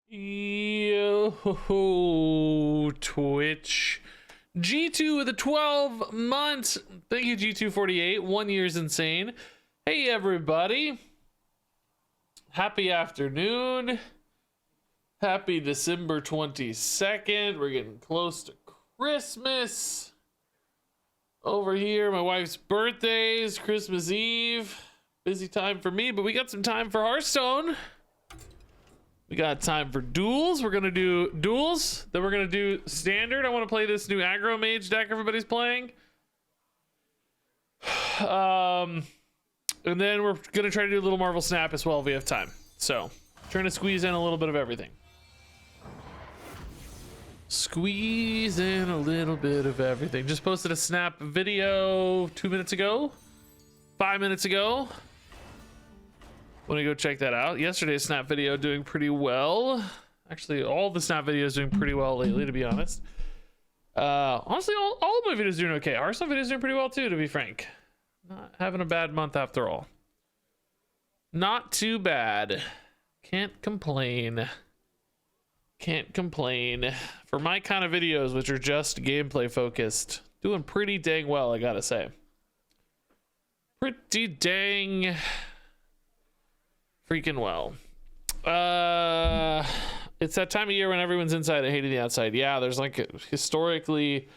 Yo, Twitch. G2 with the 12 months. Thank you, G248. 1 year's insane. Hey, everybody. Happy afternoon. Happy December 22nd. We're getting close to Christmas. Over here, my wife's birthday is Christmas Eve. Busy time for me, but we got some time for Hearthstone. We got time for duels. We're gonna do duels. Then we're gonna do standard. I want to play this new aggro mage deck everybody's playing. And then we're gonna try to do a little Marvel Snap as well if we have time. So, trying to squeeze in a little bit of everything. Squeeze in a little bit of everything. Just posted a Snap video 2 minutes ago. 5 minutes ago. Want to go check that out. Yesterday's Snap video doing pretty well. Actually, all the Snap videos doing pretty well lately, to be honest. Honestly, all of my videos doing okay. Hearthstone videos doing pretty well too, to be frank. Not having a bad month after all. Not too bad. Can't complain. Can't complain. For my kind of videos, which are just gameplay focused, doing pretty dang well, I gotta say. Pretty dang freaking well. It's that time of year when everyone's inside and hating the outside. Yeah, there's like a historically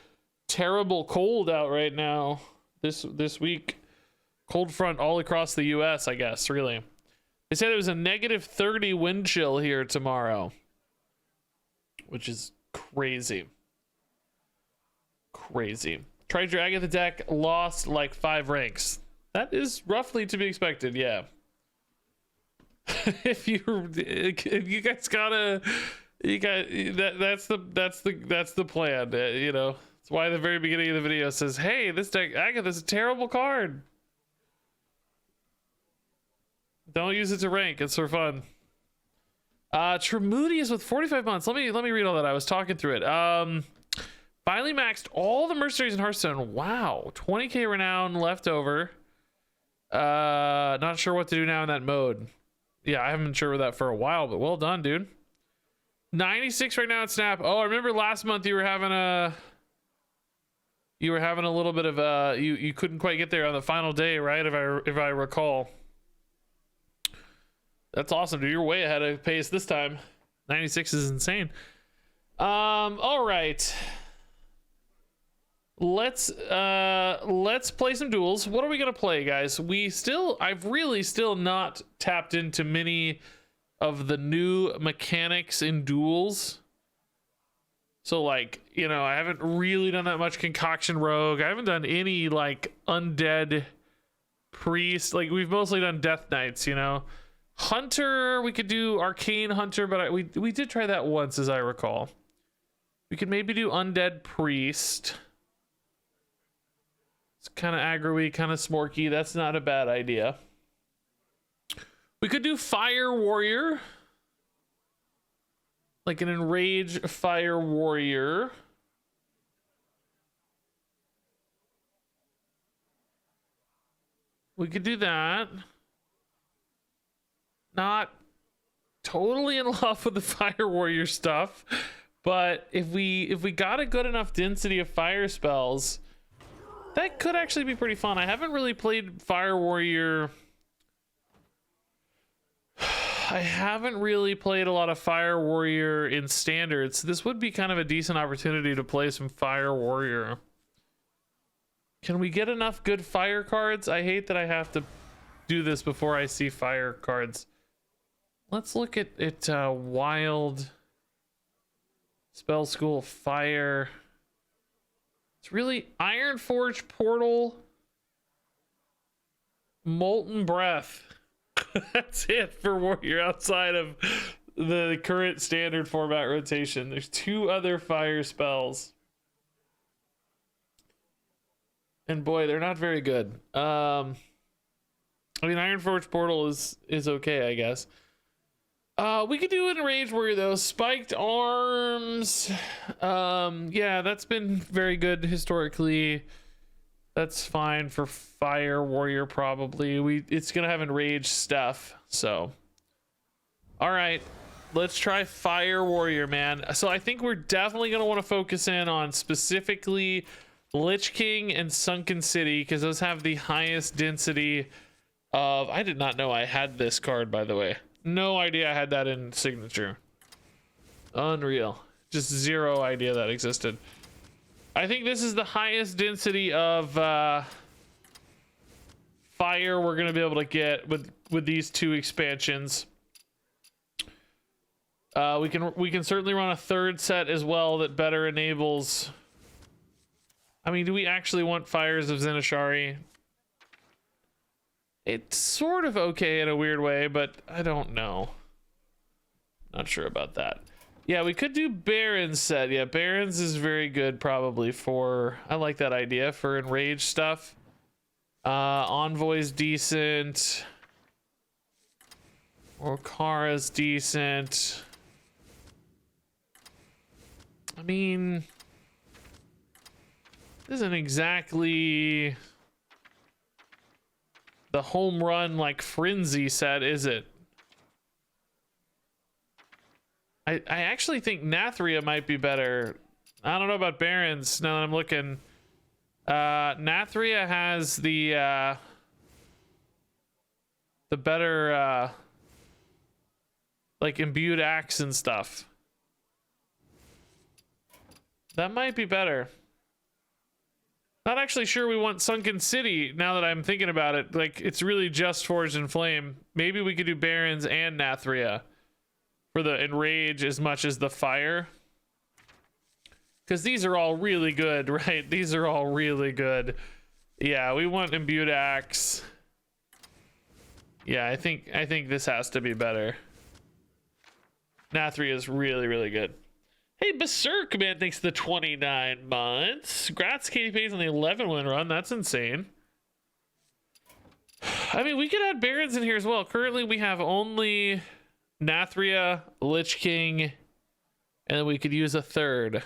terrible cold out right now this week. Cold front all across the US, I guess, really. They said it was a -30 wind chill here tomorrow, which is crazy. Crazy. Tried your Agatha deck, lost like 5 ranks. That is roughly to be expected, yeah. If you guys gotta, that's the plan. You know, that's why the very beginning of the video says, "Hey, this deck Agatha's a terrible card. Don't use it to rank. It's for fun." Tremoodius with 45 months. Let me read all that. I was talking through it. Finally maxed all the mercenaries in Hearthstone. Wow, 20k renown left over. Not sure what to do now in that mode. Yeah, I haven't been sure with that for a while, but well done, dude. 96 right now at Snap. Oh, I remember last month you were having a little bit of you couldn't quite get there on the final day, right? If I recall. That's awesome, dude. You're way ahead of pace this time. 96 is insane. All right. Let's play some duels. What are we gonna play, guys? I've really still not tapped into many of the new mechanics in duels. So like, you know, I haven't really done that much concoction rogue. I haven't done any like undead priest. Like we've mostly done death knights, you know. Hunter, we could do arcane hunter, but we did try that once, as I recall. We could maybe do undead priest. It's kind of aggro-y, kind of smorky. That's not a bad idea. We could do fire warrior. Like an enraged fire warrior. We could do that. Not totally in love with the fire warrior stuff, but if we got a good enough density of fire spells, that could actually be pretty fun. I haven't really played Fire Warrior. I haven't really played a lot of Fire Warrior in standards. This would be kind of a decent opportunity to play some Fire Warrior. Can we get enough good fire cards? I hate that I have to do this before I see fire cards. Let's look at it. Wild Spell School Fire. It's really Ironforge Portal, Molten Breath. That's it for Warrior outside of the current standard format rotation. There's 2 other fire spells. And boy, they're not very good. I mean, Ironforge Portal is okay, I guess. We could do an Enraged Warrior though. Spiked Arms. Yeah, that's been very good historically. That's fine for Fire Warrior probably. It's gonna have Enraged stuff, so. All right. let's try Fire Warrior, man. So I think we're definitely going to want to focus in on specifically Lich King and Sunken City, because those have the highest density of... I did not know I had this card, by the way. No idea I had that in Signature. Unreal. Just zero idea that existed. I think this is the highest density of fire we're going to be able to get with these two expansions. We can certainly run a third set as well that better enables... I mean, do we actually want Fires of Zinashari? It's sort of okay in a weird way, but I don't know. Not sure about that. Yeah, we could do Baron's set. Yeah, Baron's is very good probably for... I like that idea for Enraged stuff. Envoy's decent. Orkara's decent. I mean... this isn't exactly the home run like Frenzy set, is it? I actually think Nathria might be better. I don't know about Barons now that I'm looking. Nathria has the better like imbued axe and stuff. That might be better. Not actually sure we want Sunken City now that I'm thinking about it. Like, it's really just Forged in Flame. Maybe we could do Barons and Nathria for the Enrage as much as the Fire. Because these are all really good, right? These are all really good. Yeah, we want Imbued Axe. Yeah, I think this has to be better. Nathria is really, really good. Hey, Berserk, man, thanks for the 29 months. Congrats, Katie Pays on the 11-win run. That's insane. I mean, we could add Barons in here as well. Currently, we have only Nathria, Lich King, and then we could use a third,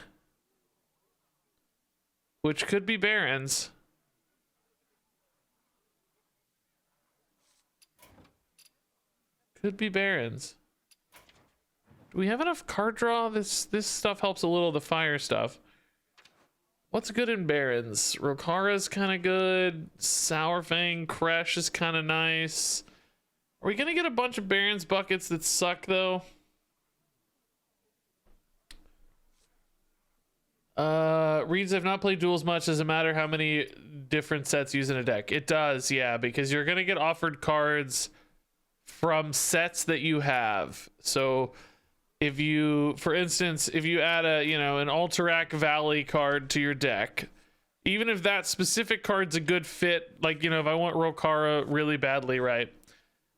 which could be Barons. Could be Barons. Do we have enough card draw? This stuff helps a little, the fire stuff. What's good in Barons? Rokara's kind of good. Sourfang, Kresh is kind of nice. Are we gonna get a bunch of Barons buckets that suck though? Reads, I've not played Duels much. Does it matter how many different sets use in a deck? It does, yeah, because you're gonna get offered cards from sets that you have. So if you, for instance, if you add a, you know, an Alterac Valley card to your deck, even if that specific card's a good fit, like, you know, if I want Rokara really badly, right,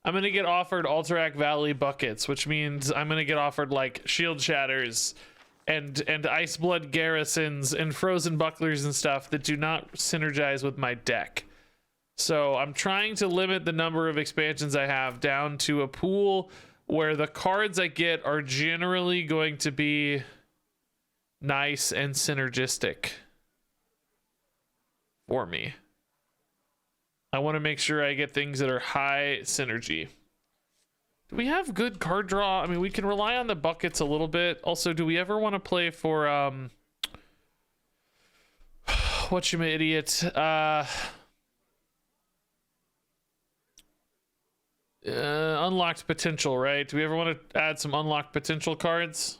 I'm going to get offered Alterac Valley buckets, which means I'm going to get offered like Shield Shatters and Iceblood Garrisons and Frozen Bucklers and stuff that do not synergize with my deck. So I'm trying to limit the number of expansions I have down to a pool where the cards I get are generally going to be nice and synergistic for me. I want to make sure I get things that are high synergy. Do we have good card draw? I mean, we can rely on the buckets a little bit. Also, do we ever want to play for whatchamaidiot? Unlocked potential, right? Do we ever want to add some unlocked potential cards?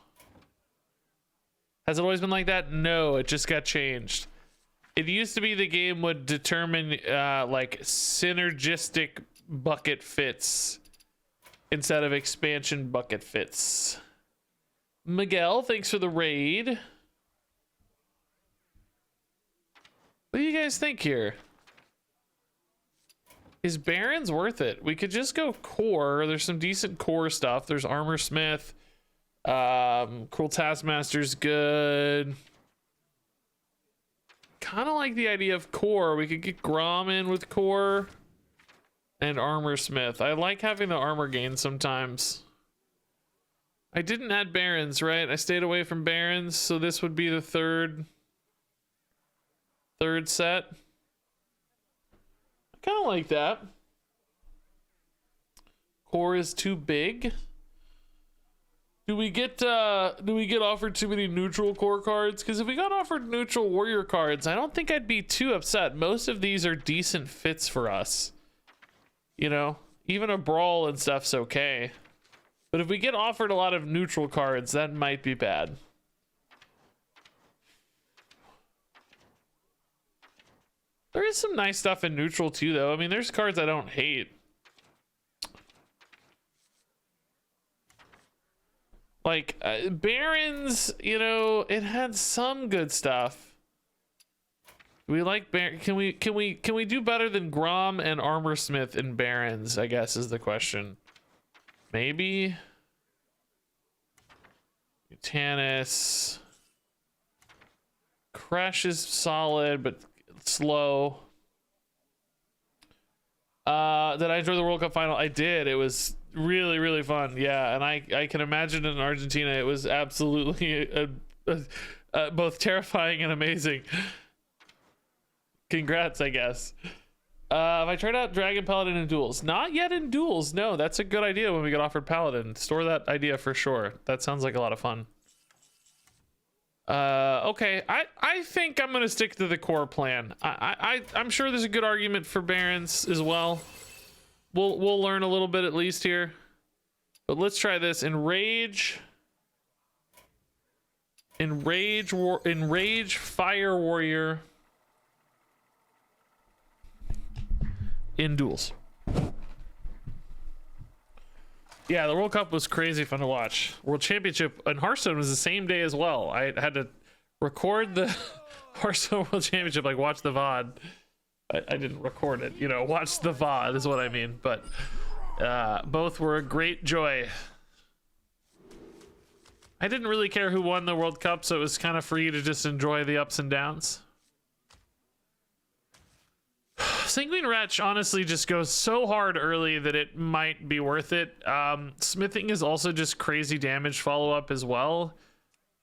Has it always been like that? No, it just got changed. It used to be the game would determine like synergistic bucket fits instead of expansion bucket fits. Miguel, thanks for the raid. What do you guys think here? Is Barons worth it? We could just go core. There's some decent core stuff. There's Armor Smith. Cruel Taskmaster's good. Kind of like the idea of core. We could get Grom in with core and Armor Smith. I like having the armor gain sometimes. I didn't add Barons, right? I stayed away from Barons, so this would be the third set. Kind of like that. Core is too big. Do we get offered too many neutral core cards? Because if we got offered neutral warrior cards, I don't think I'd be too upset. Most of these are decent fits for us. You know, even a brawl and stuff's okay. But if we get offered a lot of neutral cards, that might be bad. There is some nice stuff in neutral too, though. I mean, there's cards I don't hate. Like Barons, you know, it had some good stuff. We like Baron. Can we do better than Grom and Armorsmith in Barons? I guess is the question. Maybe. Tannis. Crash is solid, but slow. Did I enjoy the World Cup final? I did. It was really, really fun. Yeah, and I can imagine in Argentina it was absolutely both terrifying and amazing. Congrats, I guess. Have I tried out Dragon Paladin in Duels? Not yet in Duels. No, that's a good idea when we get offered Paladin. Store that idea for sure. That sounds like a lot of fun. Okay, I think I'm gonna stick to the core plan. I'm sure there's a good argument for Barons as well. We'll learn a little bit at least here, but let's try this. Enrage, Fire Warrior in Duels. Yeah, the World Cup was crazy fun to watch. World Championship and Hearthstone was the same day as well. I had to record the Hearthstone World Championship, like watch the VOD. I didn't record it, you know, watch the VOD is what I mean. But both were a great joy. I didn't really care who won the World Cup, so it was kind of free to just enjoy the ups and downs. Sanguine Wretch honestly just goes so hard early that it might be worth it. Smithing is also just crazy damage follow-up as well.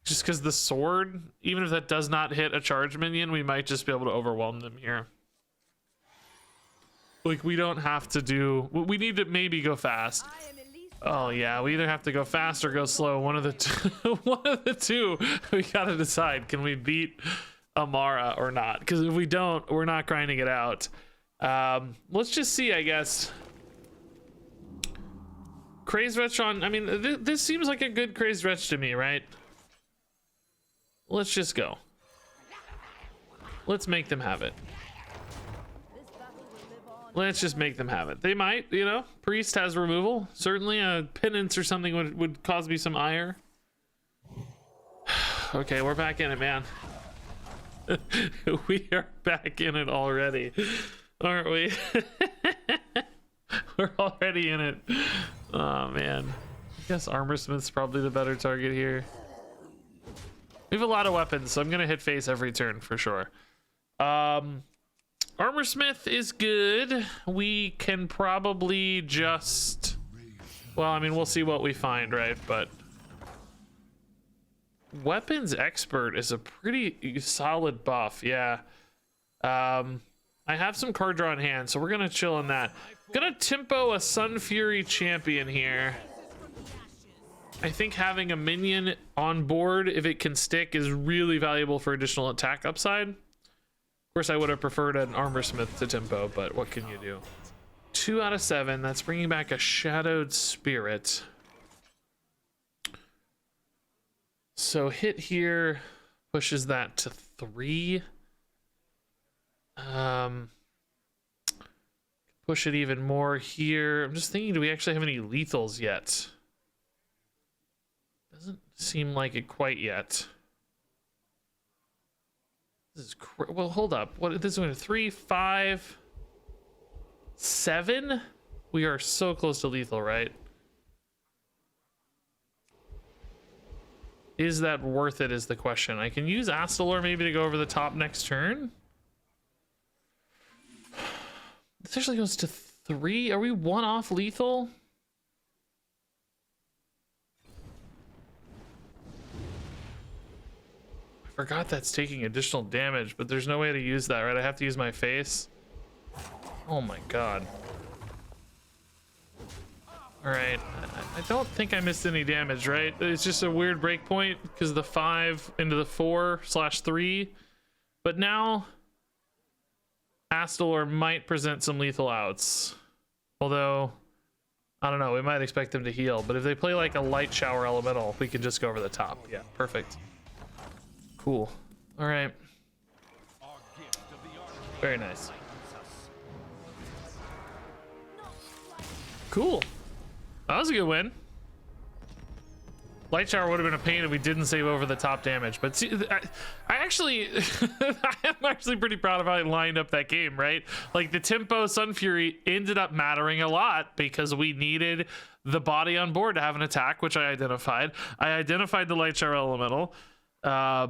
Just because the sword, even if that does not hit a charge minion, we might just be able to overwhelm them here. Like, we don't have to do... We need to maybe go fast. Oh, yeah, we either have to go fast or go slow. One of the two. One of the two. We gotta decide. Can we beat Amara or not? Because if we don't, we're not grinding it out. Let's just see, I guess. Crazed Wretch on... I mean, this seems like a good Crazed Wretch to me, right? Let's just go. Let's make them have it. Let's just make them have it. They might, you know. Priest has removal. Certainly a penance or something would cause me some ire. Okay, we're back in it, man. We are back in it already. Aren't we? We're already in it. Oh, man. I guess Armorsmith's probably the better target here. We have a lot of weapons, so I'm going to hit face every turn for sure. Armorsmith is good. We can probably just... Well, I mean, we'll see what we find, right? But... Weapons Expert is a pretty solid buff, yeah. I have some card draw in hand, so we're gonna chill on that. Gonna tempo a Sun Fury champion here. I think having a minion on board, if it can stick, is really valuable for additional attack upside. Of course, I would have preferred an Armorsmith to tempo, but what can you do? 2 out of 7. That's bringing back a Shadowed Spirit. So hit here pushes that to 3. Push it even more here. I'm just thinking, do we actually have any lethals yet? Doesn't seem like it quite yet. This is well, hold up. What this is? 3, 5, 7. We are so close to lethal, right? Is that worth it is the question. I can use Astalor maybe to go over the top next turn. This actually goes to 3. Are we 1 off lethal? I forgot that's taking additional damage, but there's no way to use that, right? I have to use my face. Oh my god. All right. I don't think I missed any damage, right? It's just a weird break point because of the 5 into the 4/3. But now Astalor might present some lethal outs. Although, I don't know, we might expect them to heal. But if they play like a light shower elemental, we can just go over the top. Yeah, perfect. Cool. All right. Very nice. Cool. That was a good win. Light shower would have been a pain if we didn't save over the top damage, but see, I actually, I'm actually pretty proud of how I lined up that game, right? Like the tempo Sun Fury ended up mattering a lot because we needed the body on board to have an attack, which I identified. I identified the light shower elemental. I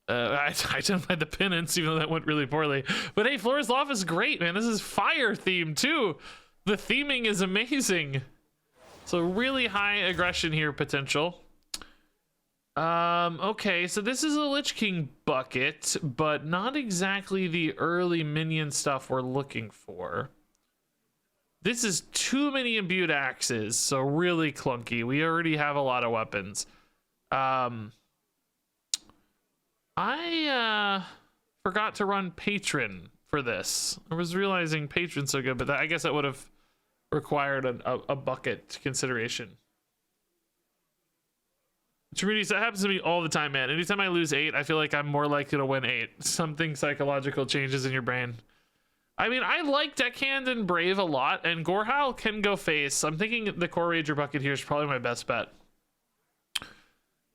identified the penance, even though that went really poorly. But hey, Flora's Lava is great, man. This is fire themed too. The theming is amazing. So really high aggression here potential. Okay, so this is a Lich King bucket, but not exactly the early minion stuff we're looking for. This is too many imbued axes, so really clunky. We already have a lot of weapons. I forgot to run Patron for this. I was realizing Patron's so good, but I guess that would have required a bucket consideration. Trinities, that happens to me all the time, man. Anytime I lose 8, I feel like I'm more likely to win 8. Something psychological changes in your brain. I mean, I like Deckhand and Brave a lot, and Gorehowl can go face. I'm thinking the Core Rager bucket here is probably my best bet.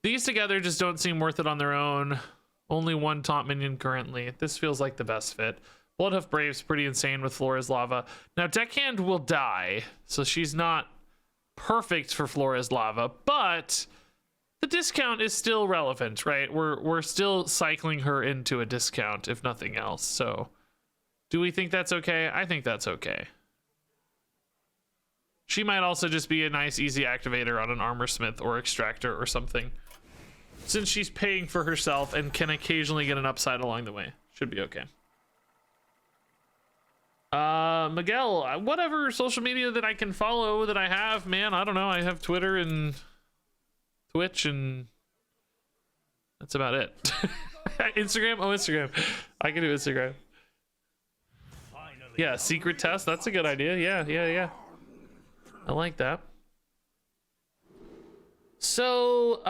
These together just don't seem worth it on their own. Only one taunt minion currently. This feels like the best fit. Bloodhoof Brave's pretty insane with Flora's Lava. Now, Deckhand will die, so she's not perfect for Flora's Lava, but the discount is still relevant, right? We're still cycling her into a discount, if nothing else. So, do we think that's okay? I think that's okay. She might also just be a nice, easy activator on an Armor Smith or Extractor or something, since she's paying for herself and can occasionally get an upside along the way. Should be okay. Miguel, whatever social media that I can follow that I have, man, I don't know. I have Twitter and Twitch, and that's about it. Instagram? Oh, Instagram. I can do Instagram. Yeah, secret test. That's a good idea. Yeah. I like that. So,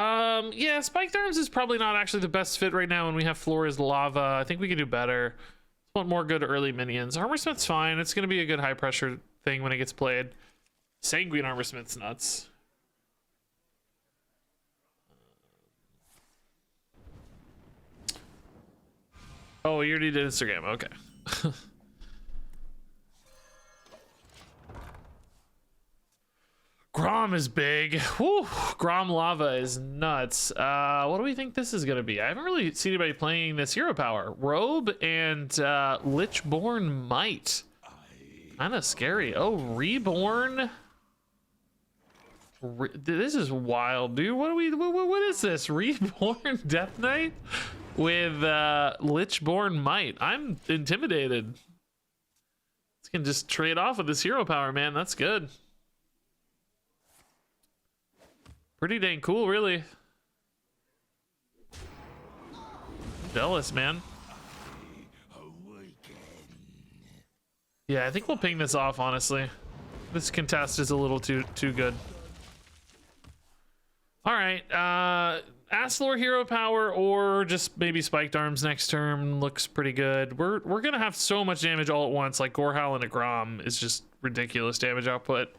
yeah, Spiked Arms is probably not actually the best fit right now when we have Flora's Lava. I think we can do better. Want more good early minions. Armor Smith's fine. It's going to be a good high pressure thing when it gets played. Sanguine Armor Smith's nuts. Oh, you already did Instagram. Okay. Grom is big. Whew. Grom Lava is nuts. What do we think this is going to be? I haven't really seen anybody playing this hero power. Robe and Lichborn Might. Kind of scary. Oh, Reborn. This is wild, dude. What is this? Reborn Death Knight with Lichborn Might. I'm intimidated. This can just trade off with this hero power, man. That's good. Pretty dang cool, really. Jealous, man. Yeah, I think we'll ping this off, honestly. This contest is a little too good. All right, Astalor hero power or just maybe Spiked Arms next turn looks pretty good. We're gonna have so much damage all at once. Like Gorehowl and a Grom is just ridiculous damage output.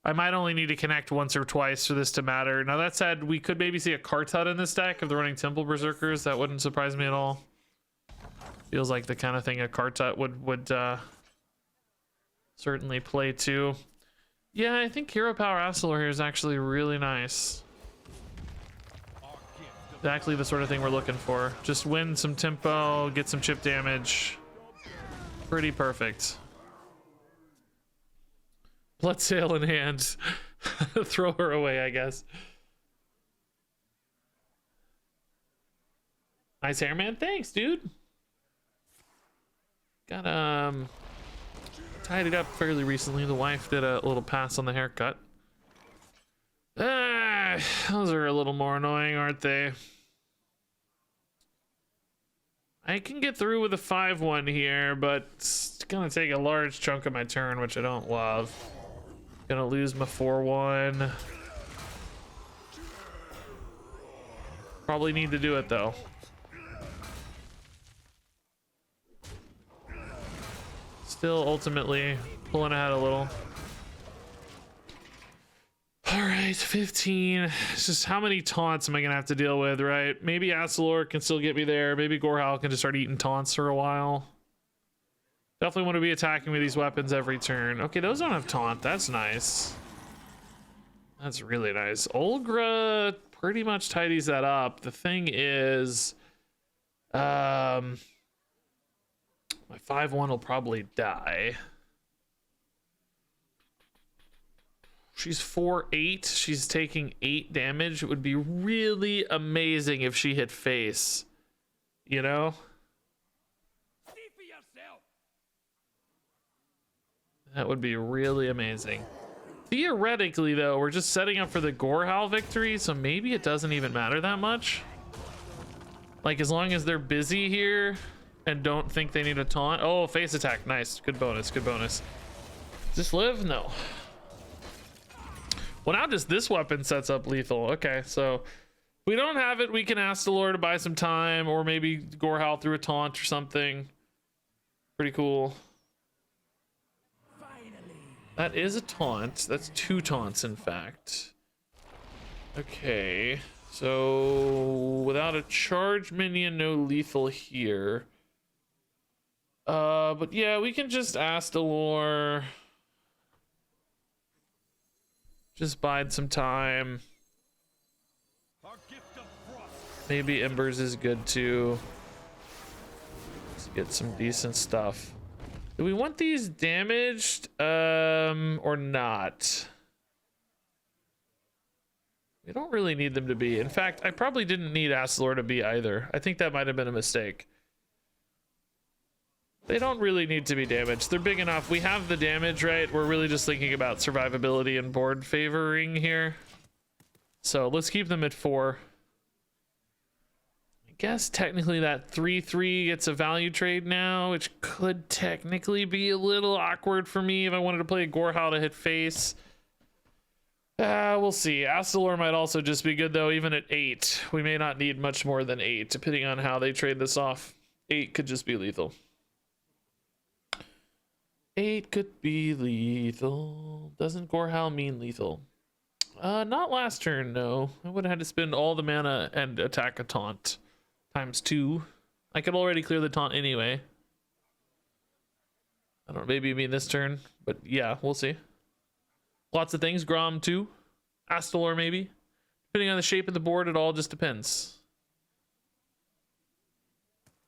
I might only need to connect once or twice for this to matter. Now that said, we could maybe see a Kartut in this deck if they're running Temple Berserkers. That wouldn't surprise me at all. Feels like the kind of thing a Kartut would certainly play too. Yeah, I think hero power Astalor here is actually really nice. Exactly the sort of thing we're looking for. Just win some tempo, get some chip damage. Pretty perfect. Bloodsail in hand. Throw her away, I guess. Nice hair, man. Thanks, dude. Got Tied it up fairly recently. The wife did a little pass on the haircut. Those are a little more annoying, aren't they? I can get through with a 5-1 here, but it's gonna take a large chunk of my turn, which I don't love. Gonna lose my 4-1. Probably need to do it though. Still ultimately pulling ahead a little. All right, 15. It's just how many taunts am I gonna have to deal with, right? Maybe Asalor can still get me there. Maybe Gorhal can just start eating taunts for a while. Definitely want to be attacking with these weapons every turn. Okay, those don't have taunt. That's nice. That's really nice. Olgra pretty much tidies that up. The thing is, my 5-1 will probably die. She's 4-8. She's taking 8 damage. It would be really amazing if she hit face. You know? See for yourself. That would be really amazing. Theoretically, though, we're just setting up for the Gorhal victory, so maybe it doesn't even matter that much. Like, as long as they're busy here and don't think they need a taunt. Oh, face attack. Nice. Good bonus. Good bonus. Does this live? No. Well, now just this weapon sets up lethal. Okay, so if we don't have it, we can ask the Lord to buy some time, or maybe Gorhal through a taunt or something. Pretty cool. Finally. That is a taunt. That's 2 taunts, in fact. Okay, so without a charge minion, no lethal here. But yeah, we can just ask the Lord. Just bide some time. Maybe Embers is good too. Let's get some decent stuff. Do we want these damaged or not? We don't really need them to be. In fact, I probably didn't need Asalor to be either. I think that might have been a mistake. They don't really need to be damaged. They're big enough. We have the damage, right? We're really just thinking about survivability and board favoring here. So let's keep them at 4. I guess technically that 3-3 gets a value trade now, which could technically be a little awkward for me if I wanted to play a Gorhal to hit face. We'll see. Asalor might also just be good though, even at 8. We may not need much more than 8, depending on how they trade this off. 8 could just be lethal. 8 could be lethal. Doesn't Gorhal mean lethal? Not last turn, no. I would have had to spend all the mana and attack a taunt. Times 2. I could already clear the taunt anyway. I don't know, maybe you mean this turn, but yeah, we'll see. Lots of things. Grom too. Astalor maybe. Depending on the shape of the board, it all just depends.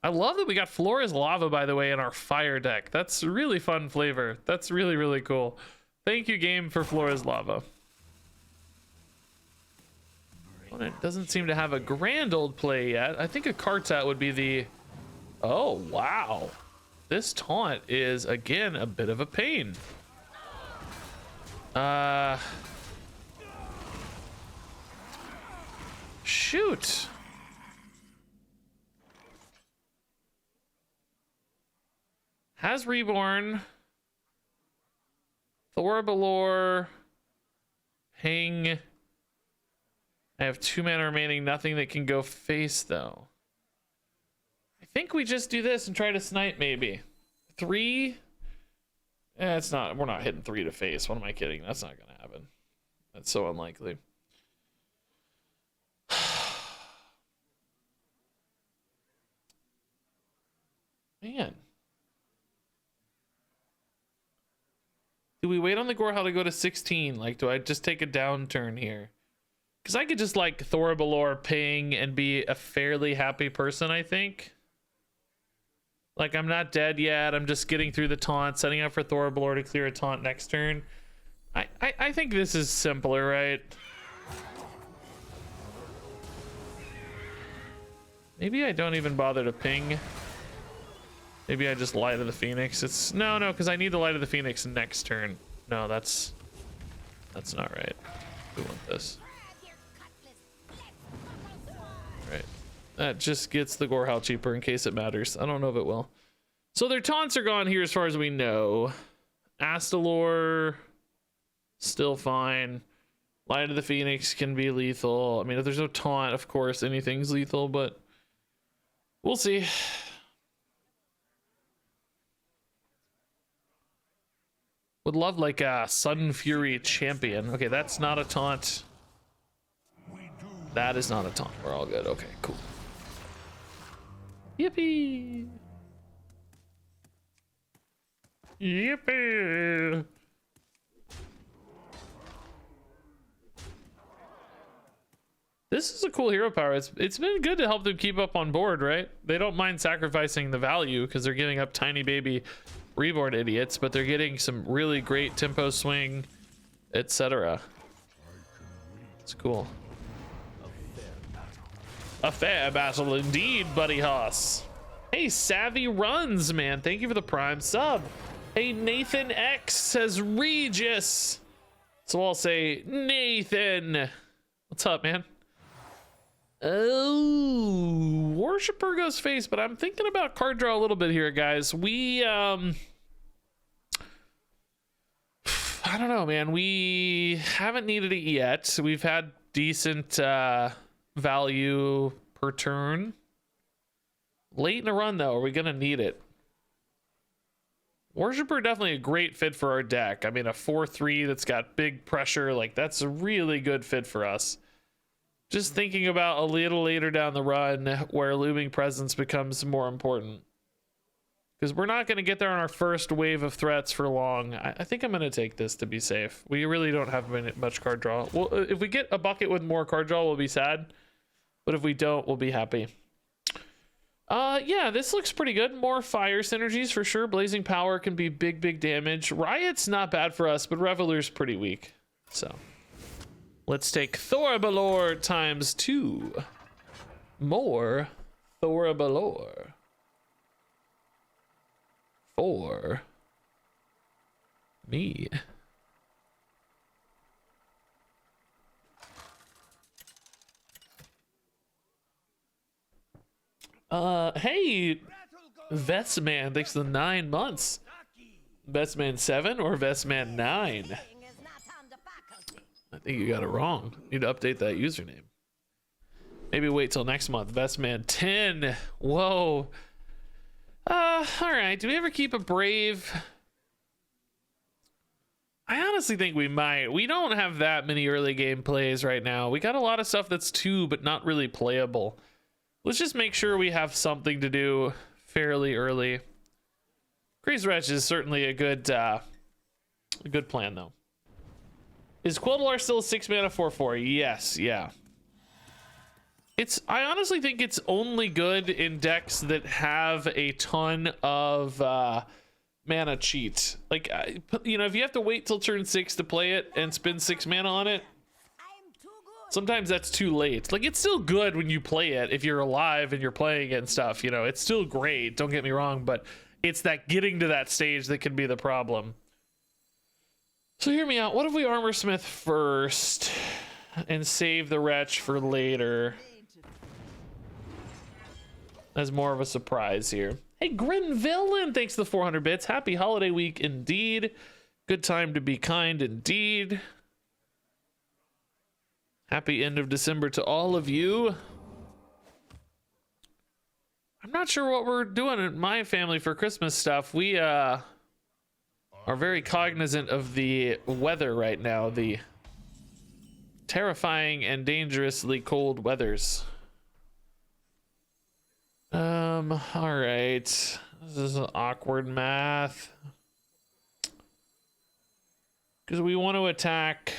I love that we got Flora's Lava, by the way, in our fire deck. That's a really fun flavor. That's really, really cool. Thank you, game, for Flora's Lava. Opponent doesn't seem to have a grand old play yet. I think a Kartat would be the... Oh, wow. This taunt is, again, a bit of a pain. Shoot. Has Reborn, Thorbalor, Hang. I have 2 mana remaining, nothing that can go face though. I think we just do this and try to snipe maybe. 3? It's not, we're not hitting 3 to face. What am I kidding? That's not gonna happen. That's so unlikely. Man. Do we wait on the Gorhal to go to 16? Like, do I just take a downturn here? Because I could just, like, Thorbalor ping and be a fairly happy person, I think. Like, I'm not dead yet. I'm just getting through the taunt, setting up for Thorbalor to clear a taunt next turn. I think this is simpler, right? Maybe I don't even bother to ping. Maybe I just Light of the Phoenix. It's no, because I need the Light of the Phoenix next turn. No, that's not right. We want this. Right. That just gets the Gorehowl cheaper in case it matters. I don't know if it will. So their taunts are gone here as far as we know. Astalor, still fine. Light of the Phoenix can be lethal. I mean, if there's no taunt, of course, anything's lethal, but we'll see. Would love like a Sudden Fury champion. Okay, that's not a taunt. That is not a taunt. We're all good. Okay, cool. Yippee! Yippee! This is a cool hero power. It's been good to help them keep up on board, right? They don't mind sacrificing the value because they're giving up tiny baby reborn idiots, but they're getting some really great tempo swing, etc. It's cool. A fair battle indeed, Buddy Hoss. Hey, Savvy Runs, man. Thank you for the Prime sub. Hey, Nathan X says Regis. So I'll say Nathan. What's up, man? Oh, Worshipper goes face, but I'm thinking about card draw a little bit here, guys. We, I don't know, man. We haven't needed it yet. We've had decent value per turn. Late in the run, though, are we going to need it? Worshipper definitely a great fit for our deck. I mean, a 4/3 that's got big pressure, like that's a really good fit for us. Just thinking about a little later down the run where Looming Presence becomes more important. Because we're not going to get there on our first wave of threats for long. I think I'm going to take this to be safe. We really don't have much card draw. Well, if we get a bucket with more card draw, we'll be sad. But if we don't, we'll be happy. Yeah, this looks pretty good. More fire synergies for sure. Blazing Power can be big damage. Riot's not bad for us, but Reveler's pretty weak. So let's take Thorabalor times 2. More Thorabalor. For me. Hey, Vestman, thanks for the 9 months. Vestman 7 or Vestman 9? I think you got it wrong. Need to update that username. Maybe wait till next month. Vestman 10. Whoa. All right. Do we ever keep a Brave? I honestly think we might. We don't have that many early game plays right now. We got a lot of stuff that's 2, but not really playable. Let's just make sure we have something to do fairly early. Crazy Wretch is certainly a good plan, though. Is Queldalar still a 6 mana 4/4? Yes, yeah. I honestly think it's only good in decks that have a ton of mana cheat. Like, you know, if you have to wait till turn 6 to play it and spend 6 mana on it, sometimes that's too late. Like, it's still good when you play it if you're alive and you're playing it and stuff, you know, it's still great, don't get me wrong, but it's that getting to that stage that can be the problem. So hear me out. What if we Armor Smith first and save the Wretch for later as more of a surprise here? Hey, Grin Villain, thanks for the 400 bits. Happy holiday week indeed. Good time to be kind indeed. Happy end of December to all of you. I'm not sure what we're doing in my family for Christmas stuff. We are very cognizant of the weather right now, the terrifying and dangerously cold weathers. All right. This is an awkward math. Because we want to attack.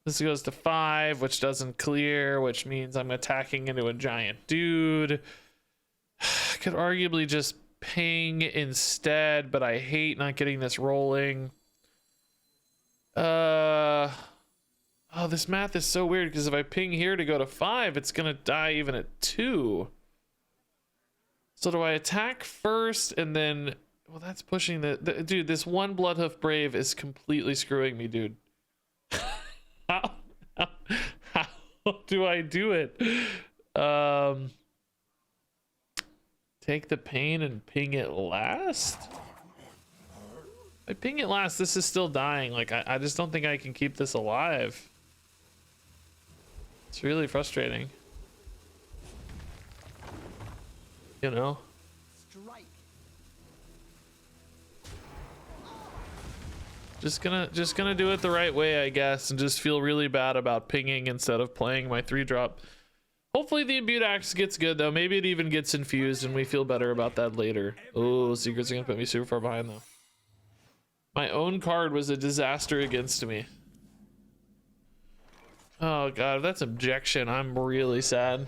This goes to 5, which doesn't clear, which means I'm attacking into a giant dude. Could arguably just ping instead, but I hate not getting this rolling. Oh, this math is so weird because if I ping here to go to 5, it's gonna die even at 2. So do I attack first and then... Well, that's pushing the dude, this one Bloodhoof Brave is completely screwing me, dude. how, how do I do it? Take the pain and ping it last? I ping it last, this is still dying. Like, I just don't think I can keep this alive. It's really frustrating. You know? Just gonna do it the right way, I guess, and just feel really bad about pinging instead of playing my 3-drop. Hopefully the Imbued Axe gets good though. Maybe it even gets infused and we feel better about that later. Oh, Secrets are gonna put me super far behind though. My own card was a disaster against me. Oh god, if that's objection, I'm really sad.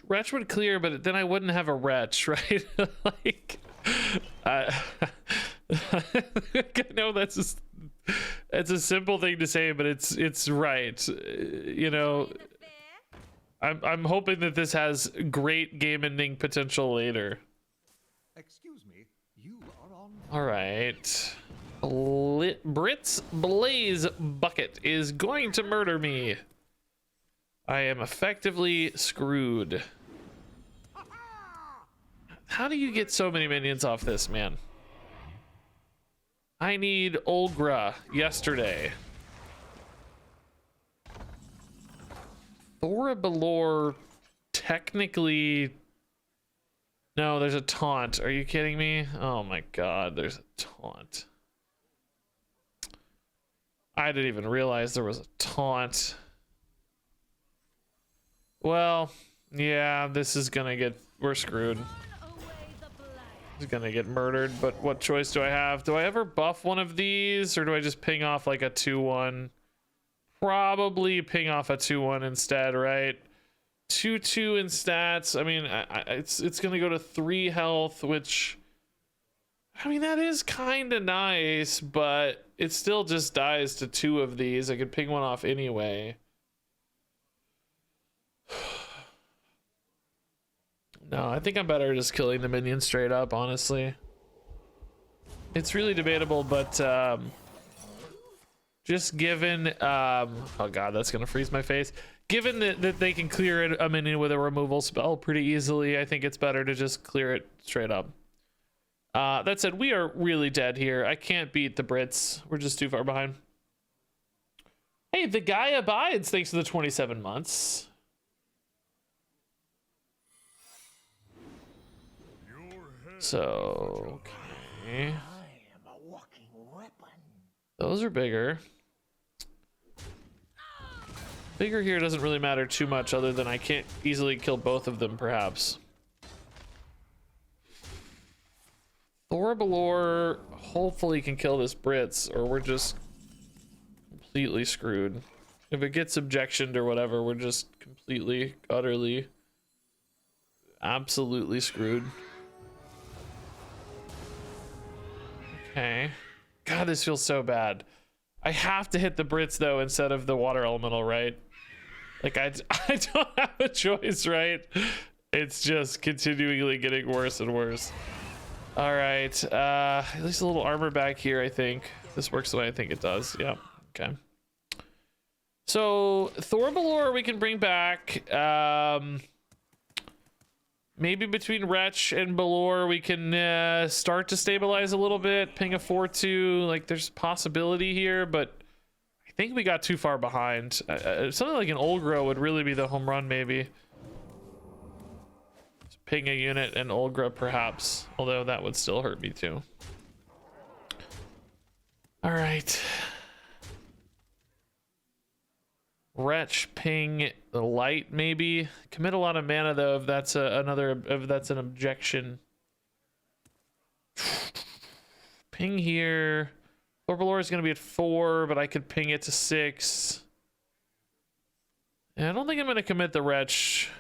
Wretch would clear, but then I wouldn't have a Wretch, right? Like, I know that's it's a simple thing to say, but it's right. You know, I'm hoping that this has great game ending potential later. Excuse me, you are on. All right, Brit's Blaze Bucket is going to murder me. I am effectively screwed. How do you get so many minions off this, man? I need Olgra yesterday. Thoraballor technically... No, there's a taunt. Are you kidding me? Oh my god, there's a taunt. I didn't even realize there was a taunt. Well, yeah, this is gonna get... We're screwed. He's gonna get murdered, but what choice do I have? Do I ever buff one of these, or do I just ping off like a 2-1? Probably ping off a 2-1 instead, right? 2-2 in stats. I mean, it's gonna go to 3 health, which... I mean, that is kind of nice, but it still just dies to 2 of these. I could ping one off anyway. No, I think I'm better just killing the minion straight up, honestly. It's really debatable, but just given oh god, that's gonna freeze my face. Given that they can clear a minion with a removal spell pretty easily, I think it's better to just clear it straight up. That said, we are really dead here. I can't beat the Brits. We're just too far behind. Hey, the guy abides thanks to the 27 months. So, okay. Those are bigger. Bigger here doesn't really matter too much, other than I can't easily kill both of them, perhaps. Thoraballor hopefully can kill this Brits, or we're just completely screwed. If it gets objectioned or whatever, we're just completely, utterly, absolutely screwed. Okay. God, this feels so bad. I have to hit the Brits though instead of the water elemental, right? Like I don't have a choice, right? It's just continually getting worse and worse. All right, at least a little armor back here. I think this works the way I think it does. Yeah. Okay. So Thoraballor we can bring back. Maybe between Wretch and Ballor, we can start to stabilize a little bit. Ping a 4-2. Like, there's possibility here, but I think we got too far behind. Something like an Olgra would really be the home run, maybe. Just ping a unit and Olgra, perhaps. Although that would still hurt me, too. All right. Wretch, ping the light, maybe commit a lot of mana though if that's if that's an objection. Ping here. Thoraballor is going to be at 4, but I could ping it to 6. And I don't think I'm going to commit the Wretch.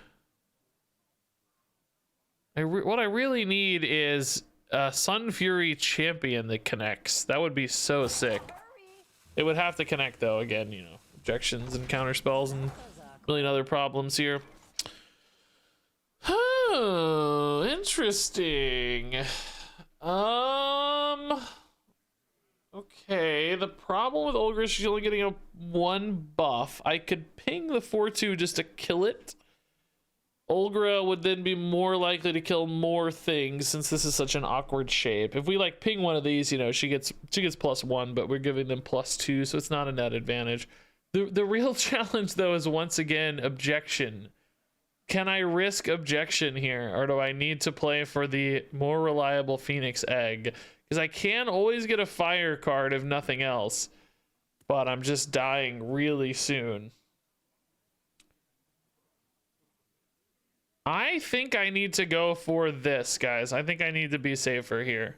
What I really need is a Sun Fury champion that connects. That would be so sick. It would have to connect though, again, you know. objections and counter spells and a million other problems here. Oh, interesting. Okay, the problem with Olga is she's only getting a 1 buff. I could ping the 4/2 just to kill it. Olga would then be more likely to kill more things since this is such an awkward shape. If we like ping one of these, you know, she gets +1, but we're giving them +2, so it's not a net advantage. The real challenge though is once again objection. Can I risk objection here, or do I need to play for the more reliable Phoenix Egg? Because I can always get a fire card if nothing else, but I'm just dying really soon. I think I need to go for this, guys. I think I need to be safer here.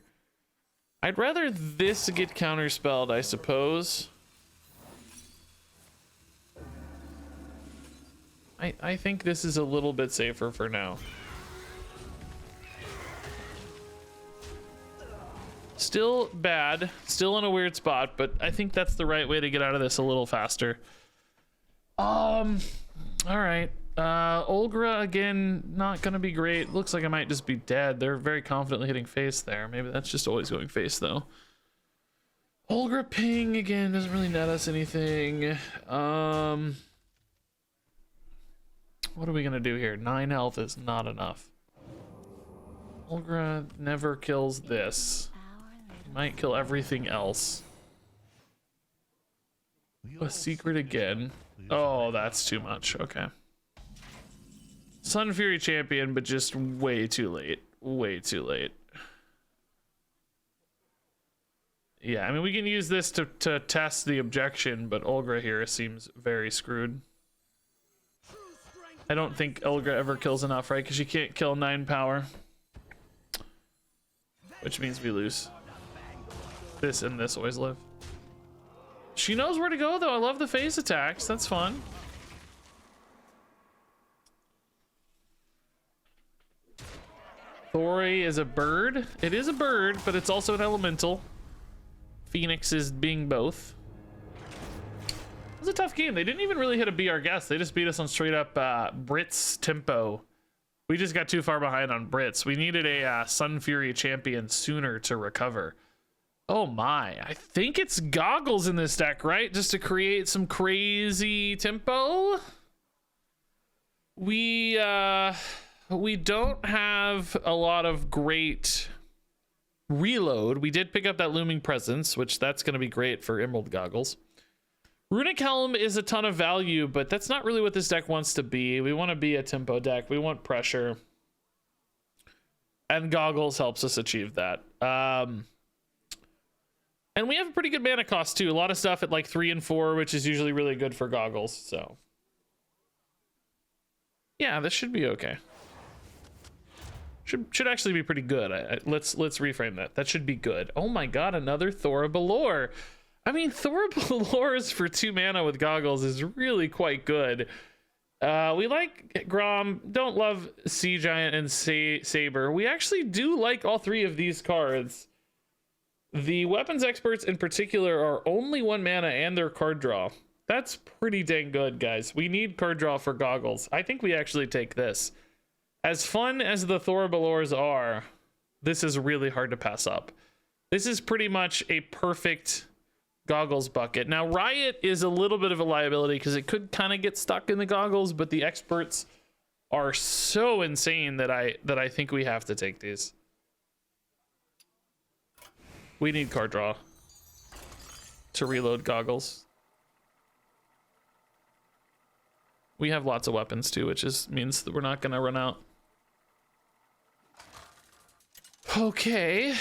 I'd rather this get counterspelled, I suppose. I think this is a little bit safer for now. Still bad, still in a weird spot, but I think that's the right way to get out of this a little faster. All right. Olga again, not gonna be great. Looks like I might just be dead. They're very confidently hitting face there. Maybe that's just always going face though. Olga ping again doesn't really net us anything. What are we gonna do here? 9 health is not enough. Olga never kills this. Might kill everything else. A secret again. Oh, that's too much. Okay. Sun Fury champion, but just way too late. Way too late. Yeah, I mean, we can use this to test the objection, but Olga here seems very screwed. I don't think Olga ever kills enough, right? Because she can't kill 9 power. Which means we lose. This and this always live. She knows where to go, though. I love the phase attacks. That's fun. Thori is a bird. It is a bird, but it's also an elemental. Phoenix is being both. It was a tough game. They didn't even really hit a be our guest. They just beat us on straight up Brits tempo. We just got too far behind on Brits. We needed a Sun Fury champion sooner to recover. Oh my, I think it's Goggles in this deck, right? Just to create some crazy tempo. We don't have a lot of great reload. We did pick up that Looming Presence, which that's going to be great for Emerald Goggles. Runic Helm is a ton of value, but that's not really what this deck wants to be. We want to be a tempo deck. We want pressure. And Goggles helps us achieve that. And we have a pretty good mana cost too. A lot of stuff at like 3 and 4, which is usually really good for Goggles. So yeah, this should be okay. Should actually be pretty good. Let's reframe that. That should be good. Oh my god, another Thora Balor. I mean, Thora Balor's for 2 mana with Goggles is really quite good. We like Grom, don't love Sea Giant and Saber. We actually do like all 3 of these cards. The weapons experts in particular are only 1 mana and their card draw. That's pretty dang good, guys. We need card draw for Goggles. I think we actually take this. As fun as the Thora Balors are, this is really hard to pass up. This is pretty much a perfect Goggles bucket. Now, Riot is a little bit of a liability because it could kind of get stuck in the Goggles, but the experts are so insane that I think we have to take these. We need card draw to reload Goggles. We have lots of weapons too, which means that we're not going to run out. Okay,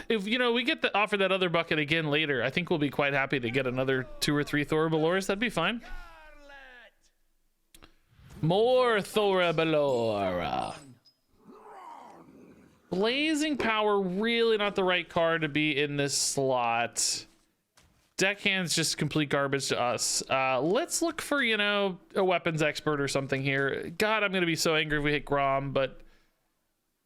if we get the offer that other bucket again later, I think we'll be quite happy to get another 2 or 3 Thora Balors. That'd be fine. More Thora Balor. Blazing Power, really not the right card to be in this slot. Deckhand's just complete garbage to us. Let's look for, a weapons expert or something here. God, I'm going to be so angry if we hit Grom, but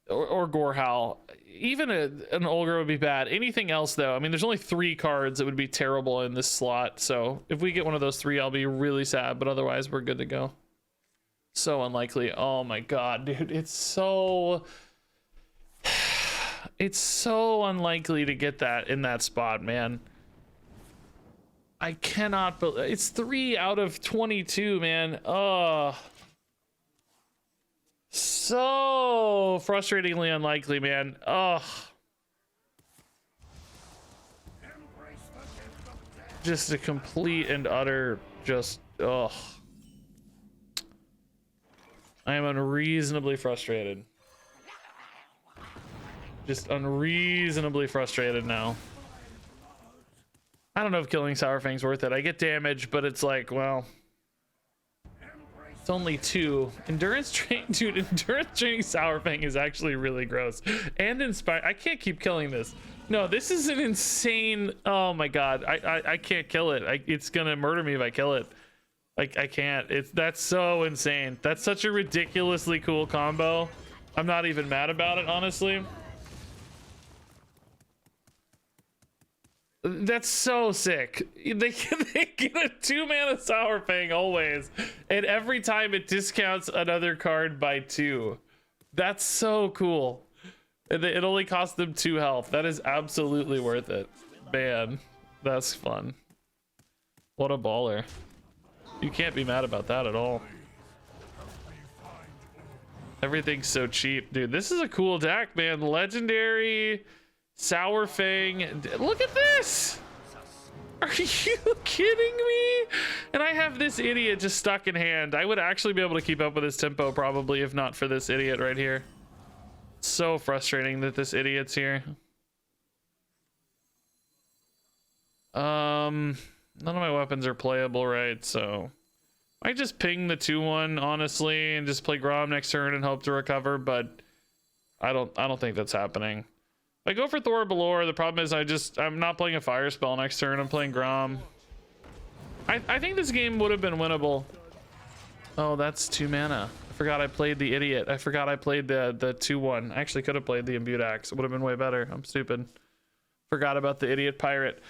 or Gorehowl. Even an Olger would be bad. Anything else though, I mean, there's only 3 cards that would be terrible in this slot. So if we get one of those 3, I'll be really sad, but otherwise we're good to go. So unlikely. Oh my god, dude, it's so unlikely to get that in that spot, man. I cannot believe it's 3 out of 22, man. Oh, so frustratingly unlikely, man. Oh, just a complete and utter just oh. I am unreasonably frustrated. Just unreasonably frustrated now. I don't know if killing Sour Fang's worth it. I get damage, but it's like, well, it's only 2. Endurance train, dude, endurance training Sour Fang is actually really gross. And inspire, I can't keep killing this. No, this is an insane, oh my god. I can't kill it. It's gonna murder me if I kill it. Like, I can't. That's so insane. That's such a ridiculously cool combo. I'm not even mad about it, honestly. That's so sick. They get a 2-mana Sour Fang always, and every time it discounts another card by 2. That's so cool. It only costs them 2 health. That is absolutely worth it. Man, that's fun. What a baller. You can't be mad about that at all. Everything's so cheap, dude. This is a cool deck, man. Legendary Sour Fang. Look at this. Are you kidding me? And I have this idiot just stuck in hand. I would actually be able to keep up with his tempo probably if not for this idiot right here. So frustrating that this idiot's here. None of my weapons are playable, right? So I just ping the 2/1 honestly and just play Grom next turn and hope to recover, but I don't think that's happening. If I go for Thor Balor, the problem is I'm not playing a fire spell next turn. I'm playing Grom. I think this game would have been winnable. Oh, that's 2 mana. I forgot I played the idiot. I forgot I played the 2/1. I actually could have played the Imbued Axe. It would have been way better. I'm stupid. Forgot about the idiot pirate.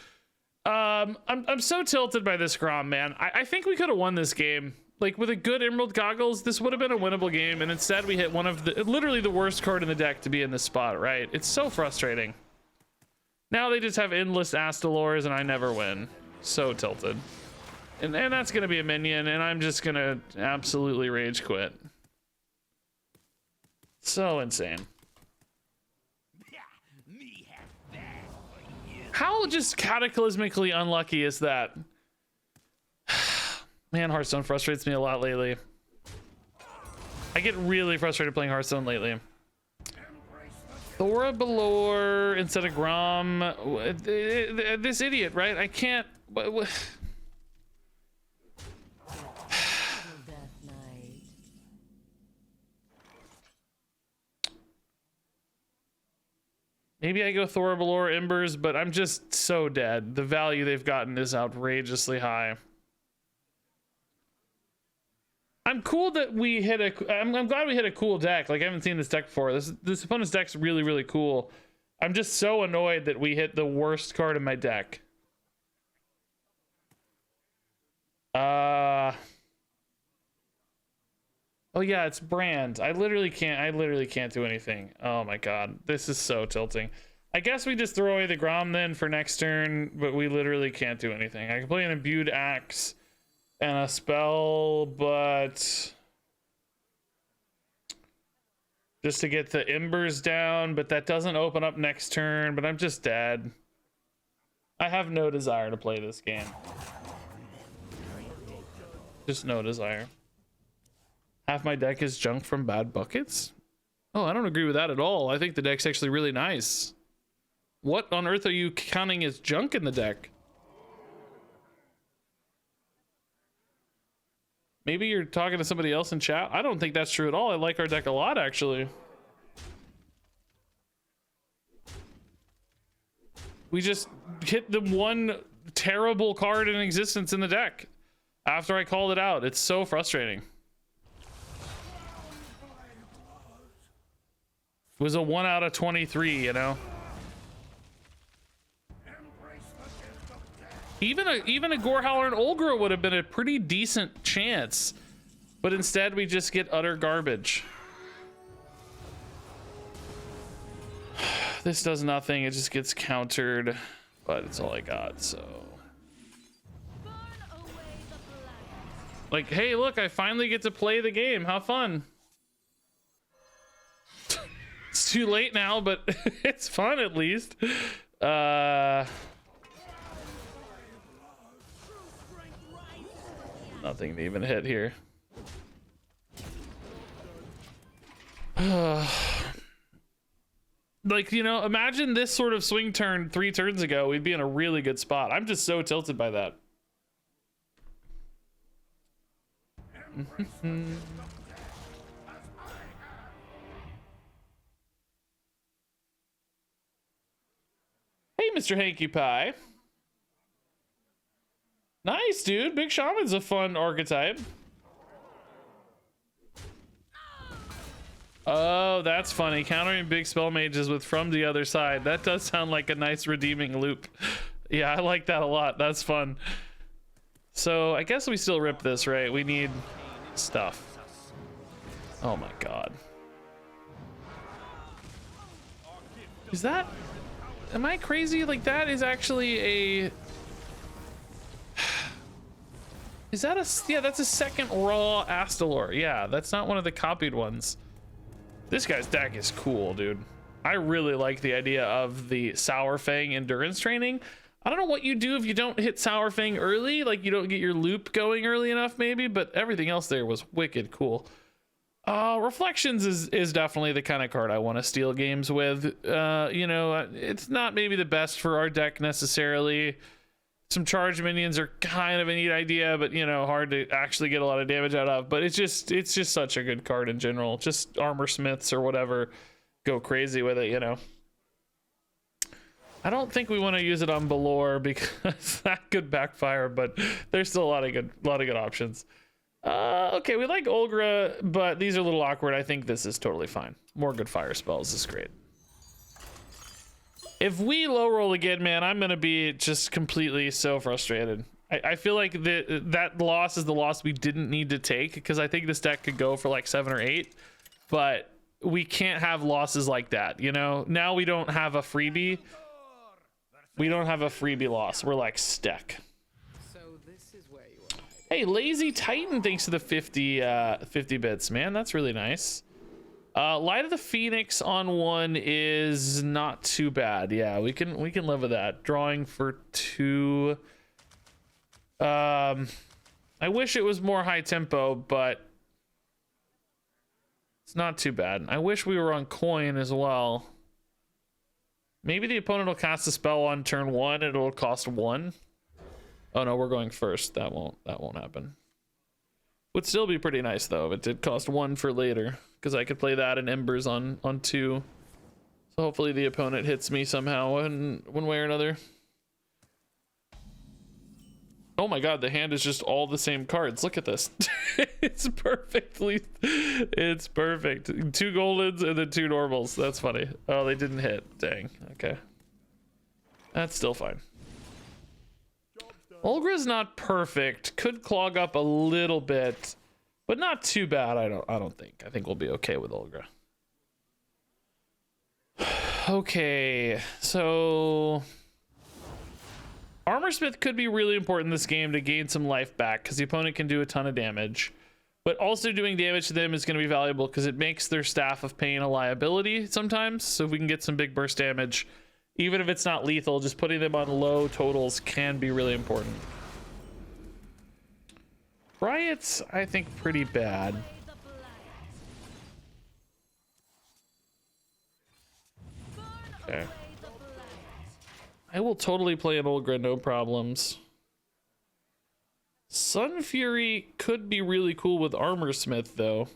I'm so tilted by this Grom, man. I think we could have won this game. Like, with a good Emerald Goggles, this would have been a winnable game, and instead we hit one of the literally the worst card in the deck to be in this spot, right? It's so frustrating. Now they just have endless Astalors and I never win. So tilted. And that's gonna be a minion, and I'm just gonna absolutely rage quit. So insane. How just cataclysmically unlucky is that? Man, Hearthstone frustrates me a lot lately. I get really frustrated playing Hearthstone lately. Thora Balor instead of Grom. This idiot, right? I can't. Maybe I go Thora Balor Embers, but I'm just so dead. The value they've gotten is outrageously high. I'm cool that we hit I'm glad we hit a cool deck. Like, I haven't seen this deck before. This opponent's deck's really, really cool. I'm just so annoyed that we hit the worst card in my deck. Oh yeah, it's Brand. I literally can't do anything. Oh my god. This is so tilting. I guess we just throw away the Grom then for next turn, but we literally can't do anything. I can play an Imbued Axe and a spell, but just to get the Embers down, but that doesn't open up next turn, but I'm just dead. I have no desire to play this game. Just no desire. Half my deck is junk from bad buckets? Oh, I don't agree with that at all. I think the deck's actually really nice. What on earth are you counting as junk in the deck? Maybe you're talking to somebody else in chat. I don't think that's true at all. I like our deck a lot, actually. We just hit the one terrible card in existence in the deck after I called it out. It's so frustrating. was a 1 out of 23, you know. Even a Gorehowler and Olgra would have been a pretty decent chance, but instead we just get utter garbage. This does nothing. It just gets countered, but it's all I got. So, like, hey, look, I finally get to play the game. How fun! It's too late now, but it's fun at least. Nothing to even hit here. Like, you know, imagine this sort of swing turn 3 turns ago, we'd be in a really good spot. I'm just so tilted by that. Hey, Mr. Hanky Pie. Nice, dude. Big Shaman's a fun archetype. Oh, that's funny. Countering big spell mages with from the other side. That does sound like a nice redeeming loop. Yeah, I like that a lot. That's fun. So I guess we still rip this, right? We need stuff. Oh my god. Is that... Am I crazy? Like, that is actually a... Is that a... Yeah, that's a second raw Astalor. Yeah, that's not one of the copied ones. This guy's deck is cool, dude. I really like the idea of the Sour Fang endurance training. I don't know what you do if you don't hit Sour Fang early, like you don't get your loop going early enough maybe, but everything else there was wicked cool. Reflections is definitely the kind of card I want to steal games with. You know, it's not maybe the best for our deck necessarily. Some charge minions are kind of a neat idea, but you know, hard to actually get a lot of damage out of. But it's just such a good card in general. Just armor smiths or whatever, go crazy with it, you know. I don't think we want to use it on Balor because that could backfire, but there's still a lot of good options. Okay, we like Olgra, but these are a little awkward. I think this is totally fine. More good fire spells is great. If we low roll again, man, I'm gonna be just completely so frustrated. I feel like that loss is the loss we didn't need to take, because I think this deck could go for like 7 or 8, but we can't have losses like that, you know? Now we don't have a freebie. We don't have a freebie loss. We're like stuck. So this is where you are. Hey, Lazy Titan, thanks to the 50 bits, man. That's really nice. Light of the Phoenix on 1 is not too bad. Yeah, we can live with that. Drawing for 2. I wish it was more high tempo, but it's not too bad. I wish we were on coin as well. Maybe the opponent will cast a spell on turn 1 and it'll cost 1. Oh no, we're going first. That won't happen. Would still be pretty nice though if it did cost 1 for later, because I could play that in Embers on 2. So hopefully the opponent hits me somehow in one way or another. Oh my god, the hand is just all the same cards. Look at this. It's perfect. 2 goldens and then 2 normals. That's funny. Oh, they didn't hit. Dang. Okay. That's still fine. Olgra's not perfect. Could clog up a little bit, but not too bad. I don't think. I think we'll be okay with Olgra. Okay, so Armorsmith could be really important in this game to gain some life back, because the opponent can do a ton of damage, but also doing damage to them is going to be valuable because it makes their Staff of Pain a liability sometimes. So if we can get some big burst damage, even if it's not lethal, just putting them on low totals can be really important. Riot's, I think, pretty bad. Okay. I will totally play an Olgra, no problems. Sun Fury could be really cool with Armorsmith, though.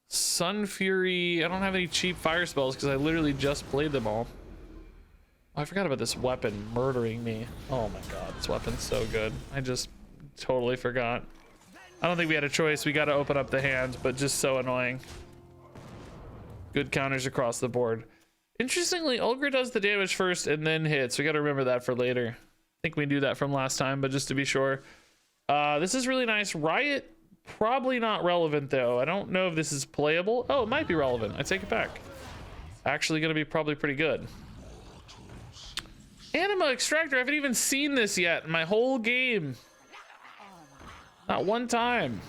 Sun Fury, I don't have any cheap fire spells because I literally just played them all. Oh, I forgot about this weapon murdering me. Oh my god, this weapon's so good. I just totally forgot. I don't think we had a choice. We got to open up the hand, but just so annoying. Good counters across the board. Interestingly, Ulgr does the damage first and then hits. We got to remember that for later. I think we knew that from last time, but just to be sure. This is really nice. Riot, probably not relevant though. I don't know if this is playable. Oh, it might be relevant. I take it back. Actually gonna be probably pretty good. Anima Extractor, I haven't even seen this yet in my whole game. Not one time.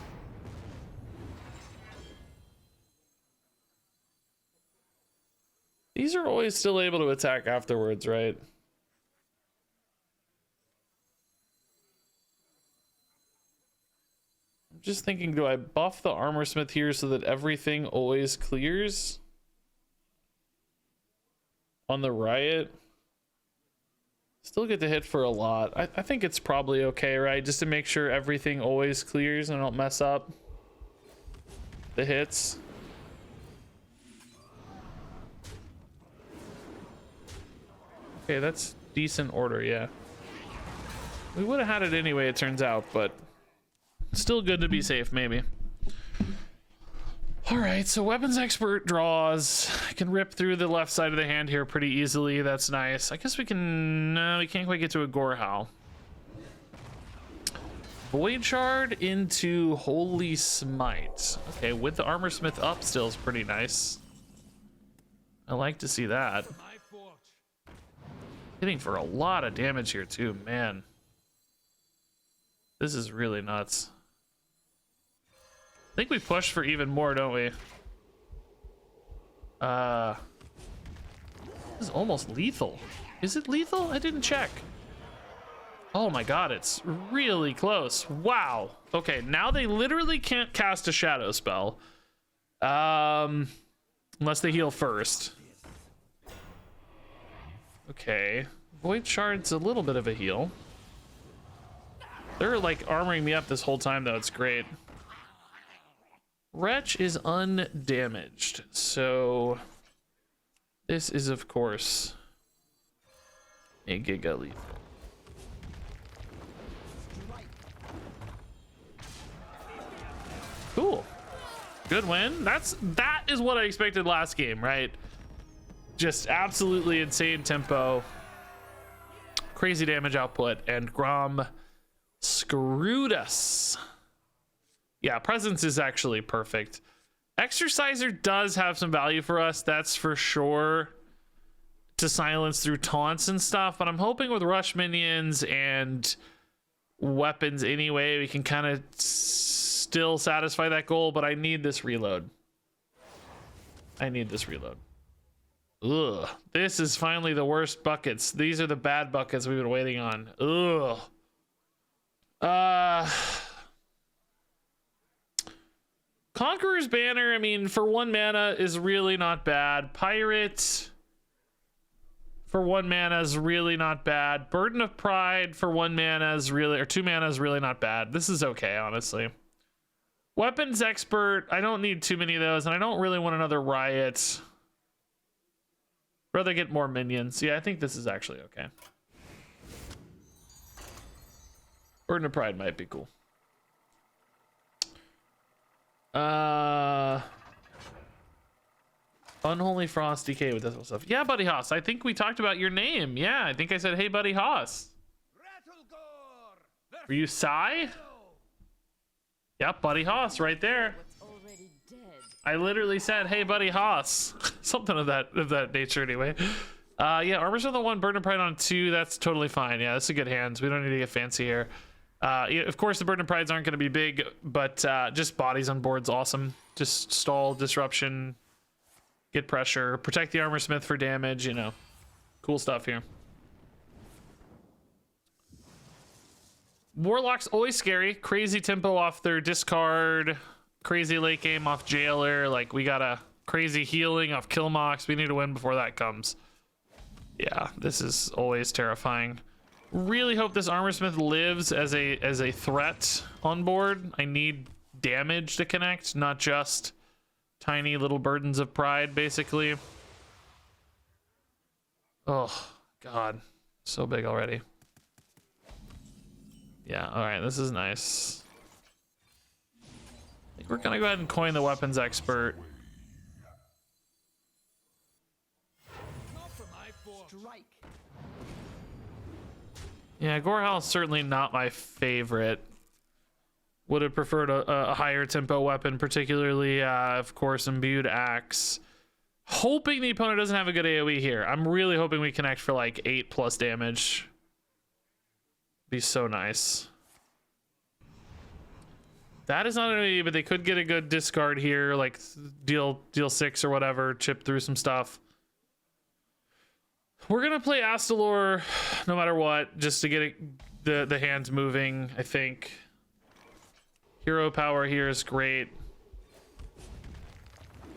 These are always still able to attack afterwards, right? I'm just thinking, do I buff the Armor Smith here so that everything always clears? On the Riot? Still get to hit for a lot. I think it's probably okay, right? Just to make sure everything always clears and I don't mess up the hits. Okay, that's decent order, yeah. We would have had it anyway, it turns out, but still good to be safe, maybe. All right, so Weapons Expert draws. I can rip through the left side of the hand here pretty easily. That's nice. I guess we can... No, we can't quite get to a Gorehowl. Void Shard into Holy Smite. Okay, with the Armor Smith up still is pretty nice. I like to see that. Hitting for a lot of damage here too, man. This is really nuts. I think we push for even more, don't we? This is almost lethal. Is it lethal? I didn't check. Oh my god, it's really close. Wow. Okay, now they literally can't cast a shadow spell. Unless they heal first. Okay. Void Shard's a little bit of a heal. They're like armoring me up this whole time though, it's great. Wretch is undamaged, so this is of course a Giga Lethal. Cool. Good win. That is what I expected last game, right? Just absolutely insane tempo, crazy damage output, and Grom screwed us. Yeah, presence is actually perfect. Exorciser does have some value for us, that's for sure, to silence through taunts and stuff, but I'm hoping with rush minions and weapons anyway, we can kind of still satisfy that goal, but I need this reload. I need this reload. Ugh, this is finally the worst buckets. These are the bad buckets we've been waiting on. Ugh. Conqueror's Banner, I mean, for 1 mana is really not bad. Pirate for 1 mana is really not bad. Burden of Pride for 1 mana is really, or 2 mana is really not bad. This is okay, honestly. Weapons Expert, I don't need too many of those, and I don't really want another Riot. Rather get more minions. Yeah, I think this is actually okay. Burden of Pride might be cool. Unholy Frost DK with this stuff. Yeah, Buddy Haas. I think we talked about your name. Yeah, I think I said, hey, Buddy Haas. Were you Psy? Yep, Buddy Haas right there. I literally said, hey, Buddy Haas. Something of that nature anyway. Yeah, Armor's on the 1, Burden of Pride on 2. That's totally fine. Yeah, that's a good hands. We don't need to get fancy here. Yeah, of course, the Burden of Prides aren't going to be big, but just bodies on board's awesome. Just stall, disruption, get pressure, protect the Armor Smith for damage, you know. Cool stuff here. Warlock's always scary. Crazy tempo off their discard. Crazy late game off Jailer. Like, we got a crazy healing off Killmox. We need to win before that comes. Yeah, this is always terrifying. Really hope this Armor Smith lives as a threat on board. I need damage to connect, not just tiny little burdens of pride, basically. Oh, God. So big already. Yeah, alright, this is nice. I think we're gonna go ahead and coin the Weapons Expert. Strike. Yeah, Gorehowl is certainly not my favorite. Would have preferred a higher tempo weapon, particularly, of course, Imbued Axe. Hoping the opponent doesn't have a good AoE here. I'm really hoping we connect for like 8+ damage. Be so nice. That is not an AoE, but they could get a good discard here, like deal 6 or whatever, chip through some stuff. We're gonna play Astalor no matter what, just to get the hands moving, I think. Hero power here is great.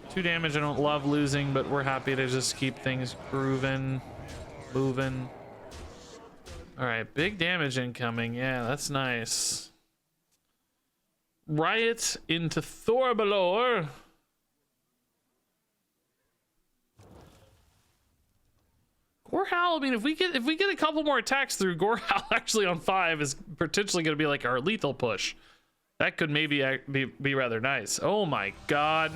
2 damage, I don't love losing, but we're happy to just keep things grooving, moving. All right, big damage incoming. Yeah, that's nice. Riot into Thorbalor. Gorehowl, I mean, if we get a couple more attacks through, Gorehowl actually on 5 is potentially going to be like our lethal push. That could maybe be rather nice. Oh my god.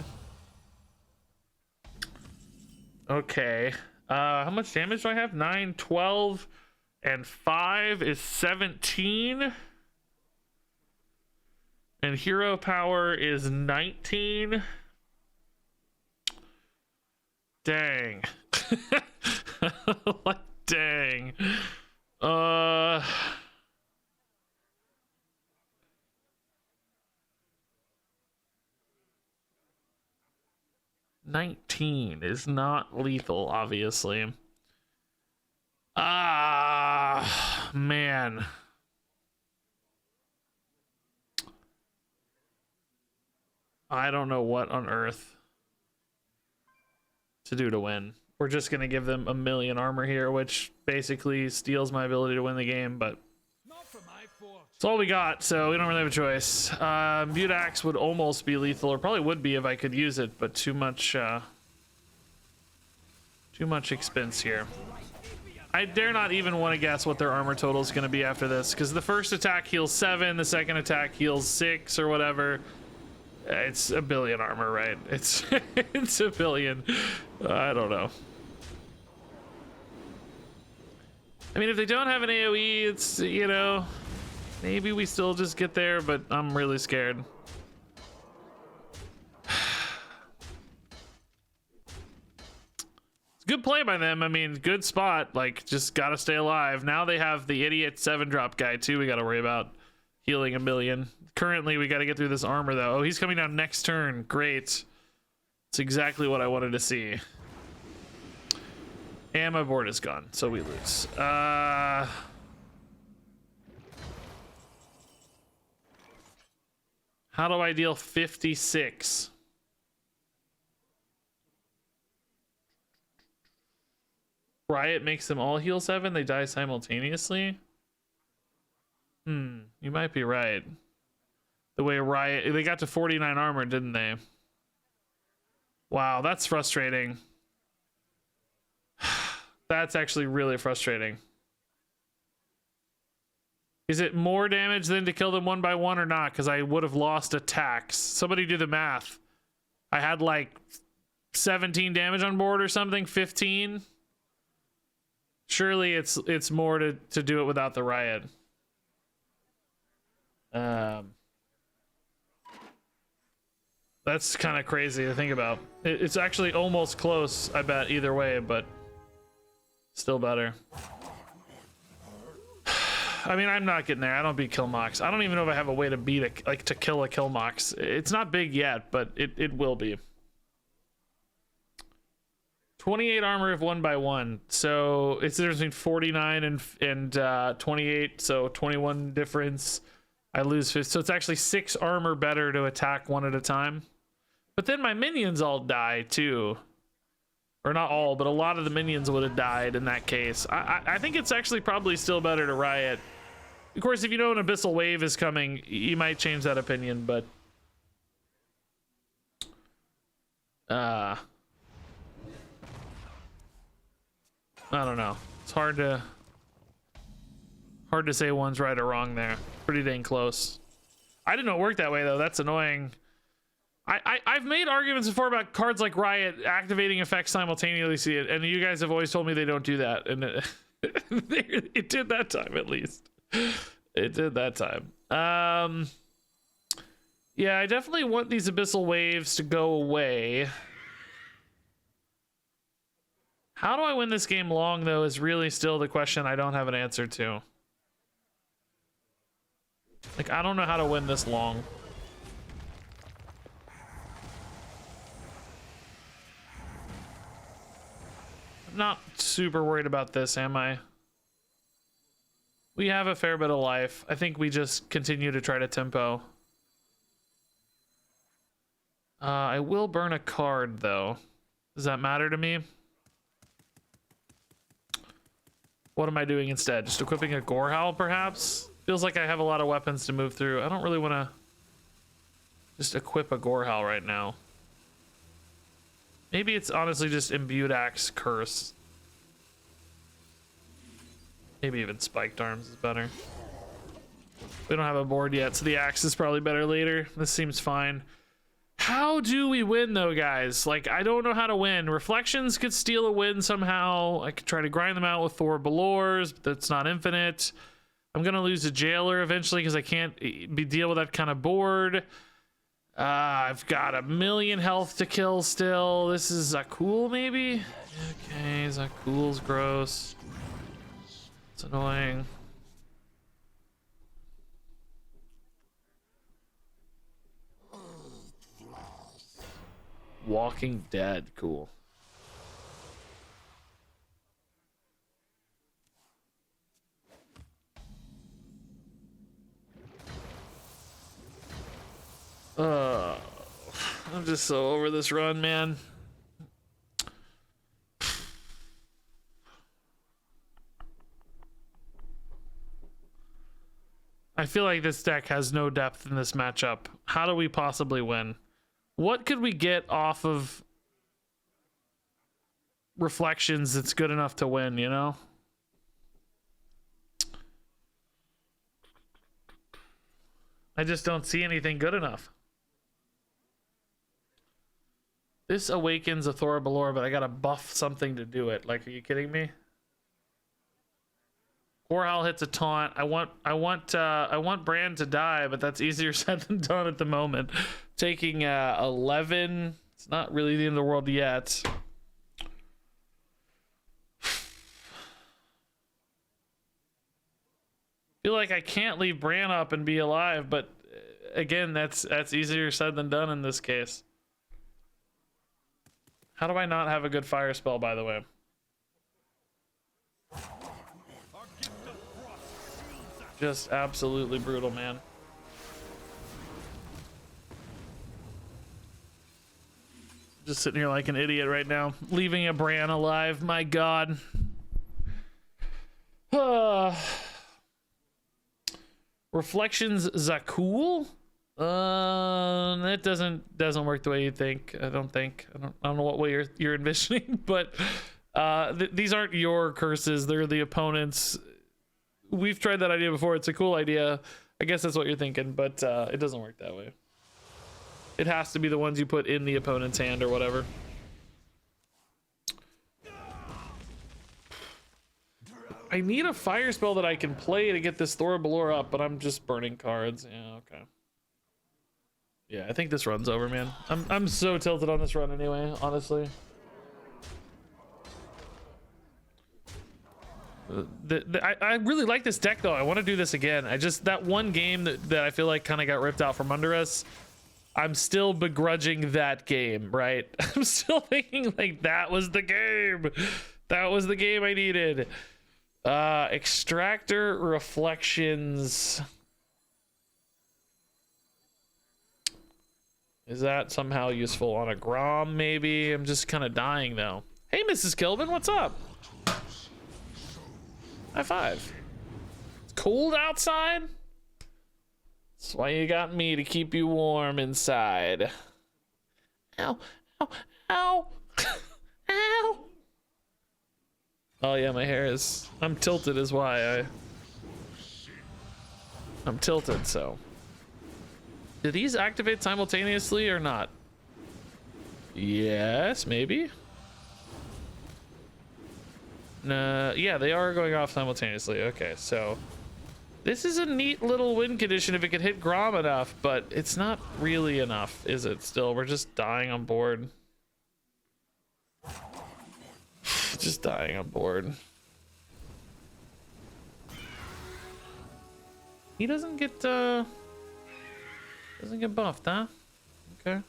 Okay. How much damage do I have? 9, 12, and 5 is 17. And hero power is 19. Dang. Like, dang. 19 is not lethal, obviously. Man. I don't know what on earth to do to win. We're just going to give them 1,000,000 armor here, which basically steals my ability to win the game, but it's all we got, so we don't really have a choice. Imbued Axe would almost be lethal, or probably would be if I could use it, but too much expense here. I dare not even want to guess what their armor total is going to be after this, because the first attack heals 7, the second attack heals 6 or whatever. It's 1 billion armor, right? It's it's 1 billion. I don't know. I mean, if they don't have an AoE, it's, you know, maybe we still just get there, but I'm really scared. It's a good play by them. I mean, good spot. Like, just gotta stay alive. Now they have the idiot 7-drop guy, too, we gotta worry about healing 1 million. Currently, we gotta get through this armor, though. Oh, he's coming down next turn. Great. It's exactly what I wanted to see. And my board is gone, so we lose. How do I deal 56? Riot makes them all heal 7, they die simultaneously? You might be right. The way Riot, they got to 49 armor, didn't they? Wow, that's frustrating. That's actually really frustrating. Is it more damage than to kill them 1 by 1 or not? Because I would have lost attacks. Somebody do the math. I had like 17 damage on board or something, 15. Surely it's more to do it without the riot. That's kind of crazy to think about. It's actually almost close, I bet, either way, but still better. I mean, I'm not getting there. I don't beat Killmox. I don't even know if I have a way to beat it, like to kill a Killmox. It's not big yet, but it will be. 28 armor if 1 by 1. So it's the difference between 49 and 28. So 21 difference. I lose 50. So it's actually 6 armor better to attack 1 at a time. But then my minions all die too. Or not all, but a lot of the minions would have died in that case. I think it's actually probably still better to riot. Of course, if you know an abyssal wave is coming, you might change that opinion, but I don't know. It's hard to say one's right or wrong there. Pretty dang close. I didn't know it worked that way though. That's annoying. I've made arguments before about cards like Riot activating effects simultaneously, and you guys have always told me they don't do that, and it did that time at least. It did that time. Yeah, I definitely want these abyssal waves to go away. How do I win this game long, though, is really still the question I don't have an answer to. Like, I don't know how to win this long. I'm not super worried about this, am I? We have a fair bit of life. I think we just continue to try to tempo. I will burn a card, though. Does that matter to me? What am I doing instead? Just equipping a Gorehowl, perhaps? Feels like I have a lot of weapons to move through. I don't really want to just equip a Gorehowl right now. Maybe it's honestly just Imbued Axe Curse. Maybe even Spiked Arms is better. We don't have a board yet, so the axe is probably better later. This seems fine. How do we win, though, guys? Like, I don't know how to win. Reflections could steal a win somehow. I could try to grind them out with Thor Balors, but that's not infinite. I'm going to lose a Jailer eventually because I can't deal with that kind of board. I've got 1,000,000 health to kill still. This is Zakul, maybe? Okay, Zakul's gross. It's annoying. Walking Dead, cool. I'm just so over this run, man. I feel like this deck has no depth in this matchup. How do we possibly win? What could we get off of reflections that's good enough to win, you know? I just don't see anything good enough. This awakens a Thora Balor, but I gotta buff something to do it. Like, are you kidding me? Gorehowl hits a taunt. I want Brand to die, but that's easier said than done at the moment. Taking 11. It's not really the end of the world yet. Feel like I can't leave Bran up and be alive, but again, that's easier said than done in this case. How do I not have a good fire spell, by the way? Just absolutely brutal, man. Just sitting here like an idiot right now, leaving a Bran alive. My God. Reflections Zakul? That doesn't work the way you think. I don't know what way you're envisioning, but these aren't your curses. They're the opponent's. We've tried that idea before. It's a cool idea. I guess that's what you're thinking, but it doesn't work that way. It has to be the ones you put in the opponent's hand or whatever. I need a fire spell that I can play to get this Thora Balor up, but I'm just burning cards. Yeah, okay. Yeah, I think this run's over, man. I'm so tilted on this run anyway, honestly. I really like this deck though. I want to do this again. That one game that I feel like kind of got ripped out from under us. I'm still begrudging that game, right? I'm still thinking like that was the game. That was the game I needed. Extractor Reflections. Is that somehow useful on a Grom, maybe? I'm just kind of dying though. Hey, Mrs. Kilbin, what's up? High five. It's cold outside. That's why you got me to keep you warm inside. Ow, ow, ow, ow. Oh yeah, my hair is, I'm tilted is why I'm tilted, so. Do these activate simultaneously or not? Yes, maybe. No, yeah, they are going off simultaneously. Okay, so this is a neat little win condition if it could hit Grom enough, but it's not really enough, is it? Still, we're just dying on board. Just dying on board. He doesn't get buffed, huh? Okay.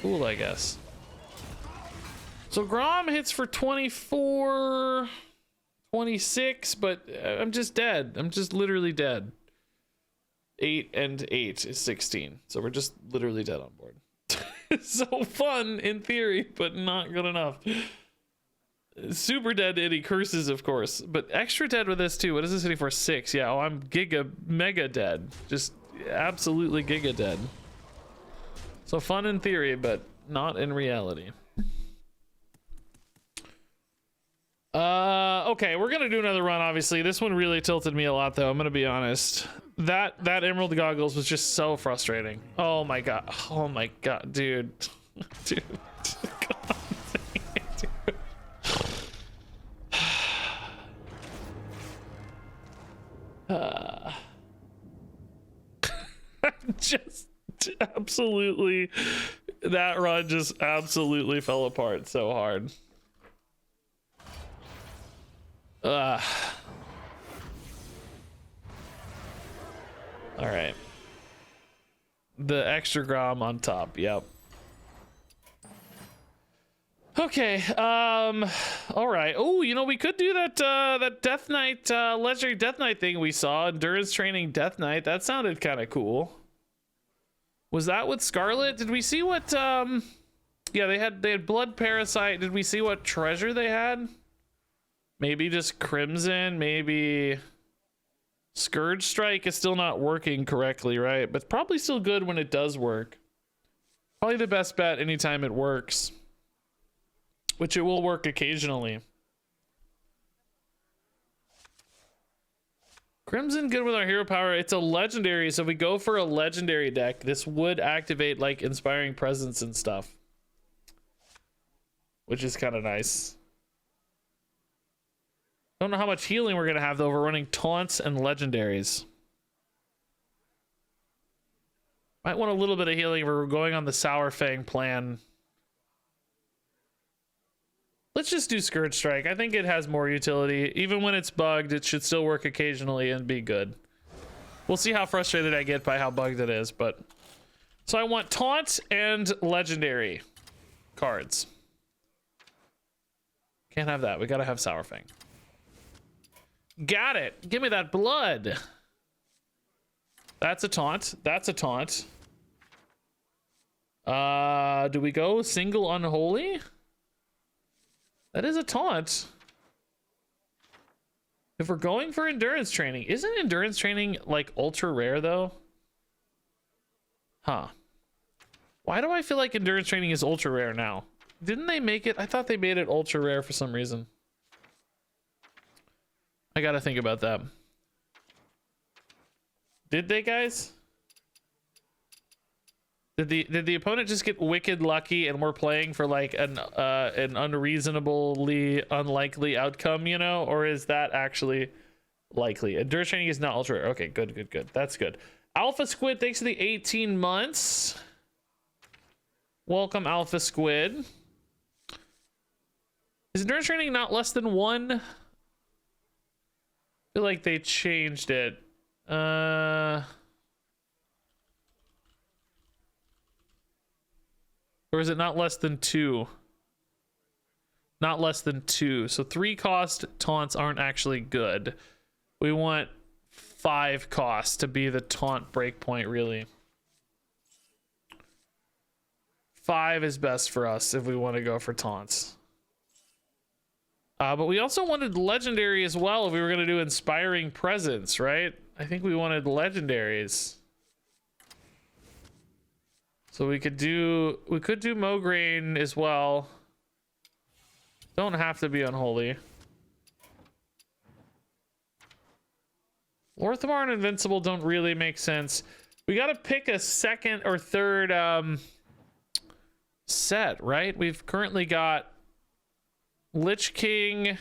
Cool, I guess. So Grom hits for 24, 26, but I'm just dead. I'm just literally dead. 8 and 8 is 16. So we're just literally dead on board. It's so fun in theory, but not good enough. Super dead to any curses, of course, but extra dead with this too. What is this hitting for? 6? Yeah, oh, I'm mega dead. Just absolutely giga dead. So fun in theory, but not in reality. Okay, we're gonna do another run. Obviously, this one really tilted me a lot, though. I'm gonna be honest. That Emerald Goggles was just so frustrating. Oh my god, dude, dude. God dang it, dude. Just absolutely, that run just absolutely fell apart so hard. All right, the extra Grom on top. Yep. Okay, all right. Oh, you know, we could do that that Death Knight legendary Death Knight thing we saw, endurance training Death Knight. That sounded kind of cool. Was that with Scarlet? Did we see what yeah, they had Blood Parasite. Did we see what treasure they had? Maybe just Crimson, maybe Scourge Strike is still not working correctly, right? But probably still good when it does work. Probably the best bet anytime it works. Which it will work occasionally. Crimson good with our hero power. It's a legendary, so if we go for a legendary deck, this would activate like Inspiring Presence and stuff. Which is kind of nice. Don't know how much healing we're gonna have though. We're running taunts and legendaries. Might want a little bit of healing if we're going on the Sour Fang plan. Let's just do Scourge Strike. I think it has more utility. Even when it's bugged, it should still work occasionally and be good. We'll see how frustrated I get by how bugged it is, but... So I want Taunt and Legendary cards. Can't have that. We gotta have Sour Fang. Got it. Give me that blood. That's a taunt. That's a taunt. Do we go single unholy? That is a taunt. If we're going for endurance training, isn't endurance training like ultra rare though? Huh. Why do I feel like endurance training is ultra rare now? Didn't they make it? I thought they made it ultra rare for some reason. I gotta think about that. Did they, guys? Did the opponent just get wicked lucky and we're playing for like an unreasonably unlikely outcome, you know? Or is that actually likely? Endurance training is not ultra rare. Okay, good. That's good. Alpha Squid, thanks for the 18 months. Welcome, Alpha Squid. Is endurance training not less than 1? I feel like they changed it. Or is it not less than 2? Not less than 2. So 3 cost taunts aren't actually good. We want 5 costs to be the taunt breakpoint, really. 5 is best for us if we want to go for taunts. But we also wanted legendary as well if we were going to do Inspiring Presence, right? I think we wanted legendaries. So we could do Mograine as well. Don't have to be unholy. Orthamar and Invincible don't really make sense. We got to pick a second or third set, right? We've currently got Lich King.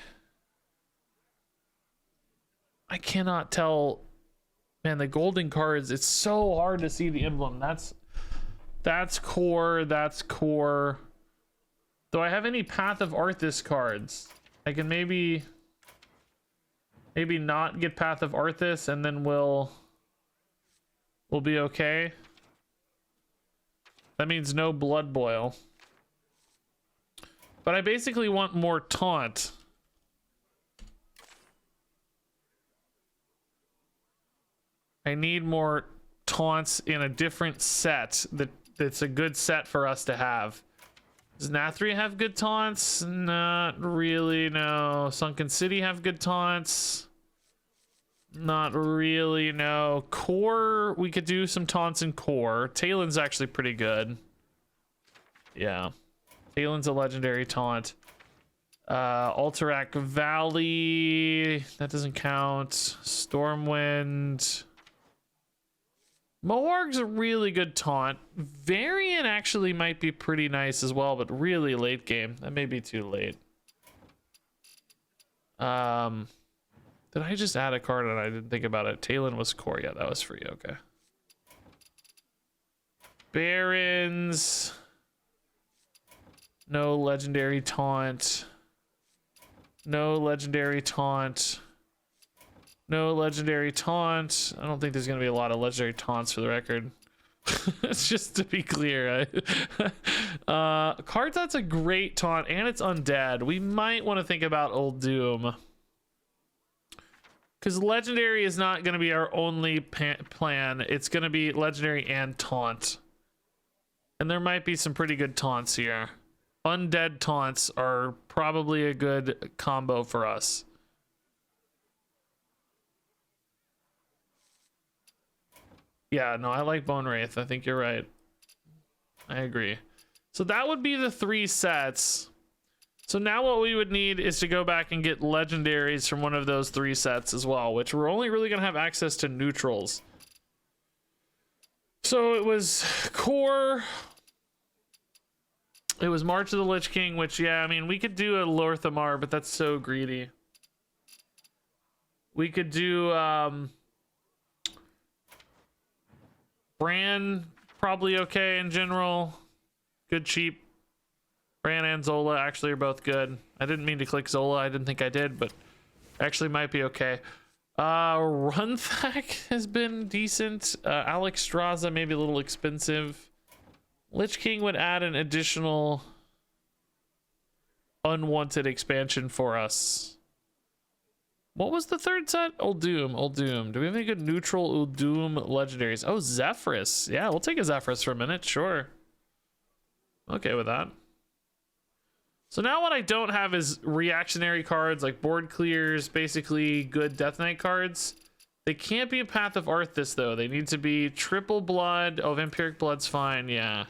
I cannot tell. Man, the golden cards, it's so hard to see the emblem. That's core, that's core. Do I have any Path of Arthas cards? I can maybe not get Path of Arthas and then we'll be okay. That means no Blood Boil. But I basically want more Taunt. I need more taunts in a different set that's a good set for us to have. Does Nathri have good taunts? Not really, no. Sunken City have good taunts? Not really, no. Core, we could do some taunts in Core. Talen's actually pretty good. Yeah. Talen's a legendary taunt. Alterac Valley, that doesn't count. Stormwind. Moarg's a really good taunt. Variant actually might be pretty nice as well, but really late game. That may be too late. Did I just add a card and I didn't think about it? Talon was core. Yeah, that was free. Okay. Barons. No legendary taunt. No legendary taunt. No legendary taunt. I don't think there's going to be a lot of legendary taunts for the record. It's just to be clear. Card that's a great taunt and it's undead. We might want to think about Old Doom. Because legendary is not going to be our only plan. It's going to be legendary and taunt. And there might be some pretty good taunts here. Undead taunts are probably a good combo for us. Yeah, no, I like Bone Wraith. I think you're right. I agree. So that would be the 3 sets. So now what we would need is to go back and get legendaries from one of those 3 sets as well, which we're only really going to have access to neutrals. So it was Core. It was March of the Lich King, which, yeah, I mean, we could do a Lorthamar, but that's so greedy. We could do, Bran, probably okay in general. Good, cheap. Bran and Zola actually are both good. I didn't mean to click Zola. I didn't think I did, but actually might be okay. Runthak has been decent. Alex Straza, maybe a little expensive. Lich King would add an additional unwanted expansion for us. What was the 3rd set? Old Doom. Old Doom. Do we have any good neutral Old Doom legendaries? Oh, Zephyrus. Yeah, we'll take a Zephyrus for a minute. Sure. Okay with that. So now what I don't have is reactionary cards like board clears, basically good Death Knight cards. They can't be a Path of Arthas though. They need to be triple blood. Oh, Vampiric Blood's fine. Yeah.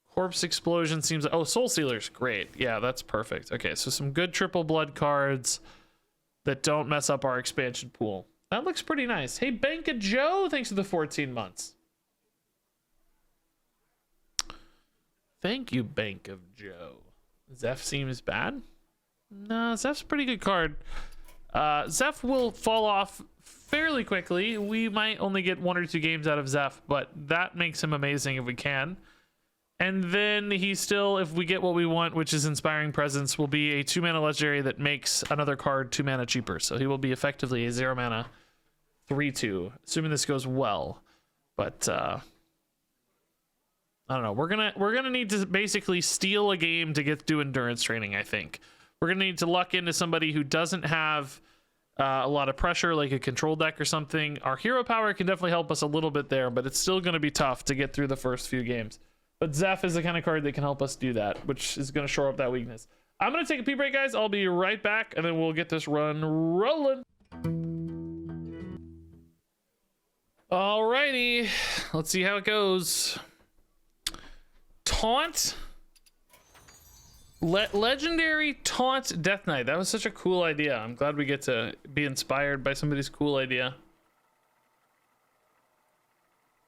Corpse Explosion seems... Oh, Soul Sealer's great. Yeah, that's perfect. Okay, so some good triple blood cards that don't mess up our expansion pool. That looks pretty nice. Hey, Bank of Joe, thanks for the 14 months. Thank you, Bank of Joe. Zeph seems bad. No, Zeph's a pretty good card. Zeph will fall off fairly quickly. We might only get 1 or 2 games out of Zeph, but that makes him amazing if we can. And then he still, if we get what we want, which is Inspiring Presence, will be a 2-mana legendary that makes another card 2 mana cheaper. So he will be effectively a 0 mana 3/2, assuming this goes well. But I don't know. We're gonna need to basically steal a game to get through endurance training. I think we're gonna need to luck into somebody who doesn't have a lot of pressure, like a control deck or something. Our hero power can definitely help us a little bit there, but it's still gonna be tough to get through the first few games. But Zeph is the kind of card that can help us do that, which is going to shore up that weakness. I'm going to take a pee break, guys. I'll be right back, and then we'll get this run rolling. Alrighty. Let's see how it goes. Taunt. Legendary Taunt Death Knight. That was such a cool idea. I'm glad we get to be inspired by somebody's cool idea.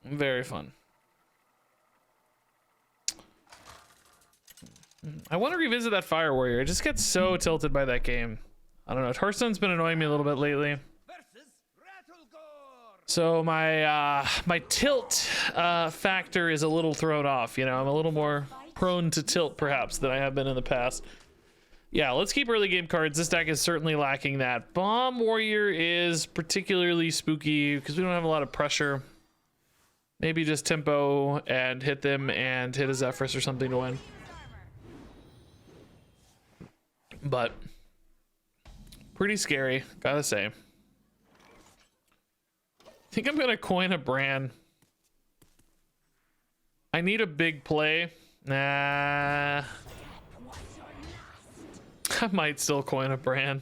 Very fun. I want to revisit that Fire Warrior. I just get so tilted by that game. I don't know. Hearthstone's been annoying me a little bit lately. So my my tilt factor is a little thrown off. You know, I'm a little more prone to tilt perhaps than I have been in the past. Yeah, let's keep early game cards. This deck is certainly lacking that. Bomb Warrior is particularly spooky because we don't have a lot of pressure. Maybe just tempo and hit them and hit a Zephyrus or something to win. But pretty scary, gotta say. I think I'm gonna coin a Bran. I need a big play. Nah. I might still coin a Bran.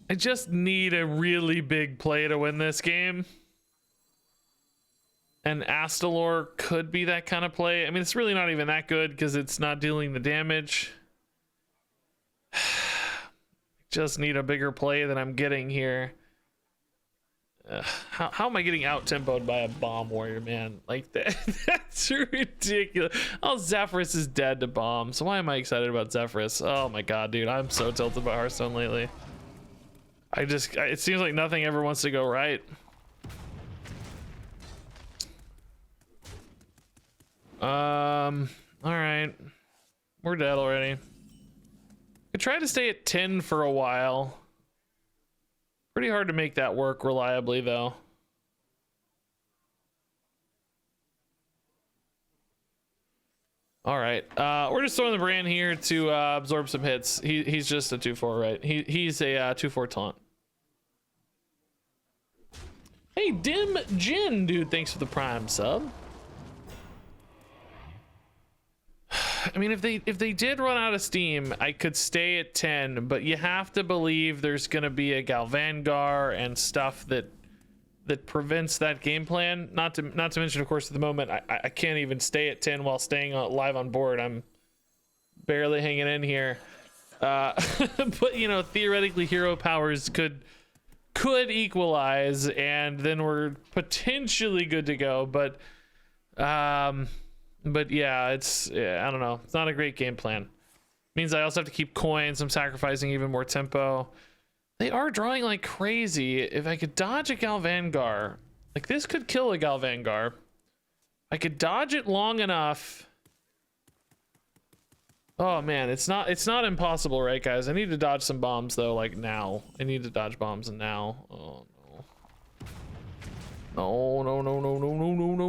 I just need a really big play to win this game. And Astalor could be that kind of play. I mean, it's really not even that good because it's not dealing the damage. Just need a bigger play than I'm getting here. How am I getting out-tempoed by a Bomb Warrior, man? Like, that's ridiculous. Oh, Zephyrus is dead to Bomb. So why am I excited about Zephyrus? Oh my god, dude. I'm so tilted by Hearthstone lately. It seems like nothing ever wants to go right. Alright. We're dead already. I tried to stay at 10 for a while. Pretty hard to make that work reliably, though. Alright. We're just throwing the Bran here to absorb some hits. He's just a 2-4, right? He's a 2-4 taunt. Hey, Dim Jin, dude. Thanks for the Prime sub. I mean, if they did run out of steam, I could stay at 10, but you have to believe there's gonna be a Galvangar and stuff that prevents that game plan. Not to mention, of course, at the moment I can't even stay at 10 while staying live on board. I'm barely hanging in here. But you know, theoretically, hero powers could equalize, and then we're potentially good to go. But yeah, I don't know. It's not a great game plan. Means I also have to keep coins. I'm sacrificing even more tempo. They are drawing like crazy. If I could dodge a Galvangar, like this could kill a Galvangar. I could dodge it long enough. Oh man, it's not impossible, right, guys? I need to dodge some bombs though, like now. I need to dodge bombs now. Oh no.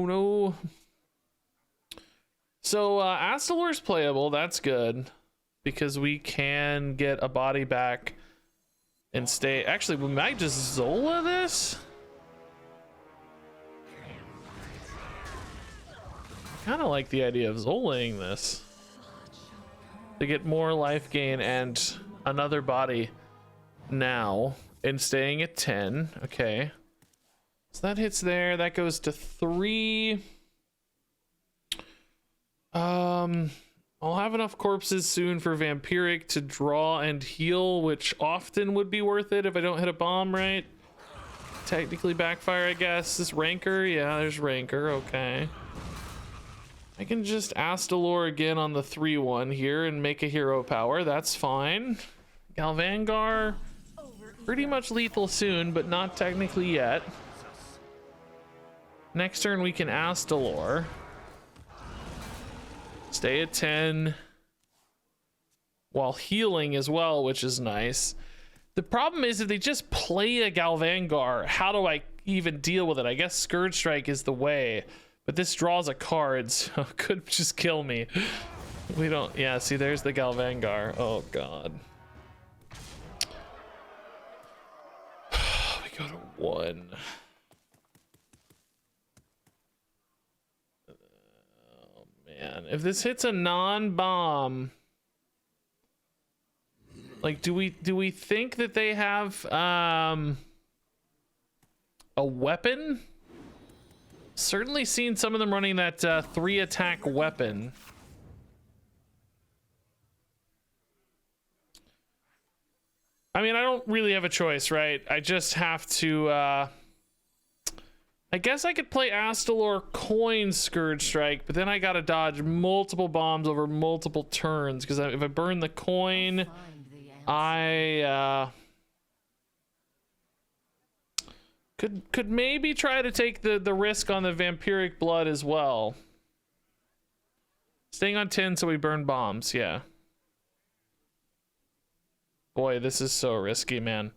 No. So Astalor's playable. That's good because we can get a body back and stay. Actually, we might just Zola this. Kind of like the idea of Zolaing this to get more life gain and another body now and staying at 10. Okay, so that hits there. That goes to 3. I'll have enough corpses soon for Vampiric to draw and heal, which often would be worth it if I don't hit a bomb right. Technically backfire, I guess. This Rancor, yeah, there's Rancor, okay. I can just Astalor again on the 3-1 here and make a hero power, that's fine. Galvangar, pretty much lethal soon, but not technically yet. Next turn we can Astalor. Stay at 10 while healing as well, which is nice. The problem is if they just play a Galvangar, how do I even deal with it? I guess Scourge Strike is the way, but this draws a card, so it could just kill me. We don't, yeah, see, there's the Galvangar. Oh god. We go to 1. Man, if this hits a non-bomb, like, do we think that they have a weapon? Certainly seen some of them running that 3-attack weapon. I mean, I don't really have a choice, right? I just have to I guess I could play Astalor Coin Scourge Strike, but then I gotta dodge multiple bombs over multiple turns, because if I burn the coin, I could maybe try to take the risk on the Vampiric Blood as well. Staying on 10 so we burn bombs, yeah. Boy, this is so risky, man.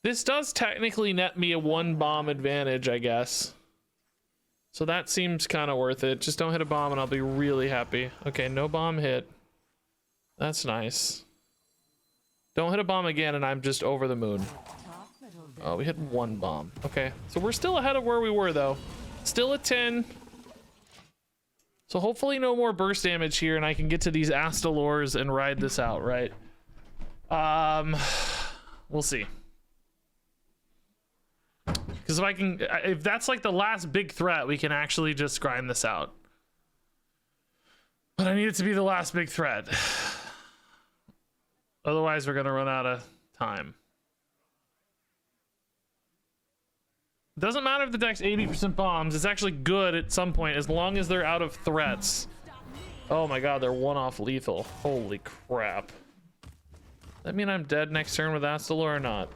This does technically net me a 1 bomb advantage, I guess. So that seems kind of worth it. Just don't hit a bomb and I'll be really happy. Okay, no bomb hit. That's nice. Don't hit a bomb again and I'm just over the moon. Oh, we hit 1 bomb. Okay, so we're still ahead of where we were though. Still at 10. So hopefully no more burst damage here and I can get to these Astalors and ride this out, right? We'll see. Because if that's like the last big threat, we can actually just grind this out. But I need it to be the last big threat. Otherwise, we're going to run out of time. Doesn't matter if the deck's 80% bombs. It's actually good at some point, as long as they're out of threats. Oh my god, they're 1-off lethal. Holy crap. That mean I'm dead next turn with Astalor or not?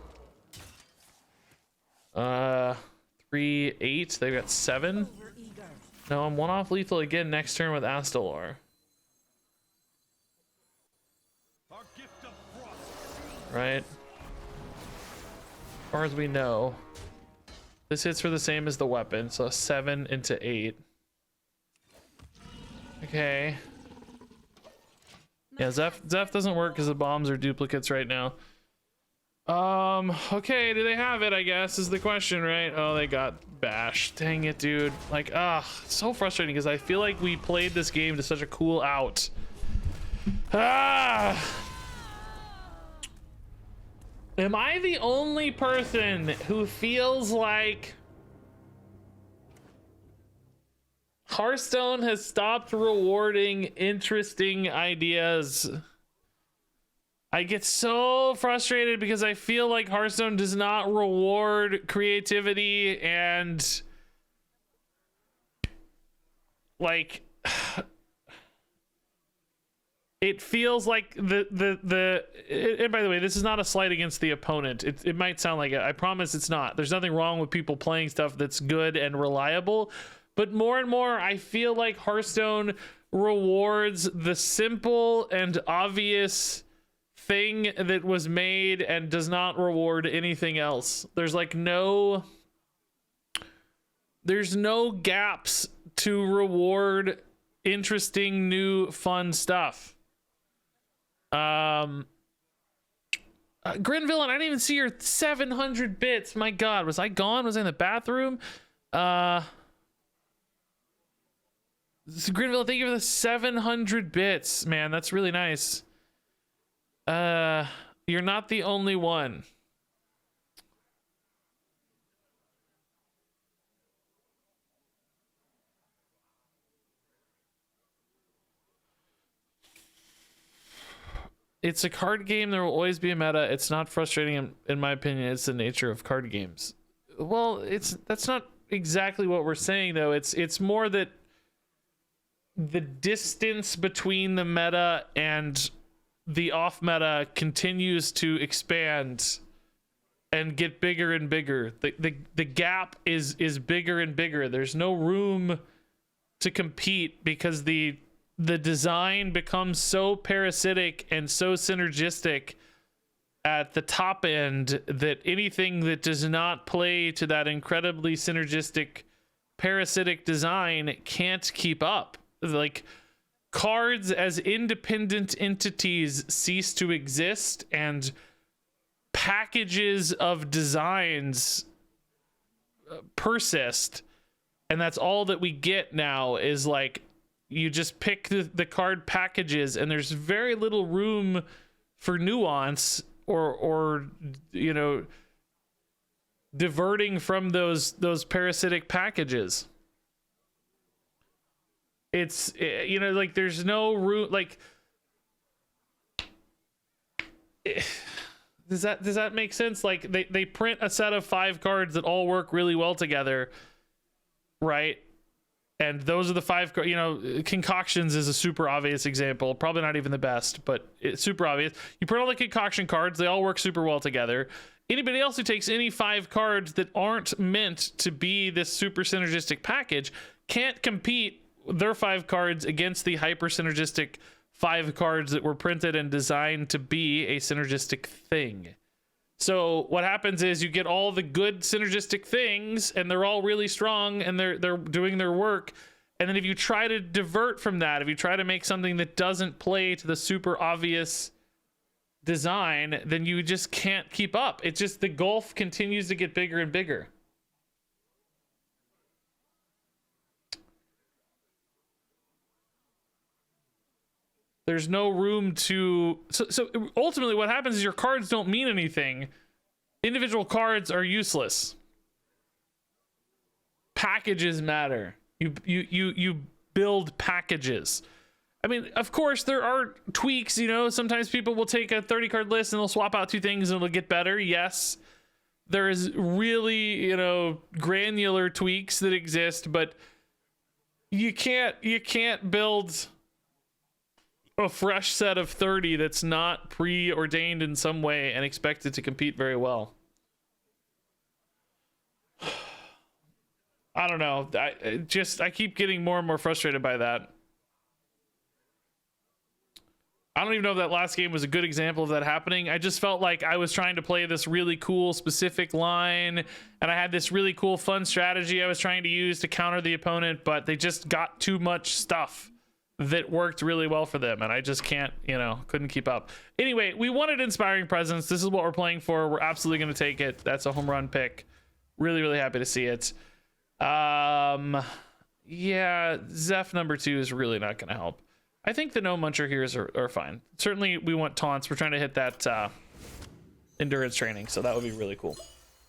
3, 8. They've got 7. No, I'm 1-off lethal again next turn with Astalor. Right? As far as we know. This hits for the same as the weapon, so 7 into 8. Okay. Yeah, Zeph doesn't work because the bombs are duplicates right now. Okay, do they have it, I guess, is the question, right? Oh, they got bashed. Dang it, dude. Like, so frustrating because I feel like we played this game to such a cool out. Am I the only person who feels like Hearthstone has stopped rewarding interesting ideas? I get so frustrated because I feel like Hearthstone does not reward creativity and like it feels like and by the way, this is not a slight against the opponent. It might sound like it. I promise it's not. There's nothing wrong with people playing stuff that's good and reliable, but more and more I feel like Hearthstone rewards the simple and obvious thing that was made and does not reward anything else. There's no gaps to reward interesting, new, fun stuff. Grin Villain, I didn't even see your 700 bits. My god, was I gone? Was I in the bathroom? Grin Villain, thank you for the 700 bits, man. That's really nice. You're not the only one. It's a card game. There will always be a meta. It's not frustrating in my opinion. It's the nature of card games. Well, that's not exactly what we're saying though. It's more that the distance between the meta and the off meta continues to expand and get bigger and bigger. The gap is bigger and bigger. There's no room to compete because the design becomes so parasitic and so synergistic at the top end that anything that does not play to that incredibly synergistic parasitic design can't keep up. Like, cards as independent entities cease to exist and packages of designs persist, and that's all that we get now is like you just pick the card packages and there's very little room for nuance or you know, diverting from those parasitic packages. It's, you know, like there's no room, like does that make sense? Like they print a set of 5 cards that all work really well together, right? And those are the 5, you know, concoctions is a super obvious example. Probably not even the best, but it's super obvious. You put all the concoction cards, they all work super well together. Anybody else who takes any 5 cards that aren't meant to be this super synergistic package can't compete their 5 cards against the hyper synergistic 5 cards that were printed and designed to be a synergistic thing. So what happens is you get all the good synergistic things and they're all really strong and they're doing their work. And then if you try to divert from that, if you try to make something that doesn't play to the super obvious design, then you just can't keep up. It's just the gulf continues to get bigger and bigger. There's no room to... So ultimately what happens is your cards don't mean anything. Individual cards are useless. Packages matter. You build packages. I mean, of course, there are tweaks, you know. Sometimes people will take a 30-card list and they'll swap out 2 things and it'll get better. Yes. There is really, you know, granular tweaks that exist, but you can't build a fresh set of 30 that's not preordained in some way and expect it to compete very well. I don't know. I keep getting more and more frustrated by that. I don't even know if that last game was a good example of that happening. I just felt like I was trying to play this really cool specific line and I had this really cool fun strategy I was trying to use to counter the opponent, but they just got too much stuff that worked really well for them and I just can't, you know, couldn't keep up. Anyway, we wanted Inspiring Presence. This is what we're playing for. We're absolutely going to take it. That's a home run pick. Really, really happy to see it. Yeah, Zeph number 2 is really not going to help. I think the no muncher here are fine. Certainly we want taunts. We're trying to hit that endurance training, so that would be really cool.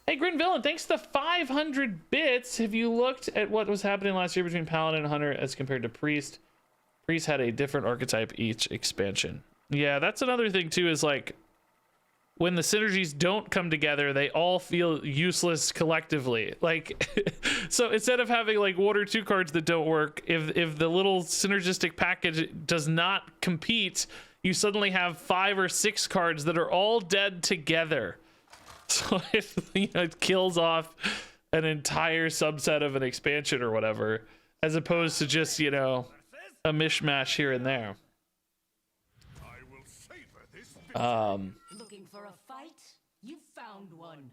Hey, Grin Villain, thanks to 500 bits. Have you looked at what was happening last year between Paladin and Hunter as compared to Priest? Priest had a different archetype each expansion. Yeah, that's another thing too, is like when the synergies don't come together, they all feel useless collectively. Like, so instead of having like 1 or 2 cards that don't work, if the little synergistic package does not compete, you suddenly have 5 or 6 cards that are all dead together. So it kills off an entire subset of an expansion or whatever, as opposed to just, you know, a mishmash here and there. Looking for a fight? You found one.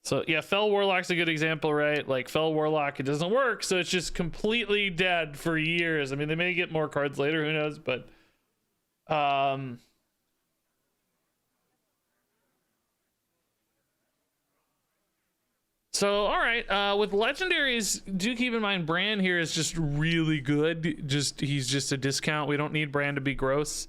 So yeah, Fell Warlock's a good example, right? Like Fell Warlock, it doesn't work, so it's just completely dead for years. I mean, they may get more cards later, who knows, but so, all right, with legendaries, do keep in mind Bran here is just really good. He's just a discount. We don't need Bran to be gross.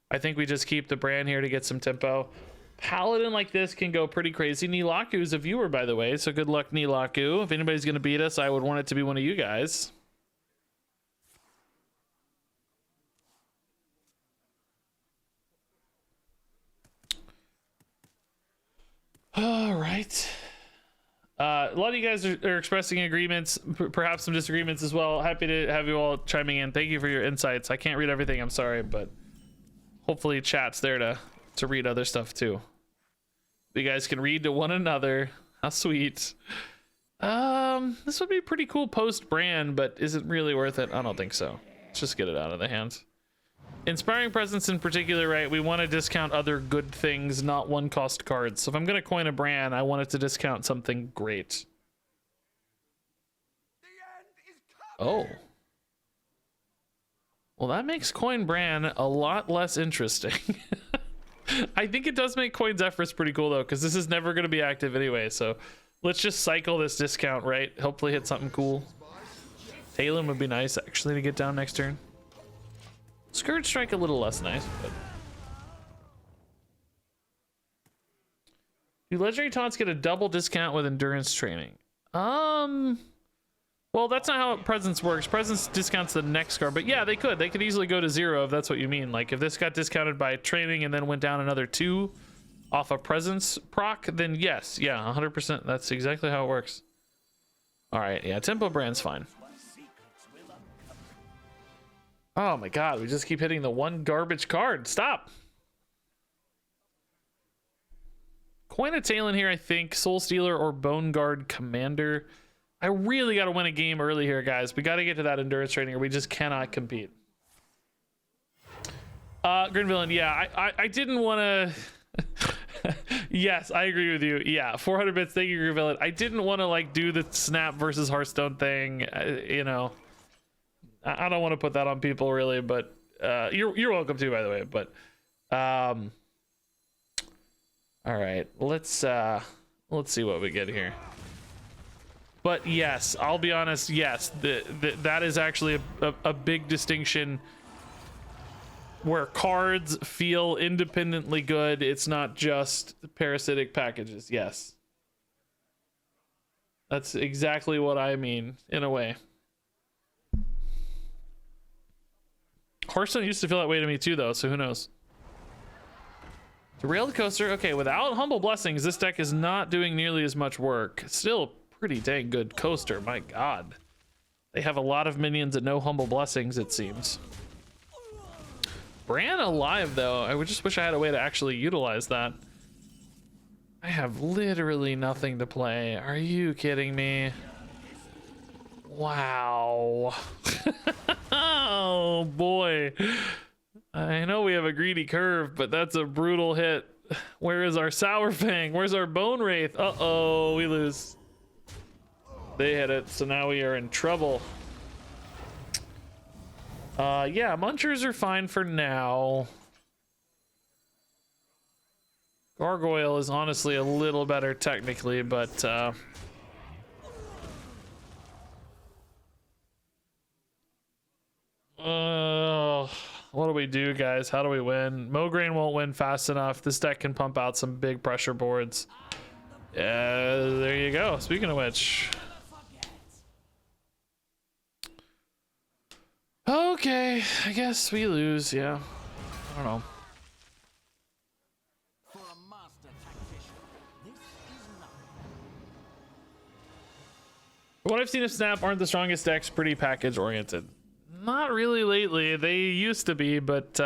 I think we just keep the Bran here to get some tempo. Paladin like this can go pretty crazy. Nilaku's a viewer, by the way, so good luck, Nilaku. If anybody's going to beat us, I would want it to be one of you guys. All right. A lot of you guys are expressing agreements, perhaps some disagreements as well. Happy to have you all chiming in. Thank you for your insights. I can't read everything, I'm sorry, but hopefully chat's there to read other stuff too. You guys can read to one another. How sweet. This would be pretty cool post Bran, but is it really worth it? I don't think so. Let's just get it out of the hands. Inspiring Presence in particular, right? We want to discount other good things, not 1-cost cards. So if I'm going to coin a Bran, I want it to discount something great. Oh. Well, that makes coin Bran a lot less interesting. I think it does make coin Zephrys pretty cool, though, because this is never going to be active anyway. So let's just cycle this discount, right? Hopefully hit something cool. Talon would be nice, actually, to get down next turn. Scourge Strike a little less nice, but... Do legendary taunts get a double discount with endurance training? Well, that's not how Presence works. Presence discounts the next card, but yeah, they could. They could easily go to 0 if that's what you mean. Like, if this got discounted by training and then went down another 2, off a presence proc, then yes, yeah, 100%. That's exactly how it works. All right, yeah, tempo brand's fine. Oh my god, we just keep hitting the one garbage card. Stop. Coin a tail in here, I think. Soul Stealer or Bone Guard Commander. I really got to win a game early here, guys. We got to get to that endurance training or we just cannot compete. Grin Villain, yeah, I didn't want to... Yes, I agree with you. Yeah, 400 bits, thank you, Grin Villain. I didn't want to, like, do the Snap versus Hearthstone thing, you know. I don't want to put that on people, really, but you're welcome to, by the way, but... All right, let's see what we get here. But yes, I'll be honest, yes, that is actually a big distinction where cards feel independently good. It's not just parasitic packages. Yes. That's exactly what I mean, in a way. Hearthstone used to feel that way to me too, though, so who knows? The Railed Coaster, okay, without Humble Blessings, this deck is not doing nearly as much work. Still pretty dang good coaster, my god. They have a lot of minions and no Humble Blessings, it seems. Bran alive, though. I would just wish I had a way to actually utilize that. I have literally nothing to play. Are you kidding me? Wow. Oh, boy. I know we have a greedy curve, but that's a brutal hit. Where is our Sour Fang? Where's our Bone Wraith? Uh-oh, we lose. They hit it, so now we are in trouble. Yeah, Munchers are fine for now. Gargoyle is honestly a little better technically, but what do we do, guys? How do we win? Mograine won't win fast enough. This deck can pump out some big pressure boards. There you go. Speaking of which. Okay, I guess we lose, yeah. I don't know. What I've seen of Snap aren't the strongest decks pretty package oriented. Not really lately. They used to be, but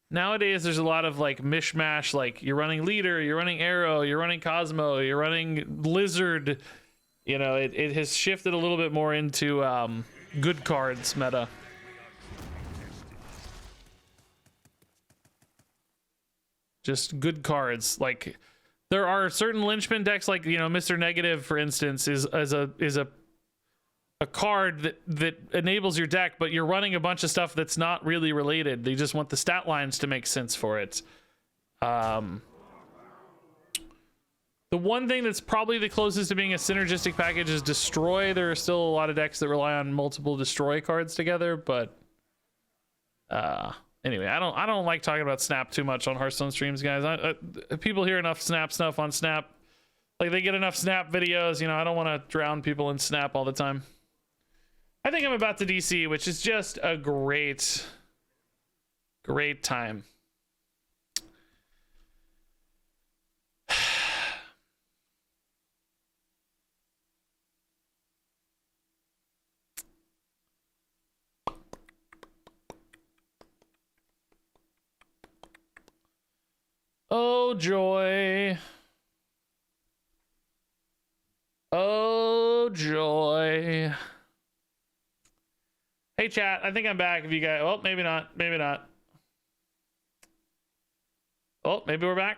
nowadays there's a lot of like mishmash. Like you're running Leader, you're running Arrow, you're running Cosmo, you're running Lizard. You know, it has shifted a little bit more into good cards meta. Just good cards. Like there are certain linchpin decks, like, you know, Mr. Negative, for instance, is a card that enables your deck, but you're running a bunch of stuff that's not really related. They just want the stat lines to make sense for it. The one thing that's probably the closest to being a synergistic package is Destroy. There are still a lot of decks that rely on multiple Destroy cards together, but anyway, I don't like talking about Snap too much on Hearthstone streams, guys. People hear enough Snap stuff on Snap. Like, they get enough Snap videos, you know. I don't want to drown people in Snap all the time. I think I'm about to DC, which is just a great time. Oh, joy. Oh, joy. Hey, chat. I think I'm back. If you guys... Well, maybe not. Maybe not. Oh, maybe we're back.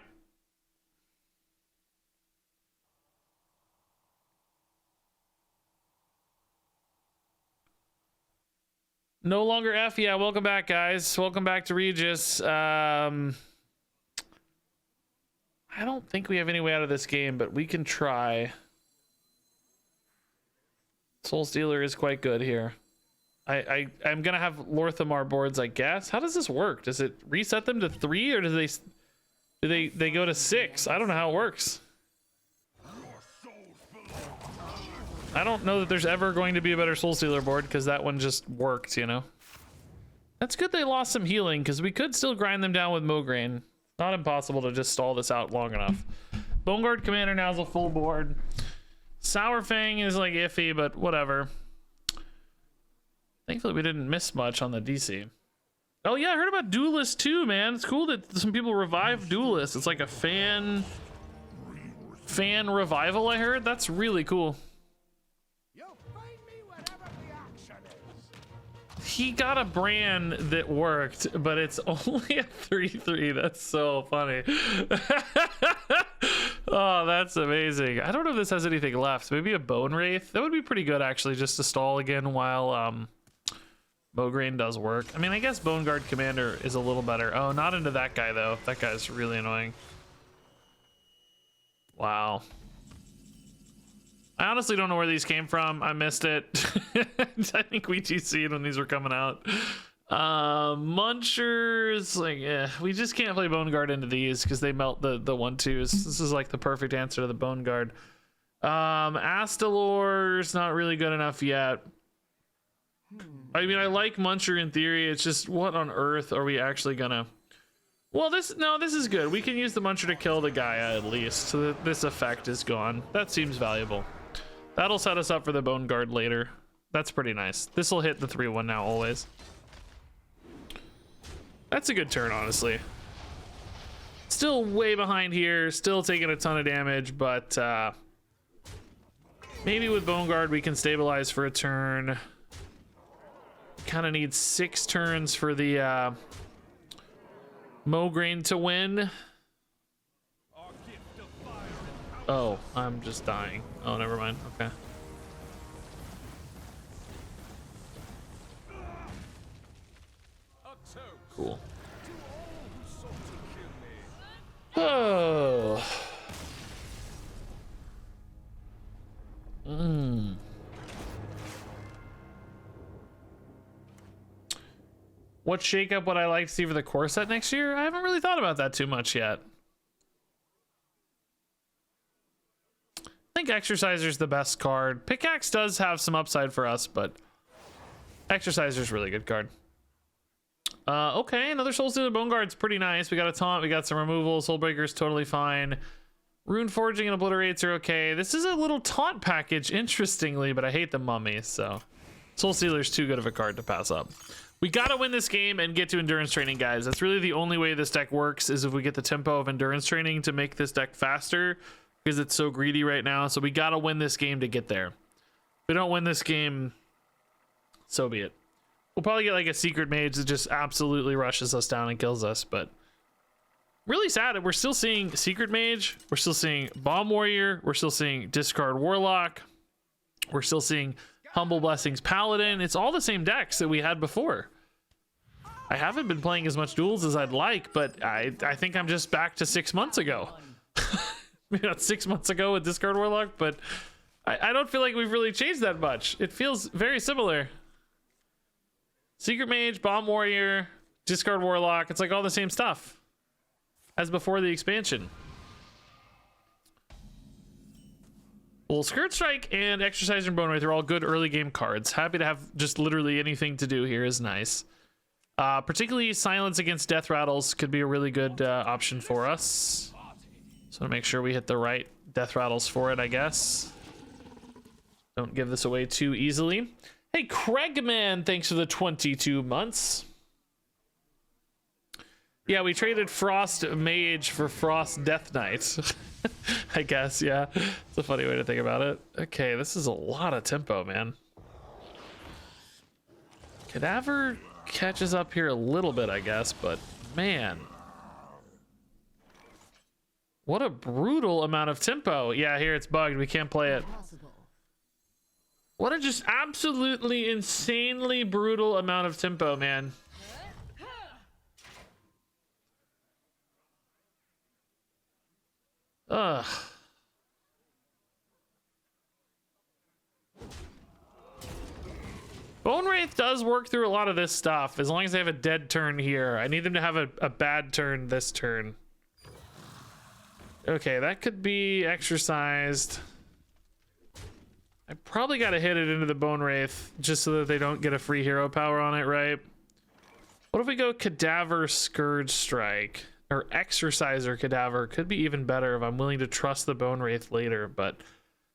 No longer F. Yeah, welcome back, guys. Welcome back to Regis. I don't think we have any way out of this game, but we can try. Soul Stealer is quite good here. I'm gonna have Lorthamar boards, I guess. How does this work? Does it reset them to 3, or do they go to 6? I don't know how it works. I don't know that there's ever going to be a better Soul Stealer board, because that one just worked, you know. That's good they lost some healing, because we could still grind them down with Mograine. Not impossible to just stall this out long enough. Bone Guard Commander now is a full board. Sour Fang is like iffy, but whatever. Thankfully we didn't miss much on the DC. Oh yeah, I heard about Duelist too, man. It's cool that some people revive Duelist. It's like a fan revival, I heard. That's really cool. You'll find me wherever the action is. He got a brand that worked, but it's only a 3/3. That's so funny. Oh, that's amazing. I don't know if this has anything left. Maybe a Bone Wraith. That would be pretty good, actually, just to stall again while Mograine does work. I mean, I guess Bone Guard Commander is a little better. Oh, not into that guy, though. That guy's really annoying. Wow. I honestly don't know where these came from. I missed it. I think we GC'd when these were coming out. Munchers, like, we just can't play Bone Guard into these because they melt the 1/2s. This is like the perfect answer to the Bone Guard. Astalor's not really good enough yet. I mean, I like Muncher in theory. It's just, what on earth are we actually gonna... Well, this is good. We can use the Muncher to kill the Gaia at least, so that this effect is gone. That seems valuable. That'll set us up for the Bone Guard later. That's pretty nice. This will hit the 3/1 now always. That's a good turn, honestly. Still way behind here, still taking a ton of damage, but maybe with Bone Guard we can stabilize for a turn. Kind of need 6 turns for the Mograine to win. Oh, I'm just dying. Oh, never mind. Okay. Cool. Oh. What shakeup would I like to see for the core set next year? I haven't really thought about that too much yet. I think Exerciser's the best card. Pickaxe does have some upside for us, but Exerciser's a really good card. Okay, another Soul Stealer Bone Guard's pretty nice. We got a Taunt, we got some removal. Soulbreaker's totally fine. Rune Forging and Obliterates are okay. This is a little Taunt package, interestingly, but I hate the mummy, so Soul Stealer's too good of a card to pass up. We gotta win this game and get to endurance training, guys. That's really the only way this deck works, is if we get the tempo of endurance training to make this deck faster, because it's so greedy right now. So we gotta win this game to get there. If we don't win this game, so be it. We'll probably get like a secret mage that just absolutely rushes us down and kills us, but really sad. We're still seeing secret mage, we're still seeing bomb warrior, we're still seeing discard warlock, we're still seeing Humble Blessings Paladin. It's all the same decks that we had before. I haven't been playing as much duels as I'd like, but I think I'm just back to 6 months ago. Maybe not 6 months ago with Discard Warlock, but I don't feel like we've really changed that much. It feels very similar. Secret Mage, Bomb Warrior, Discard Warlock. It's like all the same stuff as before the expansion. Well, Skirt Strike and Exerciser and Bone Wraith are all good early game cards. Happy to have just literally anything to do here is nice. Particularly Silence against Death Rattles could be a really good option for us. So to make sure we hit the right Death Rattles for it, I guess. Don't give this away too easily. Hey, Craigman, thanks for the 22 months. Yeah, we traded Frost Mage for Frost Death Knight. I guess, yeah. It's a funny way to think about it. Okay, this is a lot of tempo, man. Cadaver catches up here a little bit, I guess, but man. What a brutal amount of tempo. Yeah, here it's bugged. We can't play it. What a just absolutely insanely brutal amount of tempo, man. Ugh. Bone Wraith does work through a lot of this stuff as long as they have a dead turn here. I need them to have a bad turn this turn. Okay, that could be exercised. I probably got to hit it into the Bone Wraith just so that they don't get a free hero power on it, right? What if we go Cadaver Scourge Strike? or Exerciser Cadaver could be even better if I'm willing to trust the Bone Wraith later, but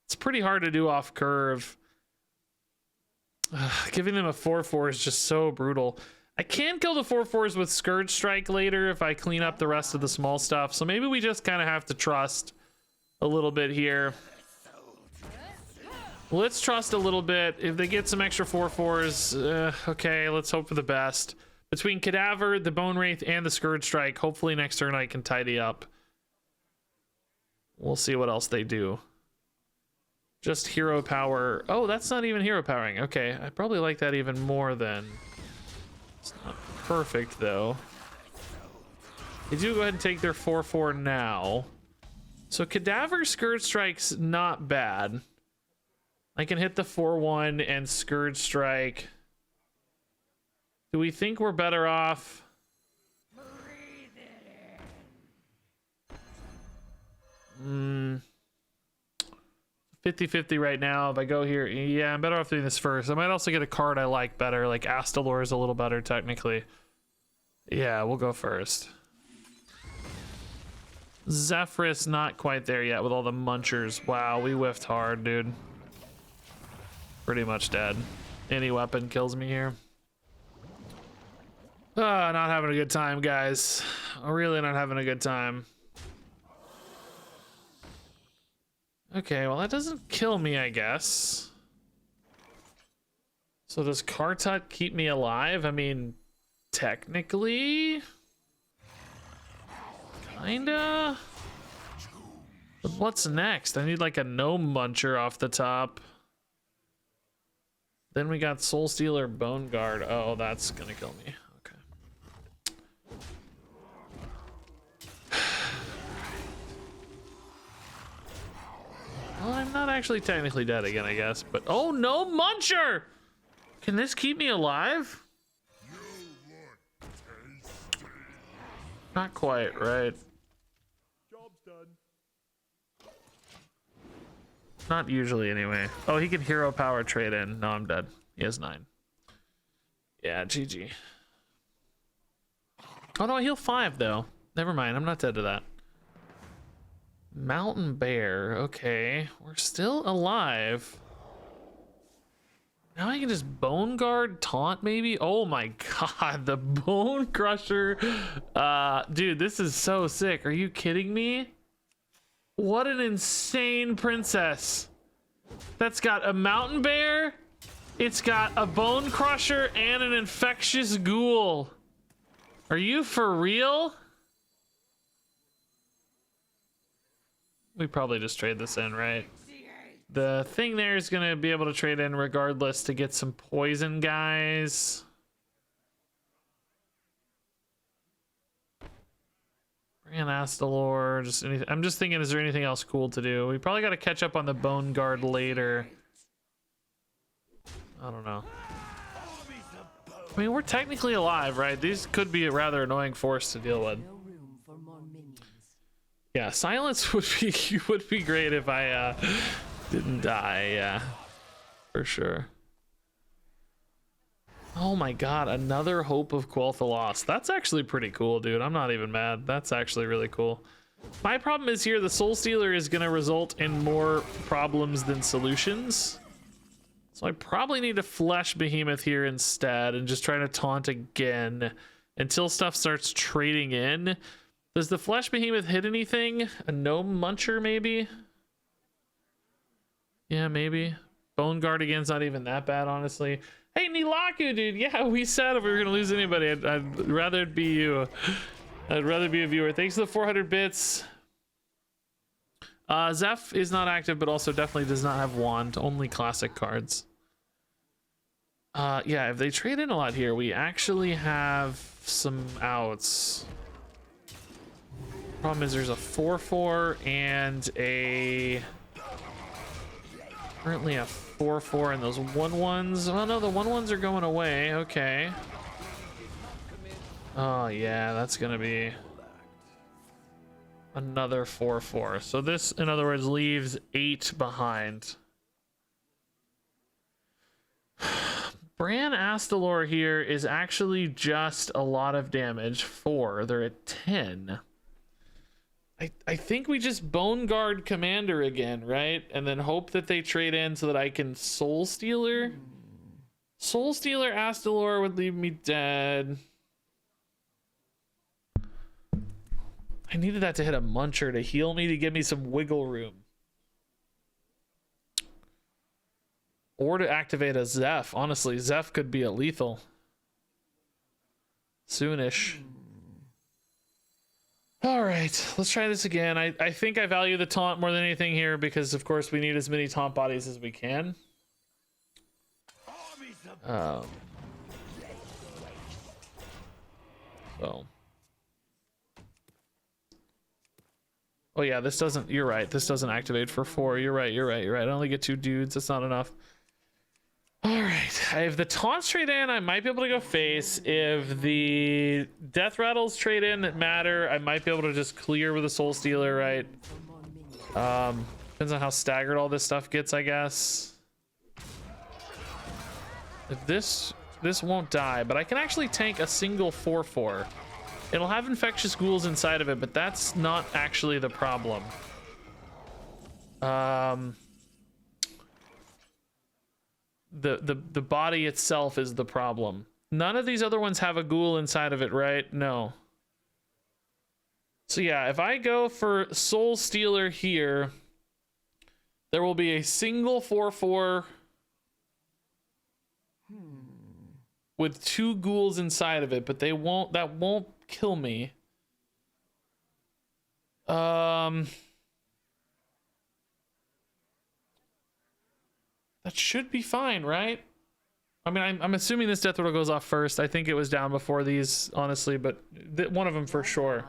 it's pretty hard to do off curve. Giving them a 4/4 is just so brutal. I can kill the 4/4s with Scourge Strike later if I clean up the rest of the small stuff, so maybe we just kind of have to trust a little bit here. Let's trust a little bit. If they get some extra 4/4s, okay, let's hope for the best. Between Cadaver, the Bone Wraith, and the Scourge Strike, hopefully next turn I can tidy up. We'll see what else they do. Just hero power. Oh, that's not even hero powering. Okay, I probably like that even more then. It's not perfect though. They do go ahead and take their 4/4 now. So Cadaver Scourge Strike's not bad. I can hit the 4/1 and Scourge Strike. Do we think we're better off? 50-50 right now. If I go here, yeah, I'm better off doing this first. I might also get a card I like better, like Astalor is a little better technically. Yeah, we'll go first. Zephyrus not quite there yet with all the munchers. Wow, we whiffed hard, dude. Pretty much dead. Any weapon kills me here. Not having a good time, guys. Really not having a good time. Okay, well that doesn't kill me, I guess. So does Kartut keep me alive? I mean, technically, kinda. But what's next? I need like a gnome muncher off the top. Then we got Soul Stealer, Bone Guard. Oh, that's gonna kill me. Okay. Well, I'm not actually technically dead again, I guess. But oh no, Muncher! Can this keep me alive? Not quite, right? Job's done. Not usually, anyway. Oh, he can hero power trade in. No, I'm dead. He has 9. Yeah, GG. Oh no, I heal 5 though. Never mind, I'm not dead to that. Mountain Bear. Okay, we're still alive. Now I can just Bone Guard, Taunt maybe? Oh my god, the Bone Crusher. Dude, this is so sick. Are you kidding me? What an insane princess. That's got a Mountain Bear, it's got a Bone Crusher, and an Infectious Ghoul. Are you for real? We probably just trade this in, right? The thing there is going to be able to trade in regardless to get some poison guys. Bring in Astalor. Just anything. I'm just thinking, is there anything else cool to do? We probably got to catch up on the Bone Guard later. I don't know. I mean, we're technically alive, right? These could be a rather annoying force to deal with. No room for more minions. Yeah, silence would be great if I didn't die. Yeah, for sure. Oh my god, another Hope of Quel'Thalas. That's actually pretty cool, dude. I'm not even mad. That's actually really cool. My problem is here, the Soul Stealer is going to result in more problems than solutions. So I probably need to Flesh Behemoth here instead and just try to taunt again until stuff starts trading in. Does the Flesh Behemoth hit anything? A Gnome Muncher maybe? Yeah, maybe. Bone Guard again's not even that bad, honestly. Hey, Nilaku, dude. Yeah, we said if we were going to lose anybody, I'd rather it be you. I'd rather be a viewer. Thanks to the 400 bits. Zeph is not active, but also definitely does not have Wand. Only classic cards. Yeah, if they trade in a lot here, we actually have some outs. Problem is there's a 4/4 and a... Currently a 4/4 and those 1/1s. Oh no, the 1/1s are going away. Okay. Oh yeah, that's gonna be another 4/4. So this, in other words, leaves 8 behind. Bran Astalor here is actually just a lot of damage. 4. They're at 10. I think we just Bone Guard Commander again, right? And then hope that they trade in so that I can Soul Stealer. Soul Stealer Astalor would leave me dead. I needed that to hit a Muncher to heal me, to give me some wiggle room. Or to activate a Zeph. Honestly, Zeph could be a lethal. Soonish. All right, let's try this again. I think I value the taunt more than anything here because, of course, we need as many taunt bodies as we can. So. Oh yeah, this doesn't. You're right. This doesn't activate for 4. You're right. I only get 2 dudes. That's not enough. All right. If the taunts trade in, I might be able to go face. If the death rattles trade in that matter, I might be able to just clear with a soul stealer, right? Depends on how staggered all this stuff gets, I guess. If this won't die, but I can actually tank a single 4/4. It'll have infectious ghouls inside of it, but that's not actually the problem. The body itself is the problem. None of these other ones have a ghoul inside of it, right? No. So yeah, if I go for Soul Stealer here, there will be a single 4/4 with 2 ghouls inside of it, but that won't kill me. That should be fine, right? I mean, I'm assuming this death rattle goes off first. I think it was down before these, honestly, but one of them for sure.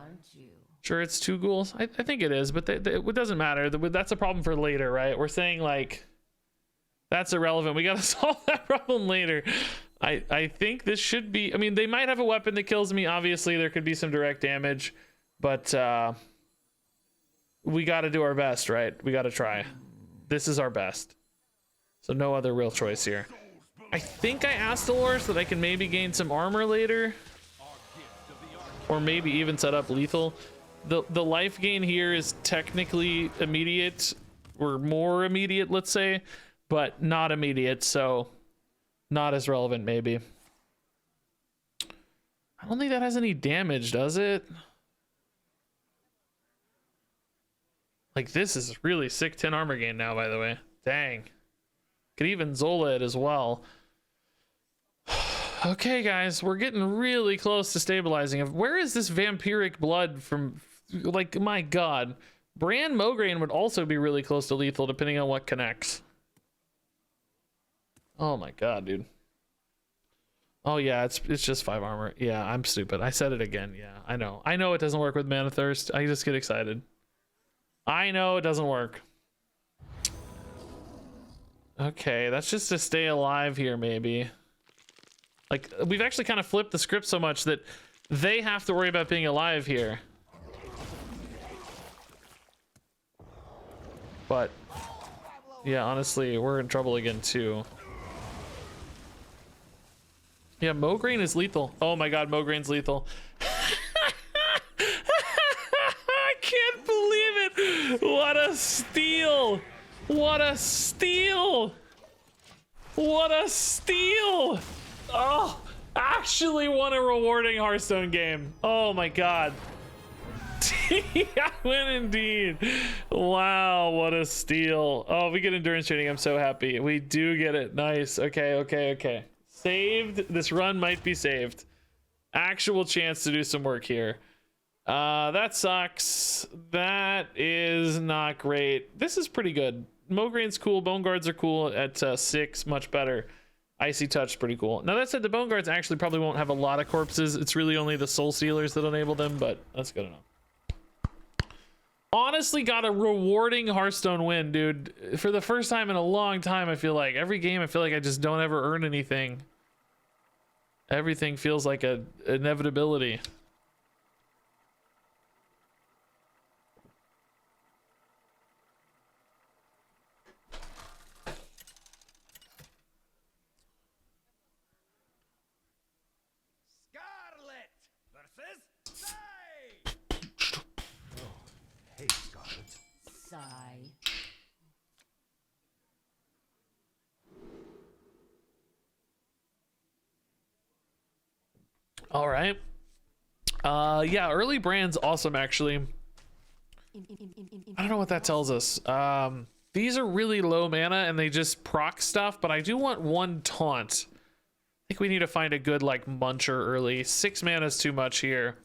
Sure, it's 2 ghouls. I think it is, but it doesn't matter. That's a problem for later, right? We're saying like that's irrelevant. We got to solve that problem later. I think this should be. I mean, they might have a weapon that kills me. Obviously, there could be some direct damage, but we got to do our best, right? We got to try. This is our best. So no other real choice here. I think I asked the lore so that I can maybe gain some armor later. Or maybe even set up lethal. The life gain here is technically immediate. Or more immediate, let's say. But not immediate, so not as relevant maybe. I don't think that has any damage, does it? Like this is really sick 10 armor gain now, by the way. Dang. Could even Zola it as well. Okay, guys, we're getting really close to stabilizing. Where is this vampiric blood from? Like, my God. Bran Mograine would also be really close to lethal, depending on what connects. Oh my God, dude. Oh yeah, it's just 5 armor. Yeah, I'm stupid. I said it again. Yeah, I know. I know it doesn't work with Mana Thirst. I just get excited. I know it doesn't work. Okay, that's just to stay alive here, maybe. Like, we've actually kind of flipped the script so much that they have to worry about being alive here. But, yeah, honestly, we're in trouble again, too. Yeah, Mograine is lethal. Oh my God, Mograine's lethal. I can't believe it! What a steal! What a steal! What a steal! Oh, actually won a rewarding Hearthstone game. Oh my God. I win indeed. Wow, what a steal. Oh, we get endurance training. I'm so happy. We do get it. Nice. Okay. Saved. This run might be saved. Actual chance to do some work here. That sucks. That is not great. This is pretty good. Mograine's cool. Bone Guards are cool at 6. Much better. Icy Touch, pretty cool. Now that said, the Bone Guards actually probably won't have a lot of corpses. It's really only the Soul Stealers that enable them, but that's good enough. Honestly, got a rewarding Hearthstone win, dude. For the first time in a long time, I feel like. Every game, I feel like I just don't ever earn anything. Everything feels like a inevitability. sigh. All right. Yeah, early brand's awesome actually. I don't know what that tells us. These are really low mana and they just proc stuff, but I do want one taunt. I think we need to find a good like muncher early. 6 mana is too much here.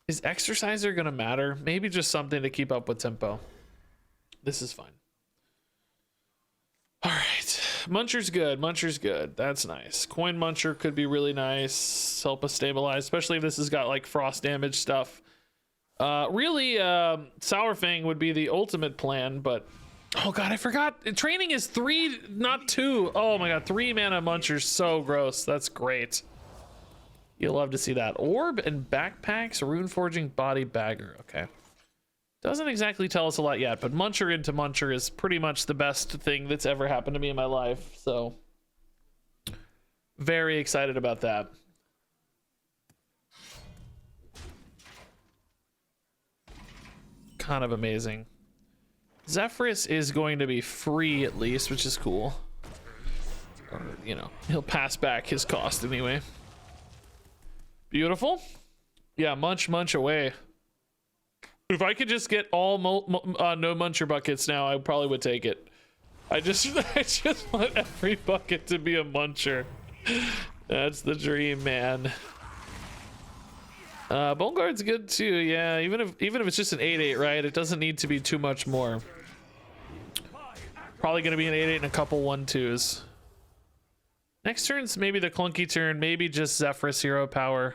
Is exerciser gonna matter? Maybe just something to keep up with tempo. This is fine. All right, muncher's good. Muncher's good. That's nice. Coin muncher could be really nice. Help us stabilize, especially if this has got like frost damage stuff. Really, Sour Fang would be the ultimate plan, but oh god, I forgot. Training is 3, not 2. Oh my god, 3 mana muncher's so gross. That's great. You'll love to see that. Orb and backpacks, rune forging, body bagger. Okay. Doesn't exactly tell us a lot yet, but muncher into muncher is pretty much the best thing that's ever happened to me in my life. So very excited about that. Kind of amazing. Zephyrus is going to be free at least, which is cool. Or, you know, he'll pass back his cost anyway. Beautiful. Yeah, munch away. If I could just get all no muncher buckets now, I probably would take it. I just want every bucket to be a muncher. That's the dream, man. Bone Guard's good too, yeah. Even if it's just an 8/8, right? It doesn't need to be too much more. Probably gonna be an 8/8 and a couple 1/2s. Next turn's maybe the clunky turn, maybe just Zephyrus hero power.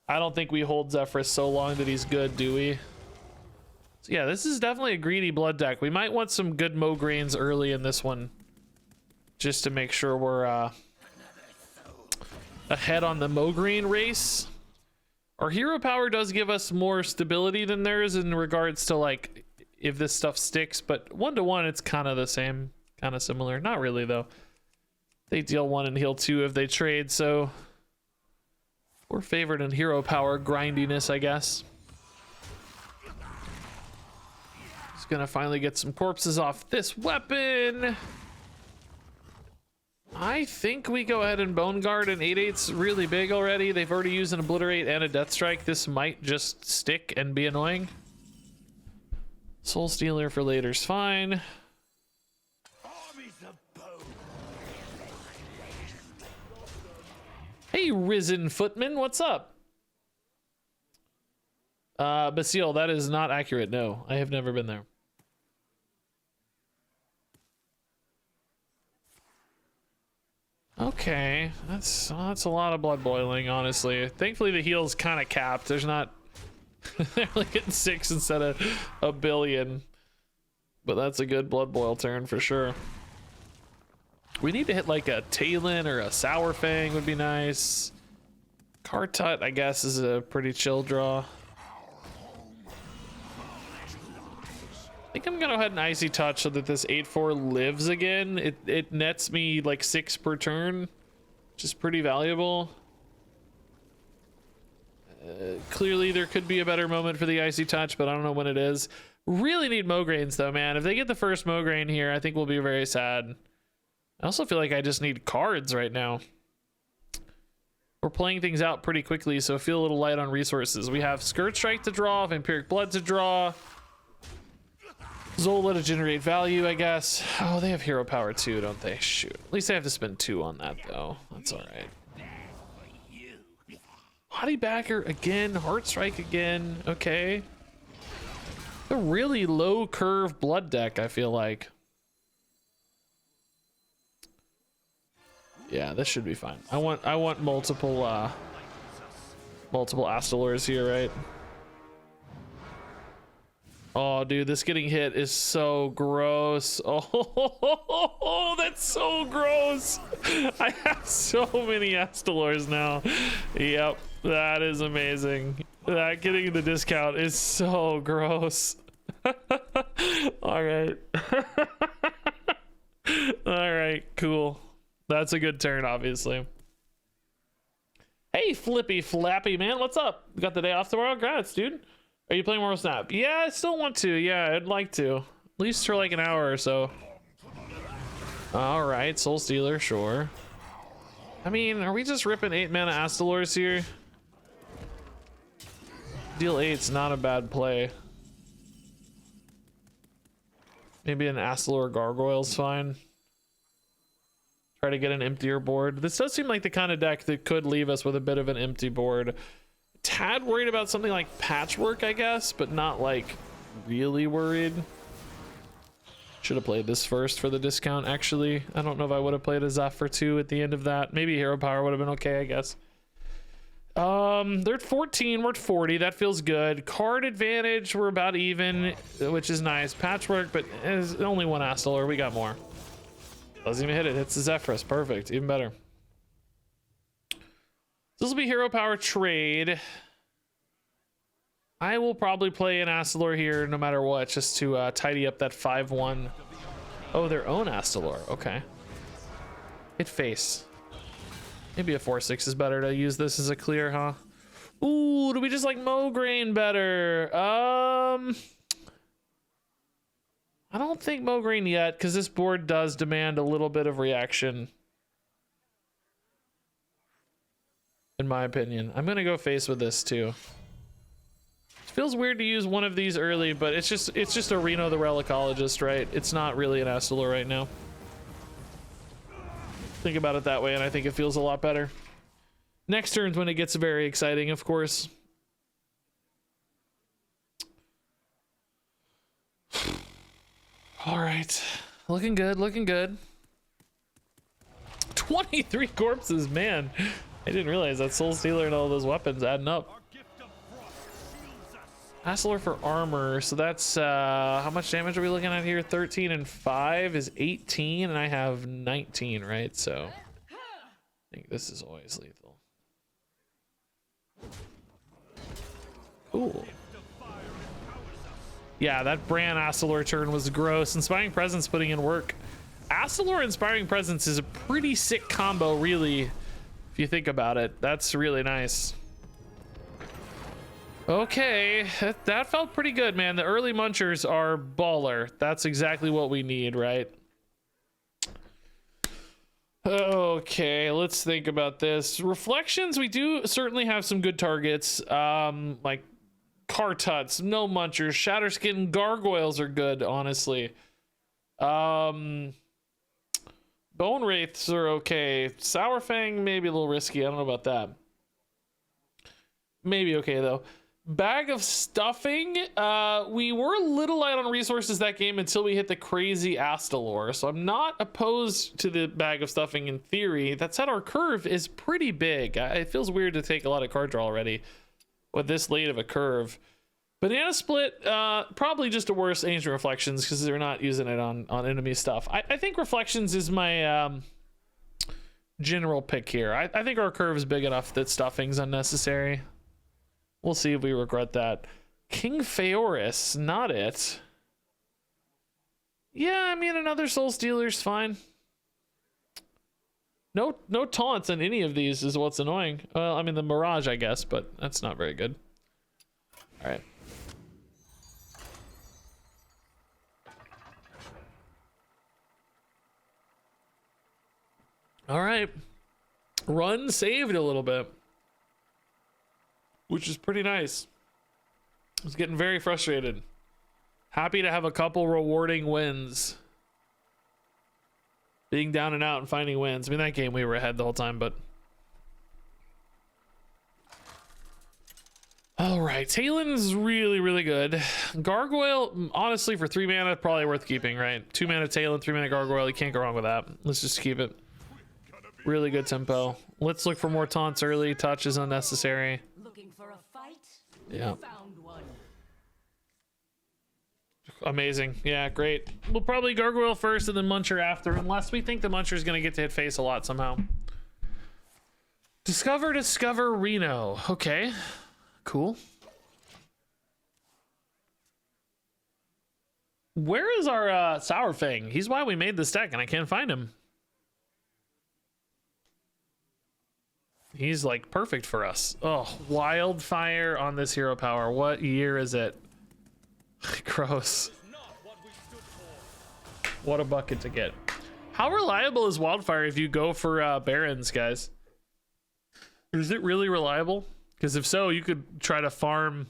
I don't think we hold Zephyrus so long that he's good, do we? So yeah, this is definitely a greedy blood deck. We might want some good Mograines early in this one, just to make sure we're ahead on the Mograine race. Our hero power does give us more stability than theirs in regards to like if this stuff sticks, but 1-to-1 it's kind of the same, kind of similar. Not really though. They deal 1 and heal 2 if they trade, so we're favored in hero power grindiness, I guess. Just gonna finally get some corpses off this weapon. I think we go ahead and Bone Guard, and 8/8's really big already. They've already used an Obliterate and a Death Strike. This might just stick and be annoying. Soul Stealer for later's fine. Hey, Risen Footman, what's up? Basile, that is not accurate. No, I have never been there. Okay, that's a lot of blood boiling, honestly. Thankfully, the heal's kind of capped. There's not... They're like getting 6 instead of a billion. But that's a good blood boil turn for sure. We need to hit like a Talon or a Sour Fang would be nice. Kartut, I guess, is a pretty chill draw. I think I'm gonna go ahead and Icy Touch so that this 8/4 lives again. It nets me like 6 per turn, which is pretty valuable. Clearly there could be a better moment for the Icy Touch, but I don't know when it is. Really need Mograines though, man. If they get the first Mograine here, I think we'll be very sad. I also feel like I just need cards right now. We're playing things out pretty quickly, so I feel a little light on resources. We have Skirt Strike to draw, Vampiric Blood to draw, Zola to generate value, I guess. Oh, they have hero power too, don't they? Shoot. At least I have to spend 2 on that though. That's alright. Body Bagger again, Heart Strike again. Okay. A really low curve blood deck, I feel like. Yeah, this should be fine. I want multiple Astalors here, right? Oh, dude, this getting hit is so gross. Oh, that's so gross. I have so many Astalors now. Yep, that is amazing. That getting the discount is so gross. All right. All right, cool. That's a good turn, obviously. Hey, Flippy Flappy, man, what's up? You got the day off tomorrow? Congrats, dude. Are you playing more Snap? Yeah, I still want to. Yeah, I'd like to. At least for like an hour or so. All right, Soul Stealer, sure. I mean, are we just ripping 8 mana Astalors here? Deal 8's not a bad play. Maybe an Astalor Gargoyle's fine. Try to get an emptier board. This does seem like the kind of deck that could leave us with a bit of an empty board. Tad worried about something like Patchwork, I guess, but not like really worried. Should have played this first for the discount, actually. I don't know if I would have played a Zephyr 2 at the end of that. Maybe Hero Power would have been okay, I guess. They're at 14, we're at 40. That feels good. Card advantage, we're about even, which is nice. Patchwork, but there's only one Astalor. We got more. Doesn't even hit it. Hits the Zephyrus. Perfect. Even better. This will be Hero Power trade. I will probably play an Astalor here no matter what, just to tidy up that 5-1. Oh, their own Astalor. Okay. Hit face. Maybe a 4-6 is better to use this as a clear, huh? Ooh, do we just like Mograine better? I don't think Mograine yet, because this board does demand a little bit of reaction. In my opinion. I'm gonna go face with this too. It feels weird to use one of these early, but it's just a Reno the Relicologist, right? It's not really an Astalor right now. Think about it that way, and I think it feels a lot better. Next turn's when it gets very exciting, of course. All right, looking good, looking good. 23 corpses, man. I didn't realize that Soul Stealer and all those weapons adding up. Astalor for armor, so that's how much damage are we looking at here? 13 and 5 is 18, and I have 19, right? So I think this is always lethal. Cool. Yeah, that Bran Astalor turn was gross. Inspiring Presence putting in work. Astalor Inspiring Presence is a pretty sick combo, really, if you think about it. That's really nice. Okay, that felt pretty good, man. The early munchers are baller. That's exactly what we need, right? Okay, let's think about this. Reflections, we do certainly have some good targets. Like Kartuts, no munchers, Shatterskin, Gargoyles are good, honestly. Bone Wraiths are okay. Sourfang, maybe a little risky. I don't know about that. Maybe okay, though. Bag of Stuffing, we were a little light on resources that game until we hit the crazy Astalor, so I'm not opposed to the Bag of Stuffing in theory. That said, our curve is pretty big. It feels weird to take a lot of card draw already with this late of a curve. Banana Split, probably just a worse Ancient Reflections because they're not using it on enemy stuff. I think Reflections is my general pick here. I think our curve is big enough that Stuffing's unnecessary. We'll see if we regret that. King Feoris, not it. Yeah, I mean, another Soul Stealer's fine. No taunts in any of these is what's annoying. Well, I mean, the Mirage, I guess, but that's not very good. All right. All right. Run saved a little bit, which is pretty nice. I was getting very frustrated. Happy to have a couple rewarding wins. Being down and out and finding wins. I mean, that game we were ahead the whole time, but... All right, Talen's really, really good. Gargoyle, honestly, for 3 mana, probably worth keeping, right? 2 mana Talon, 3 mana Gargoyle, you can't go wrong with that. Let's just keep it. Really good tempo. Let's look for more taunts early. Touch is unnecessary. Looking for a fight? Yeah. Found one. Amazing. Yeah, great. We'll probably Gargoyle first and then Muncher after, unless we think the Muncher is going to get to hit face a lot somehow. Discover Reno. Okay. Cool. Where is our Sourfang? He's why we made this deck and I can't find him. He's like perfect for us. Oh, wildfire on this hero power. What year is it? Gross. What a bucket to get. How reliable is wildfire if you go for barons, guys? Is it really reliable? Because if so, you could try to farm,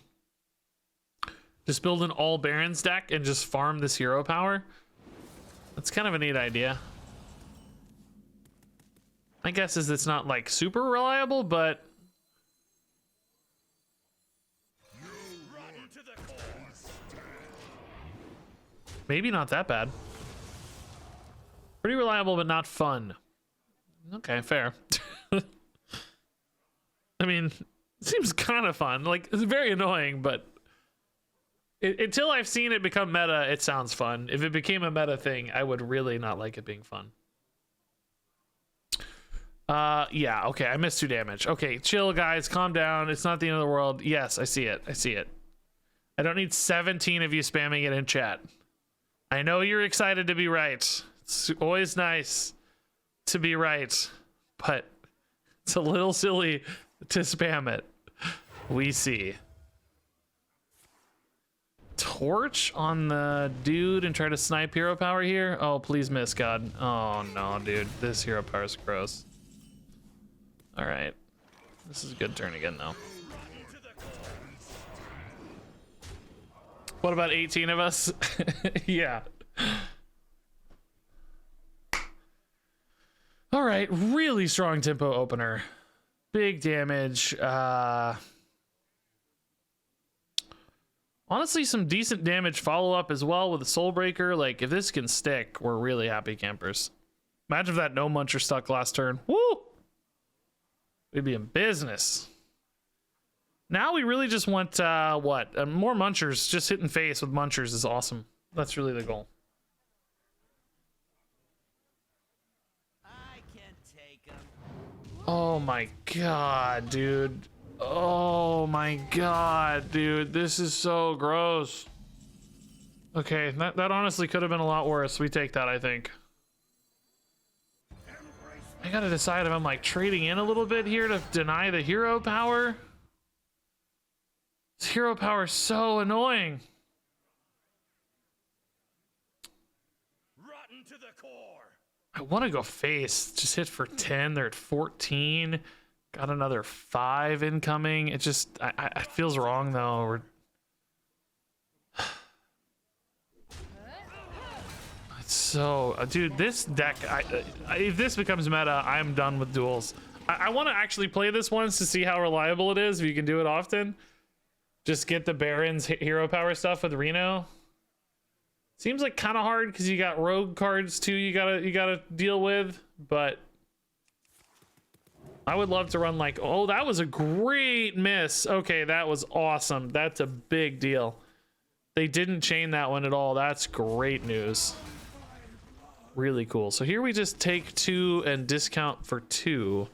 just build an all barons deck and just farm this hero power. That's kind of a neat idea. My guess is it's not like super reliable, but maybe not that bad. Pretty reliable, but not fun. Okay, fair. I mean, it seems kind of fun. Like, it's very annoying, but until I've seen it become meta, it sounds fun. If it became a meta thing, I would really not like it being fun. Yeah, okay, I missed 2 damage. Okay, chill, guys, calm down. It's not the end of the world. Yes, I see it. I see it. I don't need 17 of you spamming it in chat. I know you're excited to be right. It's always nice to be right, but it's a little silly to spam it. We see. Torch on the dude and try to snipe hero power here? Oh, please miss, God. Oh, no, dude. This hero power is gross. All right. This is a good turn again, though. What about 18 of us? Yeah. All right. Really strong tempo opener. Big damage. Honestly, some decent damage follow-up as well with the Soulbreaker. Like, if this can stick, we're really happy campers. Imagine if that no muncher stuck last turn. Woo! We'd be in business. Now we really just want, what? More munchers. Just hitting face with munchers is awesome. That's really the goal. I can take 'em. Oh my god, dude. Oh my god, dude. This is so gross. Okay, that honestly could have been a lot worse. We take that, I think. I gotta decide if I'm like trading in a little bit here to deny the hero power. This hero power is so annoying. Rotten to the core. I want to go face. Just hit for 10. They're at 14. Got another 5 incoming. It just, it feels wrong though. It's so, dude, this deck, if this becomes meta, I'm done with duels. I want to actually play this once to see how reliable it is. If you can do it often, just get the Baron's hero power stuff with Reno. Seems like kind of hard because you got rogue cards too. You gotta deal with, but I would love to run like, oh, that was a great miss. Okay, that was awesome. That's a big deal. They didn't chain that one at all. That's great news. Really cool. So here we just take 2 and discount for 2.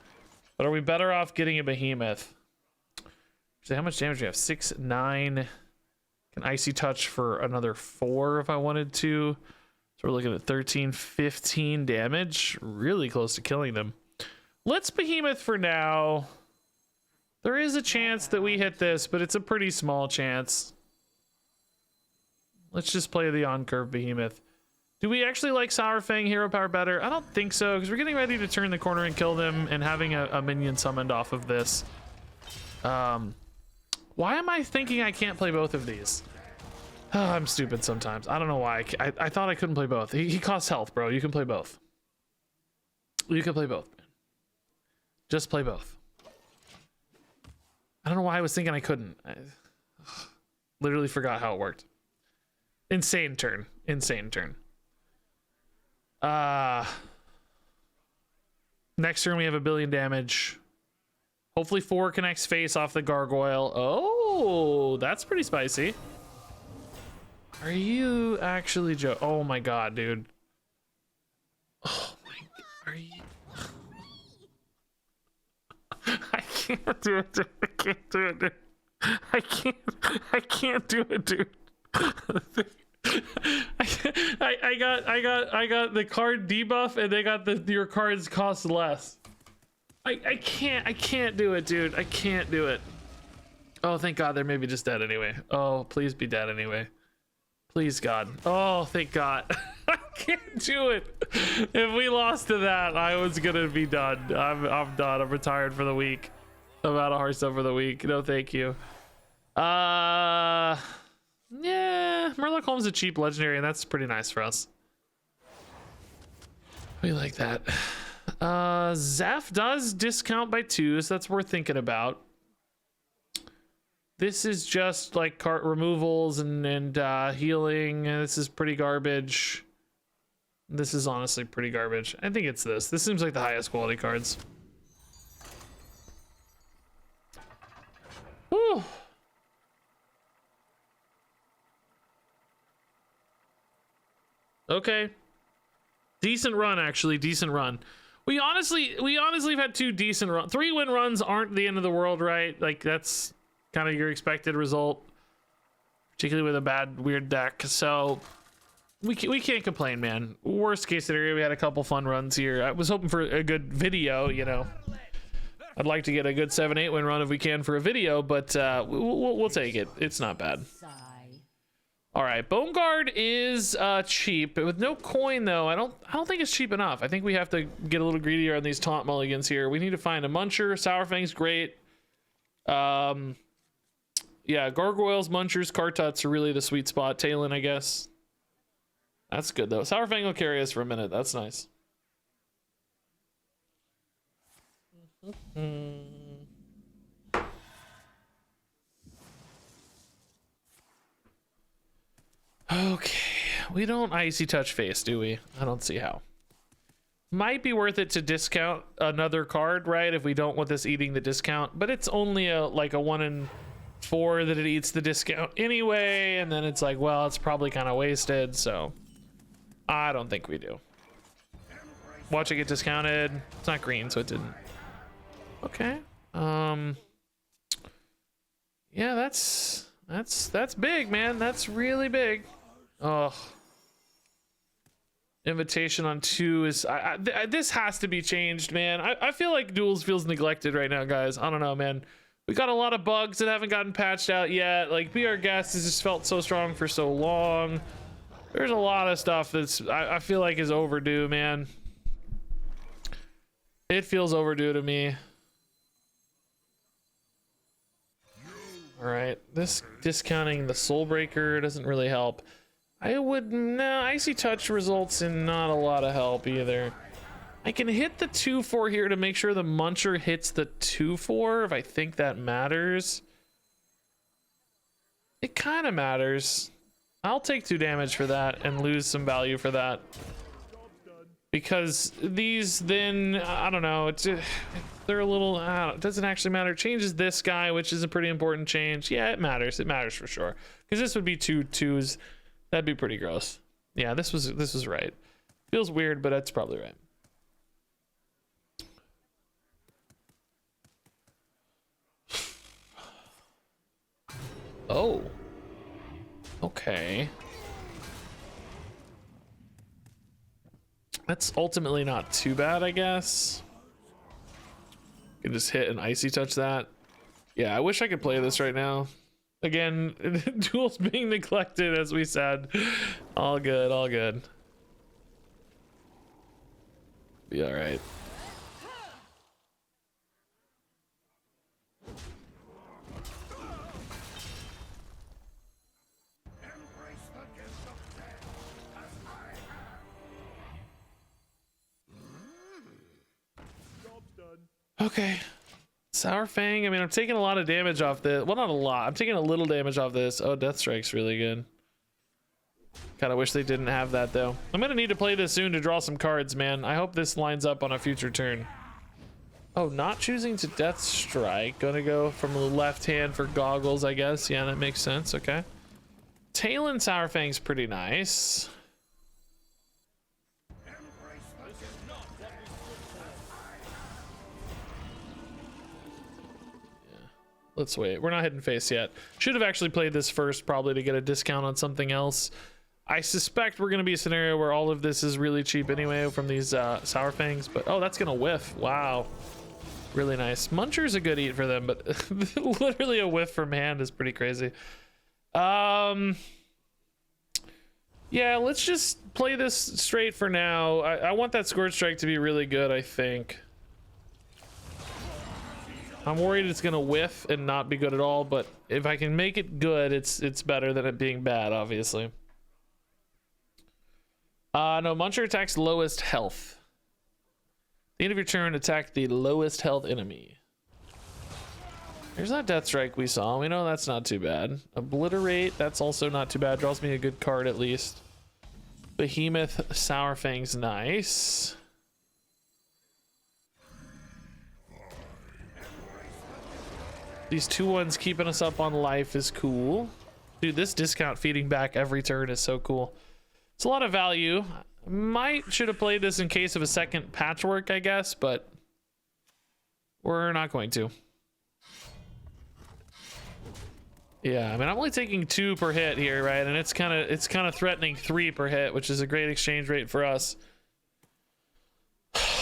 But are we better off getting a behemoth? So how much damage do we have? 6, 9. Can icy touch for another 4 if I wanted to. So we're looking at 13, 15 damage. Really close to killing them. Let's behemoth for now. There is a chance that we hit this, but it's a pretty small chance. Let's just play the on-curve behemoth. Do we actually like Sour Fang hero power better? I don't think so, because we're getting ready to turn the corner and kill them, and having a minion summoned off of this. Why am I thinking I can't play both of these? Oh, I'm stupid sometimes. I don't know why. I thought I couldn't play both. He costs health, bro. You can play both. You can play both. Just play both. I don't know why I was thinking I couldn't. I literally forgot how it worked. Insane turn. Insane turn. Next turn we have 1 billion damage. Hopefully 4 connects face off the gargoyle. Oh, that's pretty spicy. Are you actually oh my god, dude. Oh my, are you? I can't do it, dude. I can't do it, dude. I can't do it, dude. I got the card debuff, and they got your cards cost less. I can't do it, dude. I can't do it. Oh, thank God they're maybe just dead anyway. Oh, please be dead anyway. Please, God. Oh, thank God. I can't do it. If we lost to that, I was gonna be done. I'm done. I'm retired for the week. I'm out of Hearthstone for the week. No, thank you. Yeah, Murloc Holmes is a cheap legendary, and that's pretty nice for us. We like that. Zeph does discount by 2, so that's worth thinking about. This is just like cart removals and healing. This is pretty garbage. This is honestly pretty garbage. I think it's this. This seems like the highest quality cards. Whew. Okay. Decent run, actually. Decent run. We honestly have had 2 decent runs. 3-win runs aren't the end of the world, right? Like, that's kind of your expected result, particularly with a bad, weird deck. So we can't complain, man. Worst case scenario, we had a couple fun runs here. I was hoping for a good video, you know. I'd like to get a good 7-8 win run if we can for a video, but we'll take it. It's not bad. All right, Bone Guard is cheap, but with no coin though. I don't think it's cheap enough. I think we have to get a little greedier on these taunt mulligans here. We need to find a Muncher. Sourfang's great. Yeah, Gargoyles, Munchers, Kartuts are really the sweet spot. Talon, I guess. That's good though. Sourfang will carry us for a minute. That's nice. Okay, we don't Icy Touch Face, do we? I don't see how. Might be worth it to discount another card, right? If we don't want this eating the discount, but it's only like a 1 in 4 that it eats the discount anyway, and then it's like, well, it's probably kind of wasted, so I don't think we do. Watch it get discounted. It's not green, so it didn't. Okay. Yeah, that's big, man. That's really big. Oh. Invitation on 2 is this has to be changed, man. I feel like Duels feels neglected right now, guys. I don't know, man. We got a lot of bugs that haven't gotten patched out yet. Like, Be Our Guest has just felt so strong for so long. There's a lot of stuff that's I feel like is overdue, man. It feels overdue to me. All right, this discounting the Soulbreaker doesn't really help. Icy Touch results in not a lot of help either. I can hit the 2/4 here to make sure the Muncher hits the 2/4 if I think that matters. It kind of matters. I'll take 2 damage for that and lose some value for that. Because these then, I don't know, they're a little, it doesn't actually matter. It changes this guy, which is a pretty important change. Yeah, it matters. It matters for sure. Because this would be 2 2s. That'd be pretty gross. Yeah, this was right. Feels weird, but that's probably right. Oh. Okay. That's ultimately not too bad, I guess. You can just hit and Icy Touch that. Yeah, I wish I could play this right now. Again, Duels being neglected, as we said. All good, all good. Be all right. Okay. Sourfang, I mean, I'm taking a lot of damage off this. Well, not a lot. I'm taking a little damage off this. Oh, Death Strike's really good. Kind of wish they didn't have that, though. I'm going to need to play this soon to draw some cards, man. I hope this lines up on a future turn. Oh, not choosing to Death Strike. Gonna go from the left hand for Goggles, I guess. Yeah, that makes sense. Okay. Talon Sourfang's pretty nice. Let's wait. We're not hitting face yet. Should have actually played this first, probably, to get a discount on something else. I suspect we're going to be a scenario where all of this is really cheap anyway from these Sourfangs. But, oh, that's going to whiff. Wow. Really nice. Muncher's a good eat for them, but literally a whiff from hand is pretty crazy. Yeah, let's just play this straight for now. I want that Scourge Strike to be really good, I think. I'm worried it's gonna whiff and not be good at all, but if I can make it good, it's better than it being bad, obviously. No, Muncher attacks lowest health. At the end of your turn, attack the lowest health enemy. There's that Death Strike we saw. We know that's not too bad. Obliterate, that's also not too bad. Draws me a good card at least. Behemoth, Sour Fang's nice. These 2/1s keeping us up on life is cool. Dude, this discount feeding back every turn is so cool. It's a lot of value. Should have played this in case of a second patchwork, I guess, but we're not going to. Yeah, I mean, I'm only taking 2 per hit here, right? And it's kind of threatening 3 per hit, which is a great exchange rate for us.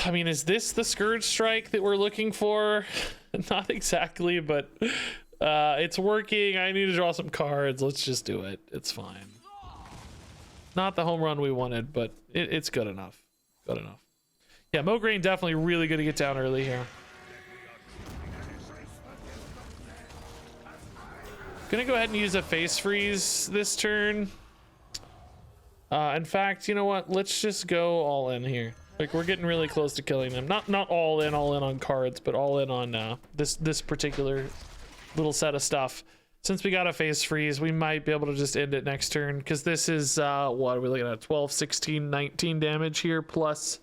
I mean, is this the Scourge Strike that we're looking for? Not exactly, but it's working. I need to draw some cards. Let's just do it. It's fine. Not the home run we wanted, but it's good enough. Good enough. Yeah, Mograine definitely really good to get down early here. Gonna go ahead and use a face freeze this turn. In fact, you know what? Let's just go all in here. Like, we're getting really close to killing them. Not all in on cards, but all in on this particular little set of stuff. Since we got a face freeze, we might be able to just end it next turn, because this is what are we looking at? 12, 16, 19 damage here, plus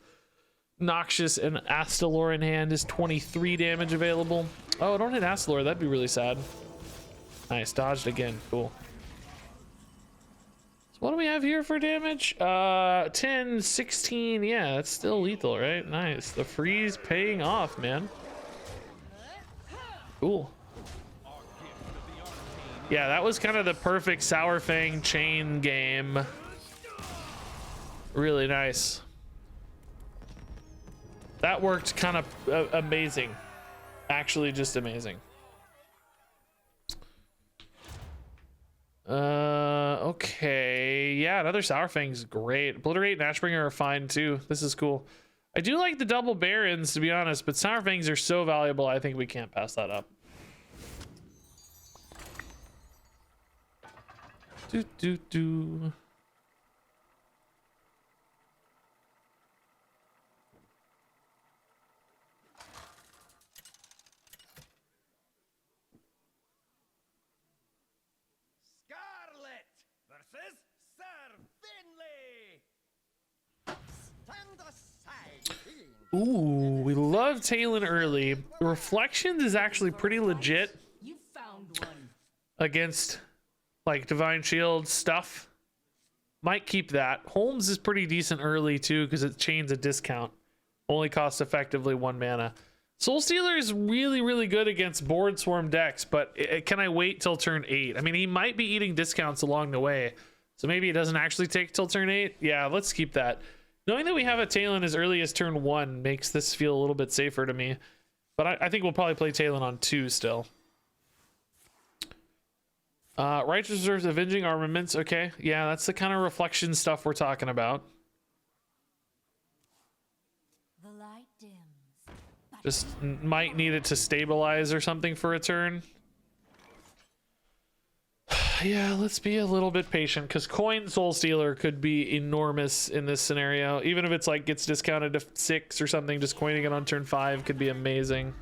Noxious and Astalor in hand is 23 damage available. Oh, don't hit Astalor, that'd be really sad. Nice, dodged again, cool. So what do we have here for damage? 10, 16, yeah, it's still lethal, right? Nice, the freeze paying off, man. Cool. Yeah, that was kind of the perfect Sour Fang chain game. Really nice. That worked kind of amazing. Actually, just amazing. Okay, yeah, another Sour Fang's great. Obliterate and Ashbringer are fine too. This is cool. I do like the double Barons, to be honest, but Sour Fangs are so valuable, I think we can't pass that up. Do. Versus Sir Finley. Stand aside. Ooh, we love Talon early. Reflections is actually pretty legit You found one. against like Divine Shield stuff. Might keep that. Holmes is pretty decent early too, because it chains a discount. Only costs effectively 1 mana. Soul Stealer is really, really good against board swarm decks, but can I wait till turn 8? I mean, he might be eating discounts along the way, so maybe it doesn't actually take till turn 8. Yeah, let's keep that. Knowing that we have a Talon as early as turn 1 makes this feel a little bit safer to me, but I think we'll probably play Talon on 2 still. Righteous Reserves, Avenging Armaments. Okay, yeah, that's the kind of reflection stuff we're talking about. The light dims. Just might need it to stabilize or something for a turn. Yeah, let's be a little bit patient, because Coin Soul Stealer could be enormous in this scenario. Even if it's like gets discounted to 6 or something, just coining it on turn 5 could be amazing.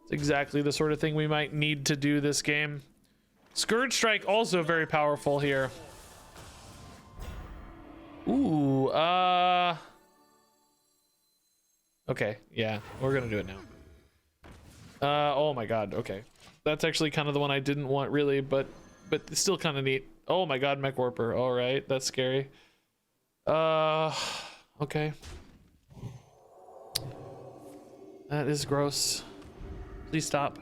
It's exactly the sort of thing we might need to do this game. Scourge Strike also very powerful here. Ooh, okay, yeah, we're gonna do it now. Oh my god, okay. That's actually kind of the one I didn't want really, but it's still kind of neat. Oh my god, Mech Warper, alright, that's scary. Okay. That is gross. Please stop.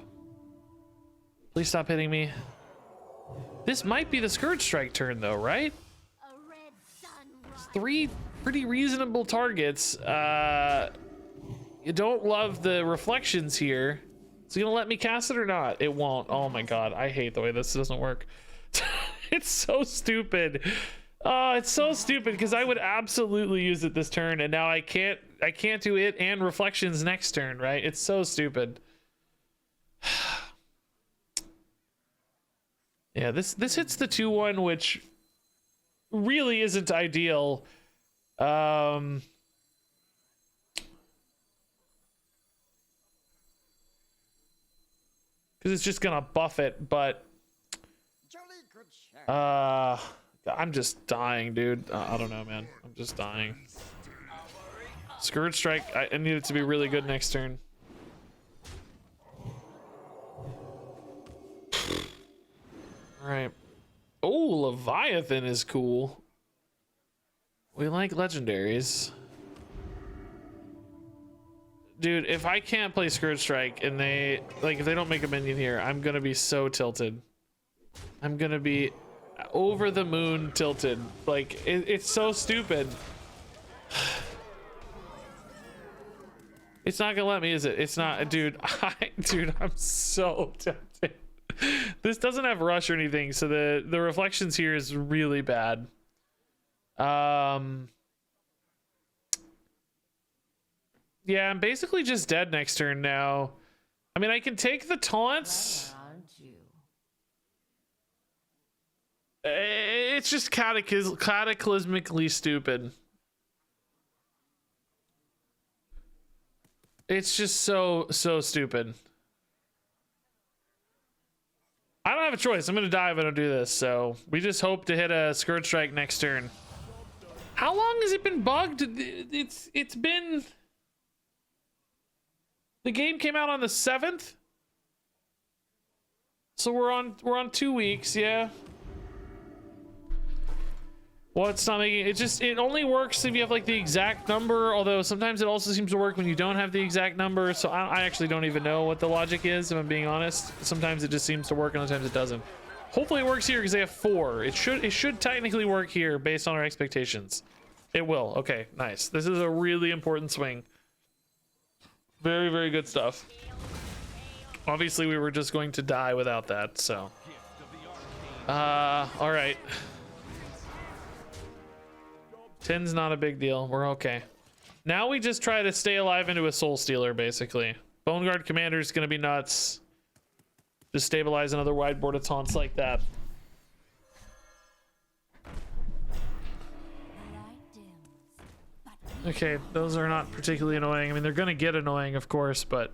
Please stop hitting me. This might be the Scourge Strike turn though, right? A red sun rise. 3 pretty reasonable targets. You don't love the reflections here. Is it gonna let me cast it or not? It won't. Oh my god, I hate the way this doesn't work. It's so stupid. Oh, it's so stupid because I would absolutely use it this turn, and now I can't do it and reflections next turn, right? It's so stupid. Yeah, this hits the 2/1, which really isn't ideal. Because it's just gonna buff it, but I'm just dying, dude. I don't know, man. I'm just dying. Scourge Strike, I need it to be really good next turn. All right. Oh, Leviathan is cool. We like legendaries. Dude, if I can't play Scourge Strike and if they don't make a minion here, I'm gonna be so tilted. I'm gonna be over the moon tilted. Like, it's so stupid. It's not gonna let me, is it? It's not, dude. Dude, I'm so tempted. This doesn't have rush or anything, so the reflections here is really bad. Yeah, I'm basically just dead next turn now. I mean, I can take the taunts. It's just cataclysmically stupid. It's just so stupid. I don't have a choice. I'm gonna die if I don't do this. So we just hope to hit a Scourge Strike next turn. How long has it been bugged? It's been. The game came out on the 7th, so we're on 2 weeks. Yeah. Well, it's not making it only works if you have like the exact number, although sometimes it also seems to work when you don't have the exact number. So I actually don't even know what the logic is, if I'm being honest. Sometimes it just seems to work and other times it doesn't. Hopefully it works here because they have 4. It should technically work here based on our expectations. It will. Okay, nice. This is a really important swing. Very, very good stuff. Obviously we were just going to die without that, so all right. 10's not a big deal. We're okay. Now we just try to stay alive into a Soul Stealer, basically. Bone Guard Commander is going to be nuts. Just stabilize another wide board of taunts like that. Okay, those are not particularly annoying. I mean, they're going to get annoying, of course, but...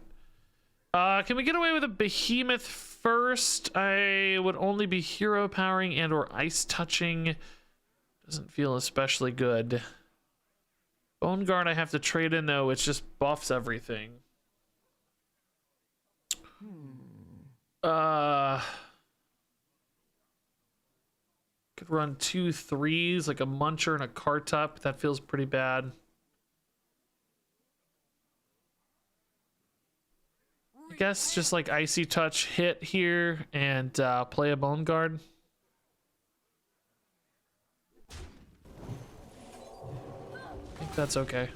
can we get away with a Behemoth first? I would only be hero powering and or ice touching. Doesn't feel especially good. Bone Guard I have to trade in though, which just buffs everything. Could run 2 3s, like a Muncher and a Kartup. That feels pretty bad. I guess just like Icy Touch hit here and play a Bone Guard. I think that's okay.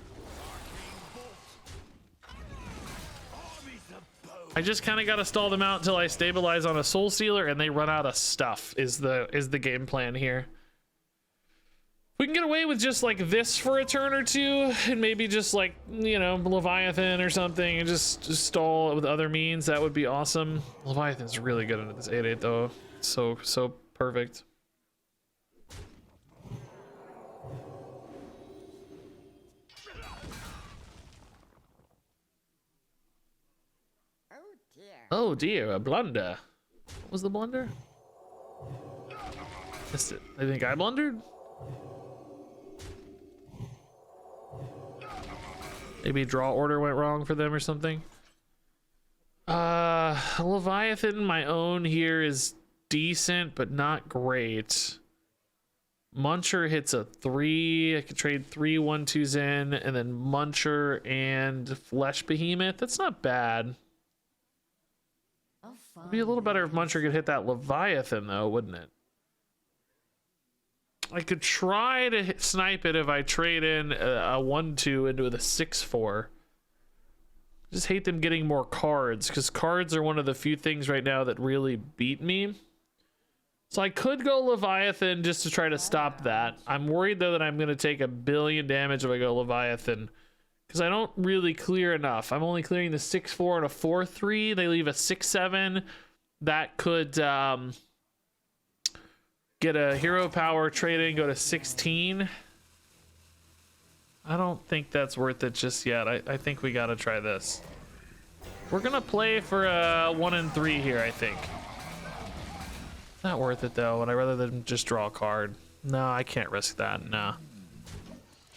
I just kind of got to stall them out until I stabilize on a Soul Stealer and they run out of stuff is the game plan here. We can get away with just like this for a turn or two and maybe just like, you know, Leviathan or something and just stall it with other means. That would be awesome. Leviathan's really good into this 8/8 though. So perfect. Oh dear, a blunder. What was the blunder? Missed it. I think I blundered. Maybe draw order went wrong for them or something. Leviathan, my own here is decent, but not great. Muncher hits a 3. I could trade 3 1/2s in, and then Muncher and Flesh Behemoth. That's not bad. It'd be a little better if Muncher could hit that Leviathan, though, wouldn't it? I could try to snipe it if I trade in a 1/2 into the 6/4. Just hate them getting more cards, because cards are one of the few things right now that really beat me. So I could go Leviathan just to try to stop that. I'm worried though that I'm going to take 1 billion damage if I go Leviathan, because I don't really clear enough. I'm only clearing the 6-4 and a 4-3. They leave a 6-7. That could get a hero power trading, go to 16. I don't think that's worth it just yet. I think we got to try this. We're going to play for a 1 and 3 here, I think. Not worth it though. Would I rather than just draw a card? No, I can't risk that. No.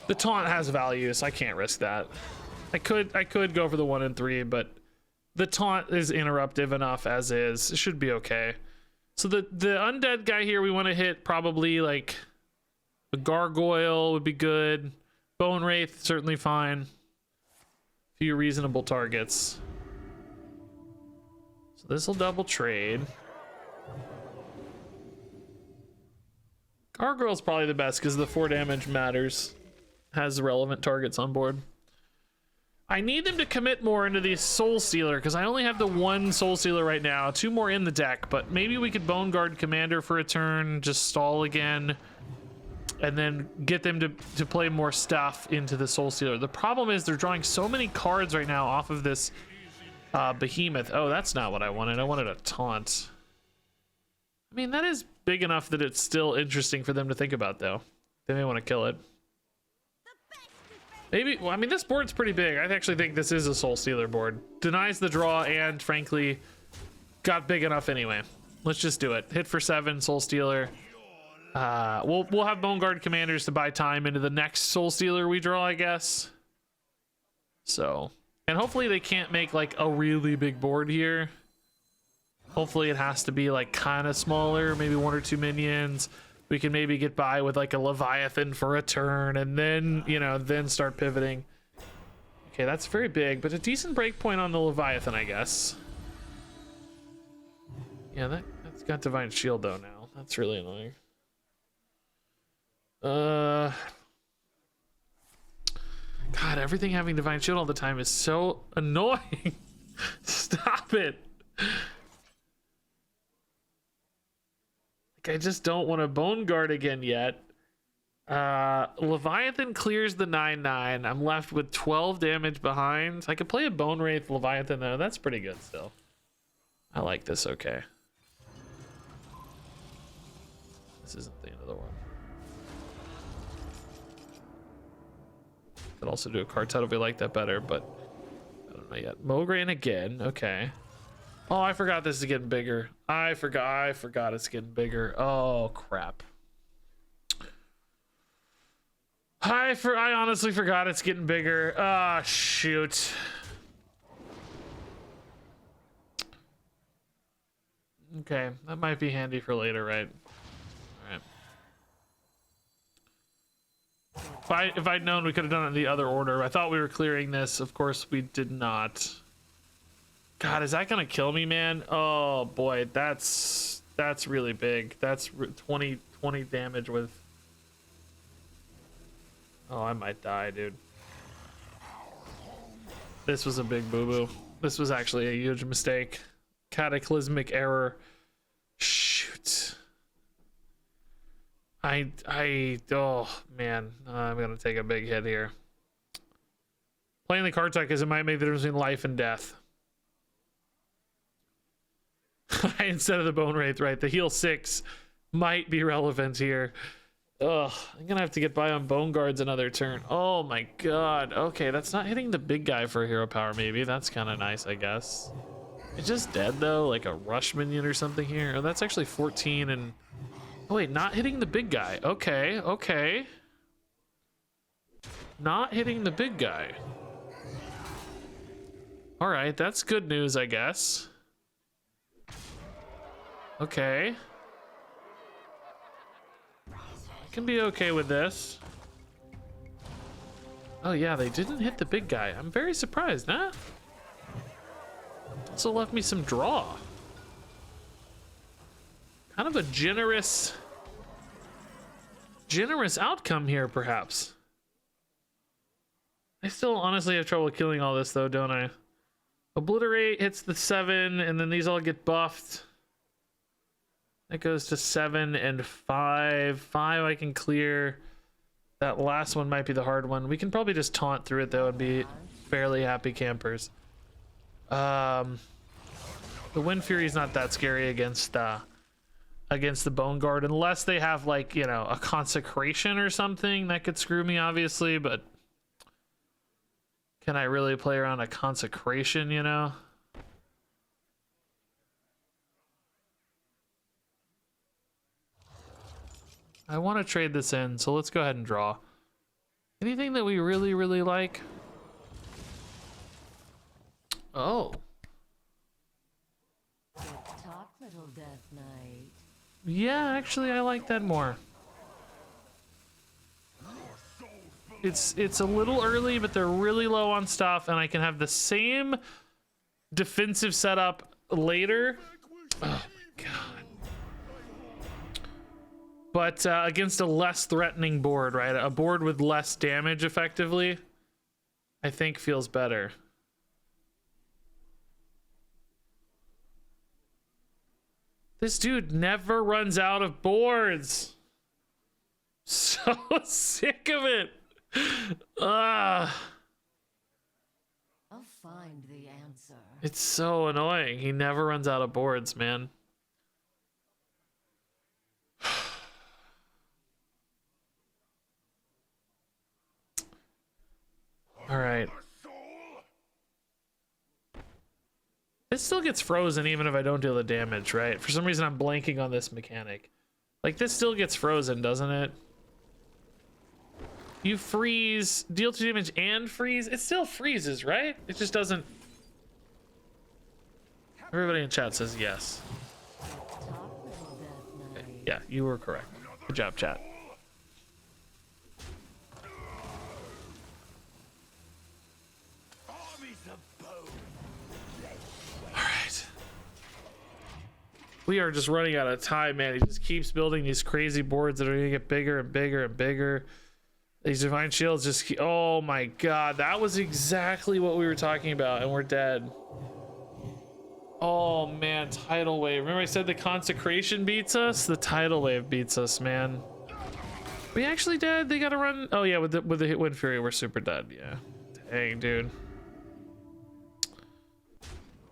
The taunt has value, so I can't risk that. I could go for the 1 and 3, but the taunt is interruptive enough as is. It should be okay. So the undead guy here, we want to hit probably like a gargoyle would be good. Bone Wraith, certainly fine. Few reasonable targets. So this will double trade. Gargoyle's probably the best because the 4 damage matters. Has relevant targets on board. I need them to commit more into the Soul Stealer because I only have the 1 Soul Stealer right now. 2 more in the deck, but maybe we could Bone Guard Commander for a turn, just stall again, and then get them to play more stuff into the Soul Stealer. The problem is they're drawing so many cards right now off of this Behemoth. Oh, that's not what I wanted. I wanted a Taunt. I mean, that is big enough that it's still interesting for them to think about, though. They may want to kill it. Maybe, well, I mean, this board's pretty big. I actually think this is a Soul Stealer board. Denies the draw and, frankly, got big enough anyway. Let's just do it. Hit for 7, Soul Stealer. We'll have Bone Guard Commanders to buy time into the next Soul Stealer we draw, I guess. So, and hopefully they can't make, like, a really big board here. Hopefully it has to be, like, kind of smaller, maybe 1 or 2 minions. We can maybe get by with, like, a Leviathan for a turn, and then, you know, then start pivoting. Okay, that's very big, but a decent breakpoint on the Leviathan, I guess. Yeah, that's got Divine Shield, though, now. That's really annoying. God, everything having Divine Shield all the time is so annoying. Stop it. I just don't want to Bone Guard again yet. Leviathan clears the 9/9. I'm left with 12 damage behind. I could play a Bone Wraith Leviathan though. That's pretty good still. I like this okay. This isn't the end of the world. Could also do a card title if we like that better, but I don't know yet. Mograine again. Okay. Oh, I forgot this is getting bigger. I forgot it's getting bigger. Oh, crap. I honestly forgot it's getting bigger. Ah, shoot. Okay, that might be handy for later, right? All right. If I'd known, we could have done it in the other order. I thought we were clearing this. Of course, we did not. God, is that gonna kill me, man? Oh boy, that's really big. That's 20 damage with. Oh, I might die, dude. This was a big boo-boo. This was actually a huge mistake. Cataclysmic error. Shoot. Oh man, I'm gonna take a big hit here. Playing the card type because it might make the difference between life and death. Instead of the Bone Wraith, right? The heal 6 might be relevant here. Ugh, I'm gonna have to get by on Bone Guards another turn. Oh my god. Okay, that's not hitting the big guy for a hero power, maybe. That's kind of nice, I guess. It's just dead though, like a rush minion or something here. Oh, that's actually 14 and... Oh wait, not hitting the big guy. Okay, okay. Not hitting the big guy. Alright, that's good news, I guess. Okay. I can be okay with this. Oh yeah, they didn't hit the big guy. I'm very surprised, huh? Also left me some draw. Kind of a generous outcome here, perhaps. I still honestly have trouble killing all this though, don't I? Obliterate hits the 7, and then these all get buffed. That goes to 7 and 5. 5 I can clear. That last one might be the hard one. We can probably just taunt through it though and be fairly happy campers. The Wind Fury is not that scary against the Bone Guard, unless they have like, you know, a consecration or something that could screw me, obviously. But can I really play around a consecration, you know? I want to trade this in, so let's go ahead and draw. Anything that we really, really like? Oh. Talk, little Death Knight. Yeah, actually, I like that more. It's a little early, but they're really low on stuff, and I can have the same defensive setup later. Oh my god. But against a less threatening board, right? A board with less damage, effectively, I think feels better. This dude never runs out of boards. So sick of it. I'll find the answer. It's so annoying. He never runs out of boards, man. All right. This still gets frozen even if I don't deal the damage, right? For some reason, I'm blanking on this mechanic. Like, this still gets frozen, doesn't it? You freeze, deal 2 damage and freeze. It still freezes, right? It just doesn't. Everybody in chat says yes. Okay. Yeah, you were correct. Good job, chat. We are just running out of time, man. He just keeps building these crazy boards that are gonna get bigger and bigger and bigger. These divine shields just keep, oh my god, that was exactly what we were talking about, and we're dead. Oh man, tidal wave. Remember I said the consecration beats us? The tidal wave beats us, man. We actually dead? They gotta run. Oh yeah, with the hit Wind Fury, we're super dead. Yeah. Dang, dude.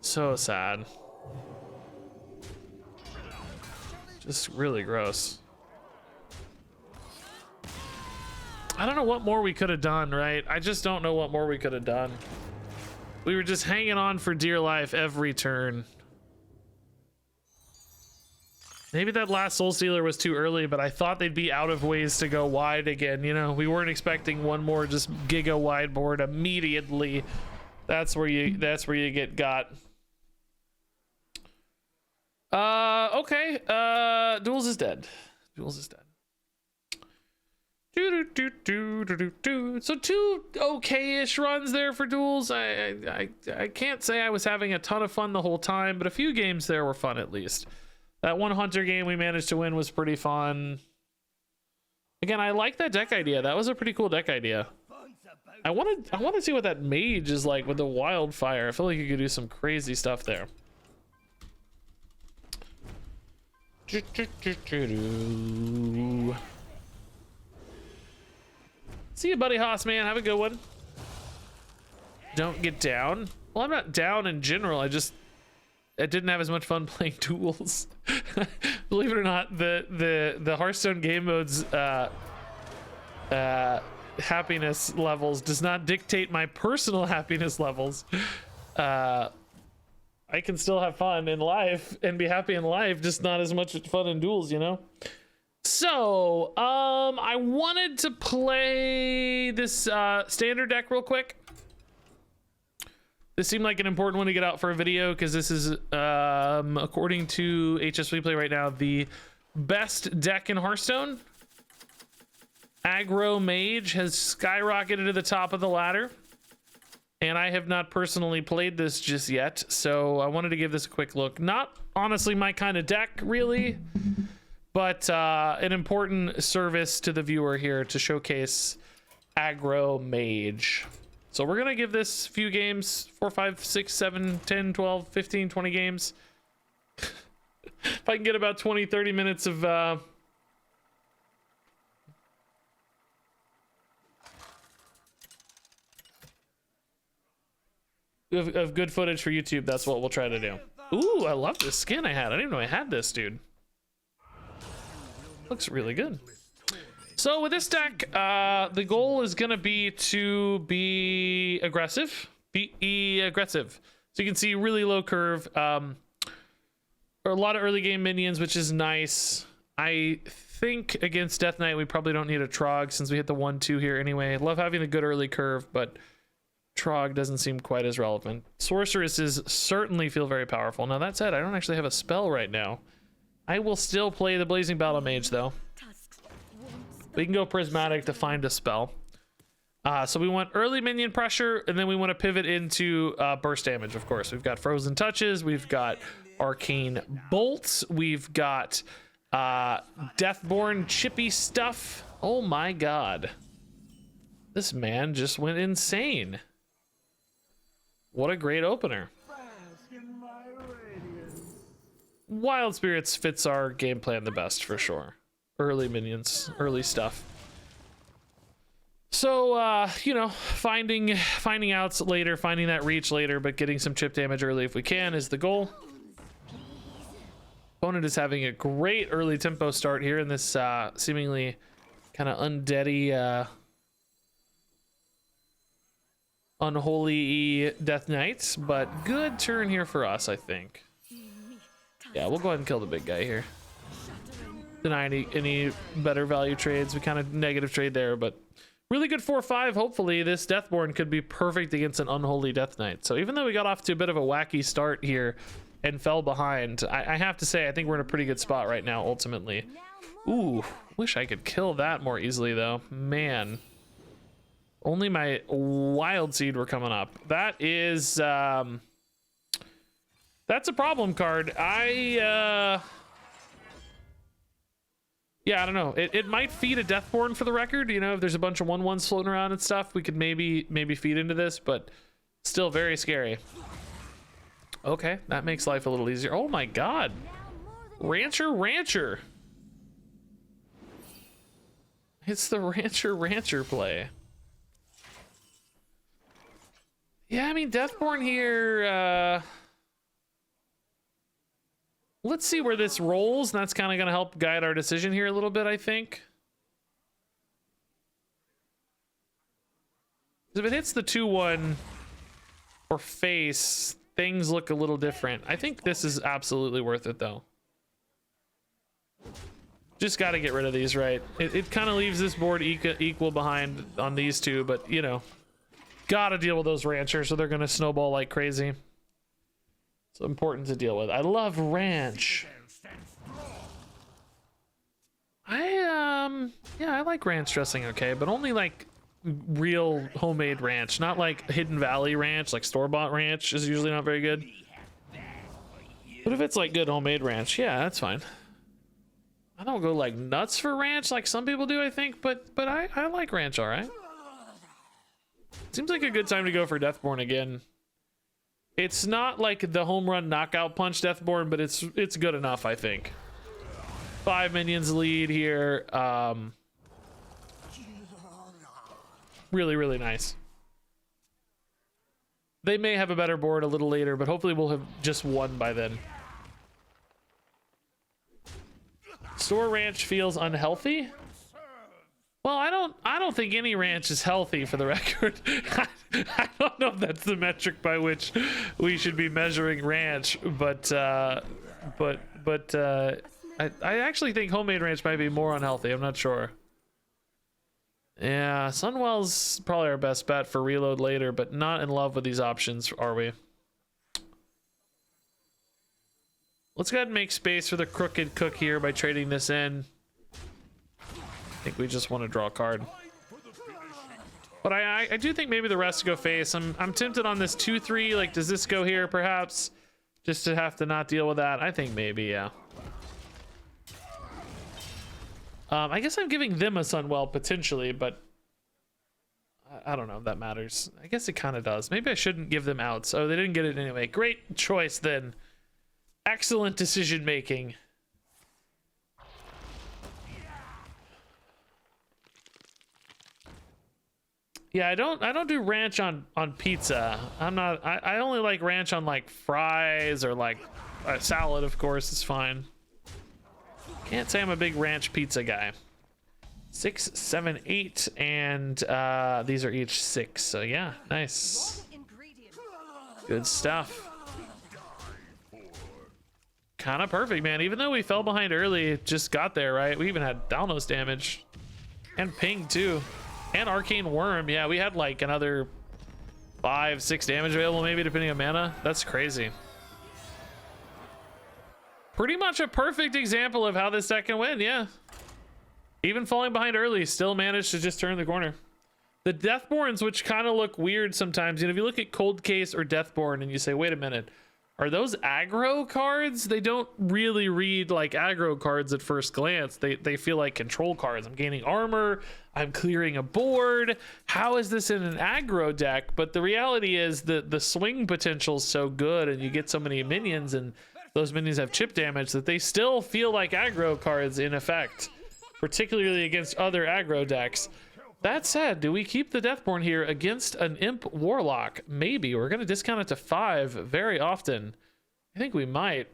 So sad. Just really gross. I don't know what more we could have done, right? I just don't know what more we could have done. We were just hanging on for dear life every turn. Maybe that last Soul Stealer was too early, but I thought they'd be out of ways to go wide again. You know, we weren't expecting one more just giga wide board immediately. That's where you get got. Okay. Duels is dead. Duels is dead. So 2 okay-ish runs there for Duels. I can't say I was having a ton of fun the whole time, but a few games there were fun at least. That one Hunter game we managed to win was pretty fun. Again, I like that deck idea. That was a pretty cool deck idea. I want to see what that Mage is like with the Wildfire. I feel like you could do some crazy stuff there. See you, buddy Haas, man. Have a good one. Don't get down. Well, I'm not down in general. I didn't have as much fun playing Duels. Believe it or not, the Hearthstone game modes happiness levels does not dictate my personal happiness levels. I can still have fun in life and be happy in life, just not as much fun in Duels, you know? So, I wanted to play this standard deck real quick. This seemed like an important one to get out for a video because this is, according to HSP Play right now, the best deck in Hearthstone. Aggro Mage has skyrocketed to the top of the ladder. And I have not personally played this just yet, so I wanted to give this a quick look. Not honestly my kind of deck, really, but an important service to the viewer here to showcase Aggro Mage. So we're gonna give this few games, 4, 5, 6, 7, 10, 12, 15, 20 games. If I can get about 20, 30 minutes of good footage for YouTube, that's what we'll try to do. Ooh, I love this skin I had. I didn't even know I had this, dude. Looks really good. So with this deck, the goal is gonna be to be aggressive. Be aggressive. So you can see really low curve. A lot of early game minions, which is nice. I think against Death Knight, we probably don't need a Trog since we hit the 1-2 here anyway. Love having a good early curve, but Trog doesn't seem quite as relevant. Sorceresses certainly feel very powerful. Now that said, I don't actually have a spell right now. I will still play the Blazing Battle Mage though. We can go Prismatic to find a spell. So we want early minion pressure, and then we want to pivot into burst damage, of course. We've got Frozen Touches, we've got Arcane Bolts, we've got Deathborn chippy stuff. Oh my god. This man just went insane. What a great opener. Wild Spirits fits our game plan the best for sure. Early minions, early stuff. So, you know, finding outs later, finding that reach later, but getting some chip damage early if we can is the goal. Opponent is having a great early tempo start here in this seemingly kind of undeady, unholy Death Knights, but good turn here for us, I think. Yeah, we'll go ahead and kill the big guy here. Deny any better value trades. We kind of negative trade there, but really good 4-5. Hopefully this Deathborn could be perfect against an unholy Death Knight. So even though we got off to a bit of a wacky start here and fell behind, I have to say I think we're in a pretty good spot right now ultimately. Ooh, wish I could kill that more easily though. Man, only my Wild Seed were coming up. That is that's a problem card. Yeah, I don't know. It might feed a Deathborn for the record. You know, if there's a bunch of 1/1s floating around and stuff, we could maybe feed into this, but still very scary. Okay, that makes life a little easier. Oh my god. Rancher. It's the Rancher play. Yeah, I mean, Deathborn here, let's see where this rolls, and that's kind of going to help guide our decision here a little bit, I think. If it hits the 2/1 or face, things look a little different. I think this is absolutely worth it, though. Just got to get rid of these, right? It kind of leaves this board equal behind on these two, but, you know, got to deal with those ranchers, so they're going to snowball like crazy. It's important to deal with. I love ranch. Yeah, I like ranch dressing okay, but only like real homemade ranch, not like Hidden Valley ranch, like store-bought ranch is usually not very good. But if it's like good homemade ranch, yeah, that's fine. I don't go like nuts for ranch like some people do, I think, but I like ranch all right. Seems like a good time to go for Deathborn again. It's not like the home run knockout punch Deathborn, but it's good enough, I think. 5 minions lead here. Really, really nice. They may have a better board a little later, but hopefully we'll have just won by then. Store ranch feels unhealthy. Well, I don't think any ranch is healthy, for the record. I don't know if that's the metric by which we should be measuring ranch, but I actually think homemade ranch might be more unhealthy. I'm not sure. Yeah, Sunwell's probably our best bet for reload later, but not in love with these options, are we? Let's go ahead and make space for the Crooked Cook here by trading this in. I think we just want to draw a card. But I do think maybe the rest go face. I'm tempted on this 2-3. Like, does this go here perhaps? Just to have to not deal with that. I think maybe, yeah. I guess I'm giving them a Sunwell potentially, but I don't know if that matters. I guess it kind of does. Maybe I shouldn't give them outs. Oh, they didn't get it anyway. Great choice then. Excellent decision making. Yeah, I don't do ranch on pizza. I only like ranch on like fries or like a salad, of course, is fine. Can't say I'm a big ranch pizza guy. 6, 7, 8, and these are each 6. So yeah, nice. Good stuff. Kind of perfect, man. Even though we fell behind early, just got there, right? We even had Dalnos damage and ping too. And Arcane Worm, yeah, we had like another 5, 6 damage available maybe depending on mana. That's crazy. Pretty much a perfect example of how this deck can win, yeah. Even falling behind early, still managed to just turn the corner. The Deathborns, which kind of look weird sometimes, you know, if you look at Cold Case or Deathborn and you say, wait a minute, are those aggro cards? They don't really read like aggro cards at first glance. They feel like control cards. I'm gaining armor, I'm clearing a board. How is this in an aggro deck? But the reality is that the swing potential is so good and you get so many minions and those minions have chip damage that they still feel like aggro cards in effect, particularly against other aggro decks. That said, do we keep the Deathborn here against an Imp Warlock? Maybe. We're going to discount it to 5 very often. I think we might.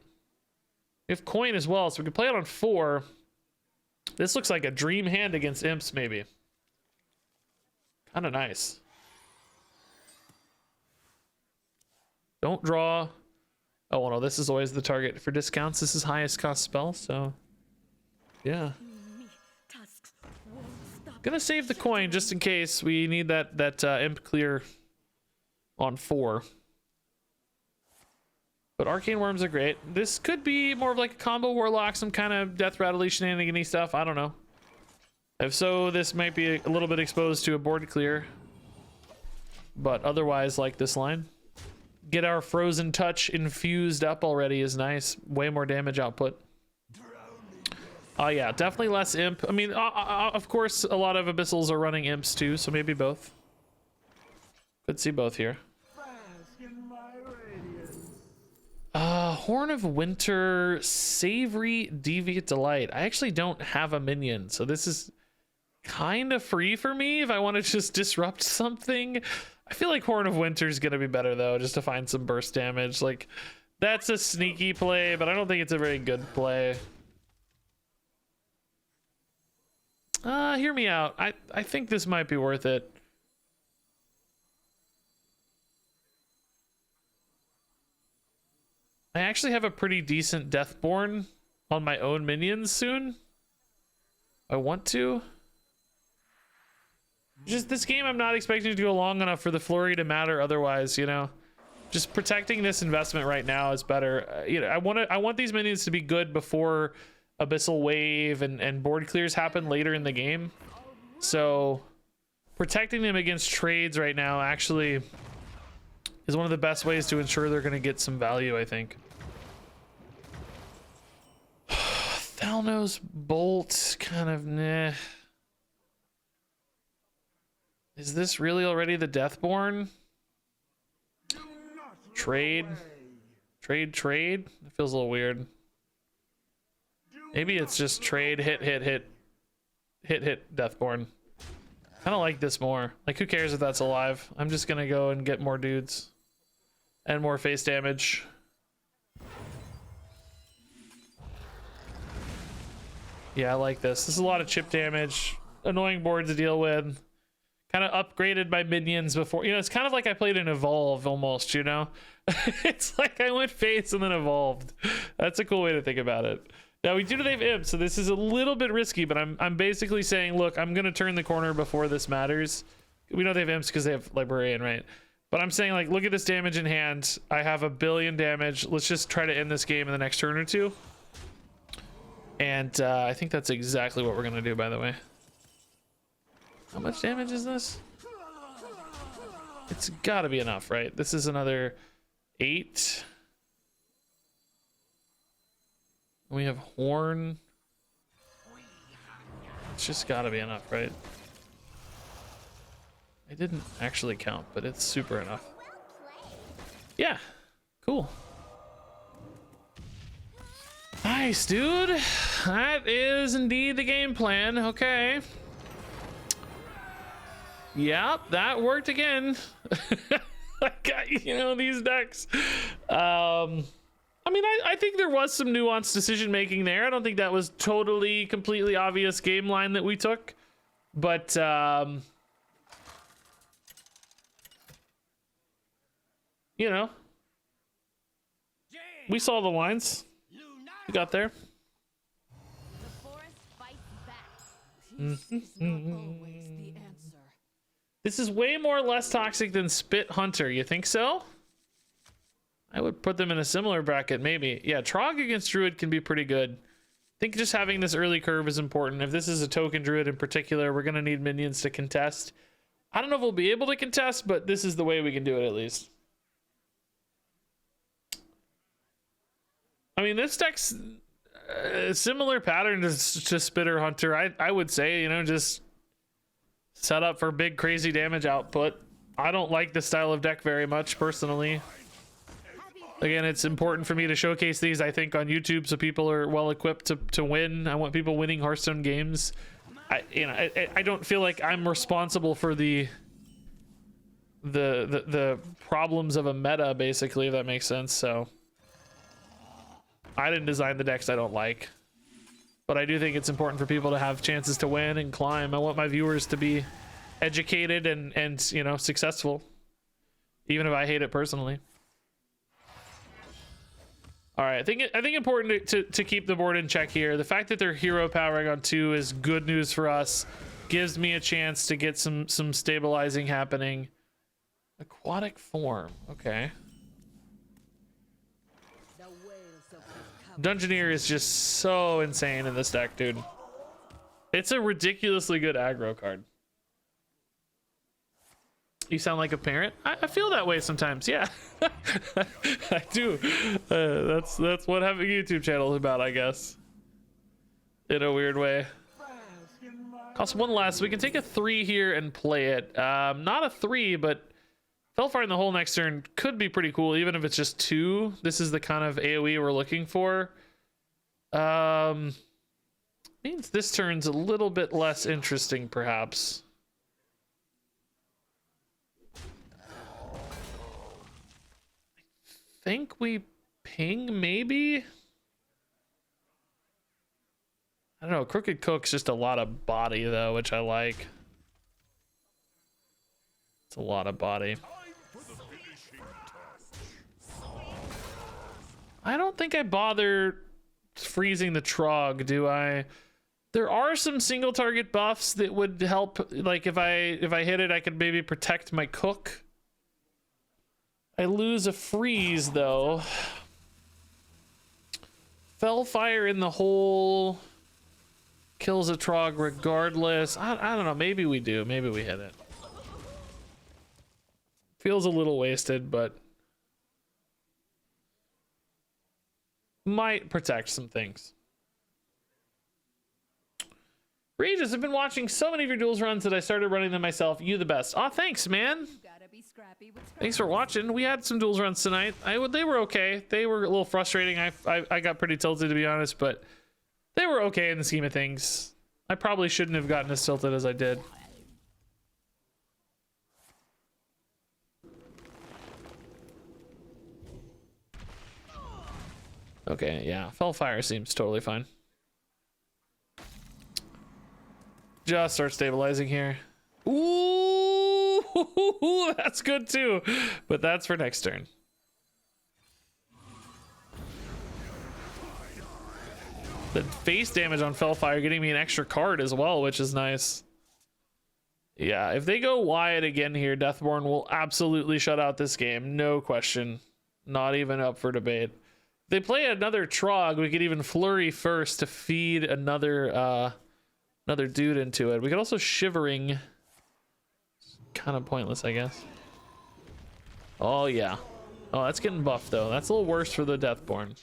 We have coin as well, so we can play it on 4. This looks like a dream hand against Imps, maybe. Kind of nice. Don't draw. Oh, well, no, this is always the target for discounts. This is highest cost spell, so yeah. Gonna save the coin just in case we need that imp clear on 4. But arcane worms are great. This could be more of like a combo warlock, some kind of death rattle shenanigan-y stuff. I don't know. If so, this might be a little bit exposed to a board clear. But otherwise, like this line. Get our frozen touch infused up already is nice. Way more damage output. Yeah, definitely less imp. I mean, of course, a lot of abyssals are running imps too, so maybe both. Could see both here. Horn of Winter, Savory Deviant Delight. I actually don't have a minion, so this is kind of free for me if I want to just disrupt something. I feel like Horn of Winter is going to be better, though, just to find some burst damage. Like, that's a sneaky play, but I don't think it's a very good play. Hear me out. I think this might be worth it. I actually have a pretty decent Deathborn on my own minions soon. I want to. Just this game, I'm not expecting to go long enough for the flurry to matter otherwise, you know. Just protecting this investment right now is better. You know, I want these minions to be good before Abyssal Wave and board clears happen later in the game. So protecting them against trades right now actually is one of the best ways to ensure they're going to get some value, I think. Thalnos Bolt, kind of nah. Is this really already the Deathborn? Trade? Trade? It feels a little weird. Maybe it's just trade, hit, Deathborn. I don't like this more. Like, who cares if that's alive? I'm just gonna go and get more dudes. And more face damage. Yeah, I like this. This is a lot of chip damage. Annoying board to deal with. Kind of upgraded my minions before. You know, it's kind of like I played an Evolve almost, you know? It's like I went face and then evolved. That's a cool way to think about it. Now, we do have imp, so this is a little bit risky, but I'm basically saying, look, I'm going to turn the corner before this matters. We know they have imps because they have Librarian, right? But I'm saying, like, look at this damage in hand. I have 1 billion damage. Let's just try to end this game in the next turn or two. And I think that's exactly what we're going to do, by the way. How much damage is this? It's got to be enough, right? This is another 8. We have Horn. It's just got to be enough, right? I didn't actually count, but it's super enough. Yeah, cool. Nice, dude. That is indeed the game plan. Okay. Yep, that worked again. I got, you know, these decks. I mean, I think there was some nuanced decision making there. I don't think that was totally, completely obvious game line that we took. But, you know, we saw the lines. We got there. The forest fights back. Peace is not always the answer. This is way more less toxic than Spit Hunter. You think so? I would put them in a similar bracket, maybe. Yeah, Trog against Druid can be pretty good. I think just having this early curve is important. If this is a token Druid in particular, we're going to need minions to contest. I don't know if we'll be able to contest, but this is the way we can do it at least. I mean, this deck's a similar pattern to Spitter Hunter. I would say, you know, just set up for big crazy damage output. I don't like this style of deck very much personally. Again, it's important for me to showcase these, I think, on YouTube so people are well equipped to win. I want people winning Hearthstone games. I don't feel like I'm responsible for the problems of a meta, basically, if that makes sense. So I didn't design the decks I don't like, but I do think it's important for people to have chances to win and climb. I want my viewers to be educated and you know, successful, even if I hate it personally. All right, I think important to keep the board in check here. The fact that they're hero powering on 2 is good news for us. Gives me a chance to get some stabilizing happening. Aquatic form, okay. Dungeoneer is just so insane in this deck, dude. It's a ridiculously good aggro card. You sound like a parent. I feel that way sometimes. Yeah, I do. That's what having a YouTube channel is about, I guess. In a weird way. Costs 1 less. So we can take a 3 here and play it. Not a 3, but Fellfire in the hole next turn could be pretty cool, even if it's just 2. This is the kind of AoE we're looking for. Means this turn's a little bit less interesting, perhaps. I think we ping, maybe? I don't know. Crooked Cook's just a lot of body, though, which I like. It's a lot of body. I don't think I bother freezing the Trog, do I? There are some single target buffs that would help. Like if I hit it, I could maybe protect my Cook. I lose a freeze though. Fellfire in the hole kills a Trog regardless. I don't know. Maybe we do. Maybe we hit it. Feels a little wasted, but might protect some things. Regis, I've been watching so many of your duels runs that I started running them myself. You the best. Aw, thanks, man. Thanks for watching. We had some duels runs tonight. They were okay. They were a little frustrating. I got pretty tilted, to be honest, but they were okay in the scheme of things. I probably shouldn't have gotten as tilted as I did. Okay, yeah. Fellfire seems totally fine. Just start stabilizing here. Ooh, that's good too. But that's for next turn. The face damage on Fellfire getting me an extra card as well, which is nice. Yeah, if they go wide again here, Deathborn will absolutely shut out this game. No question. Not even up for debate. If they play another Trog, we could even Flurry first to feed another dude into it. We could also Shivering. Kind of pointless, I guess. Oh, yeah. Oh, that's getting buffed, though. That's a little worse for the Deathborn.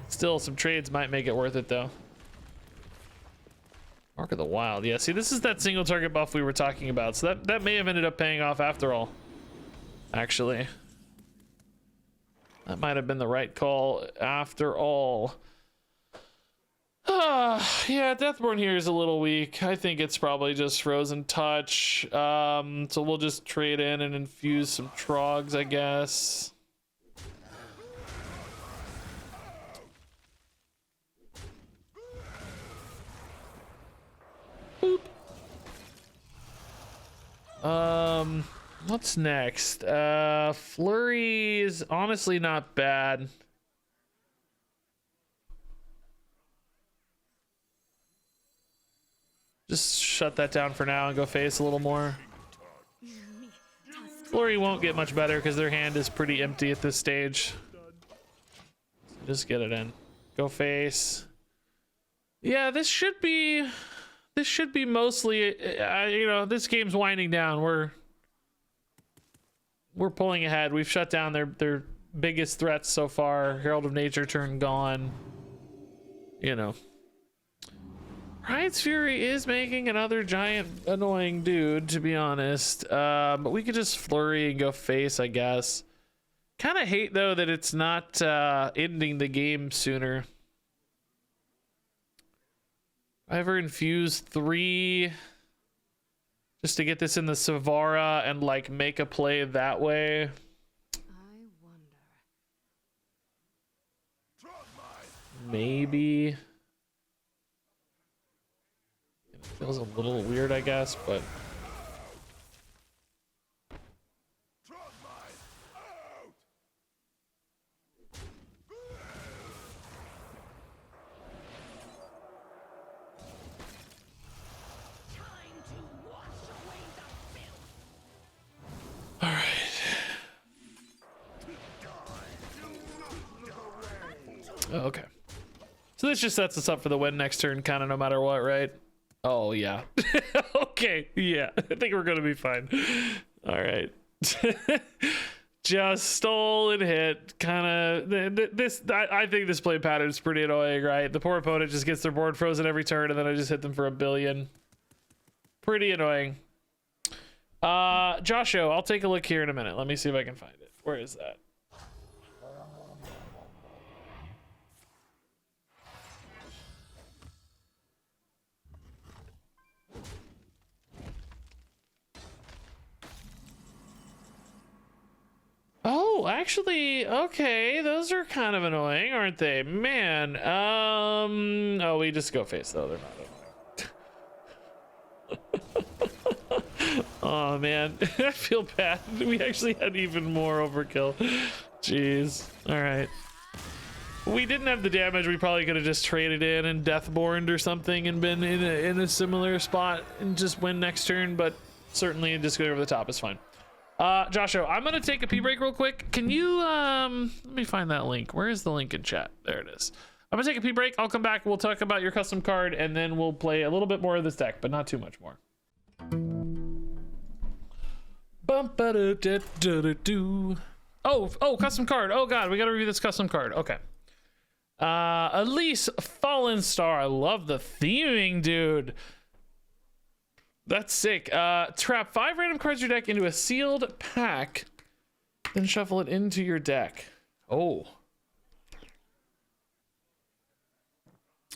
Still, some trades might make it worth it, though. Mark of the Wild. Yeah, see, this is that single target buff we were talking about. So that may have ended up paying off after all. Actually. That might have been the right call after all. Yeah, Deathborn here is a little weak. I think it's probably just Frozen Touch. So we'll just trade in and infuse some Trogs, I guess. Boop. What's next? Flurry is honestly not bad. Just shut that down for now and go face a little more. Flurry won't get much better because their hand is pretty empty at this stage. So just get it in. Go face. Yeah, this should be mostly, you know, this game's winding down. We're pulling ahead. We've shut down their biggest threats so far. Herald of Nature turn gone. You know. Riot's Fury is making another giant annoying dude, to be honest. But we could just flurry and go face, I guess. Kind of hate, though, that it's not ending the game sooner. I ever infuse 3 just to get this in the Savara and like make a play that way. I wonder. Maybe. It feels a little weird, I guess, but oh, okay. So this just sets us up for the win next turn, kind of no matter what, right? Oh, yeah. Okay, yeah. I think we're going to be fine. All right. Just stole and hit. Kind of... I think this play pattern is pretty annoying, right? The poor opponent just gets their board frozen every turn, and then I just hit them for 1 billion. Pretty annoying. Josho, I'll take a look here in a minute. Let me see if I can find it. Where is that? Oh, actually, okay, those are kind of annoying, aren't they? Man, oh, we just go face, though. They're not annoying. Oh, man, I feel bad. We actually had even more overkill. Jeez. All right. We didn't have the damage. We probably could have just traded in and Deathborned or something and been in a similar spot and just win next turn, but certainly just go over the top is fine. Joshua, I'm gonna take a pee break real quick. Can you let me find that link. Where is the link in chat? There it is. I'm gonna take a pee break. I'll come back. We'll talk about your custom card and then we'll play a little bit more of this deck, but not too much more. Oh, custom card. Oh god, we gotta review this custom card. Okay. Elise Fallen Star. I love the theming, dude. That's sick. Trap 5 random cards in your deck into a sealed pack, then shuffle it into your deck. Oh.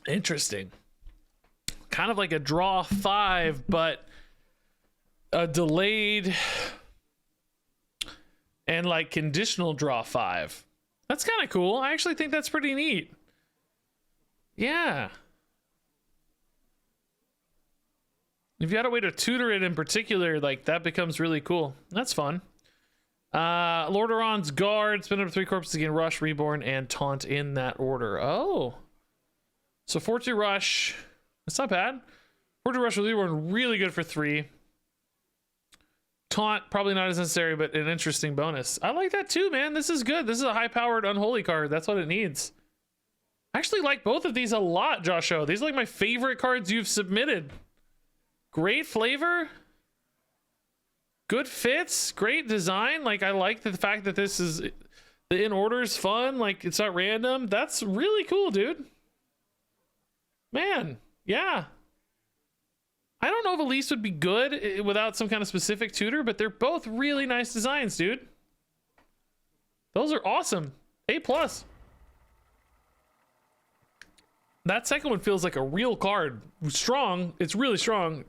Interesting. Kind of like a draw 5, but a delayed and like conditional draw 5. That's kind of cool. I actually think that's pretty neat. Yeah. If you had a way to tutor it in particular, like that becomes really cool. That's fun. Lordaeron's Guard, spin up 3 corpses again, Rush, Reborn, and Taunt in that order. Oh. So 4-2 Rush. That's not bad. 4-2 Rush with Reborn, really good for 3. Taunt, probably not as necessary, but an interesting bonus. I like that too, man. This is good. This is a high-powered Unholy card. That's what it needs. I actually like both of these a lot, Joshua. These are like my favorite cards you've submitted. Great flavor, good fits, great design. Like I like the fact that this is the in order is fun. Like it's not random. That's really cool, dude. Man, yeah. I don't know if Elise would be good without some kind of specific tutor, but they're both really nice designs, dude. Those are awesome. A+. That second one feels like a real card. Strong. It's really strong.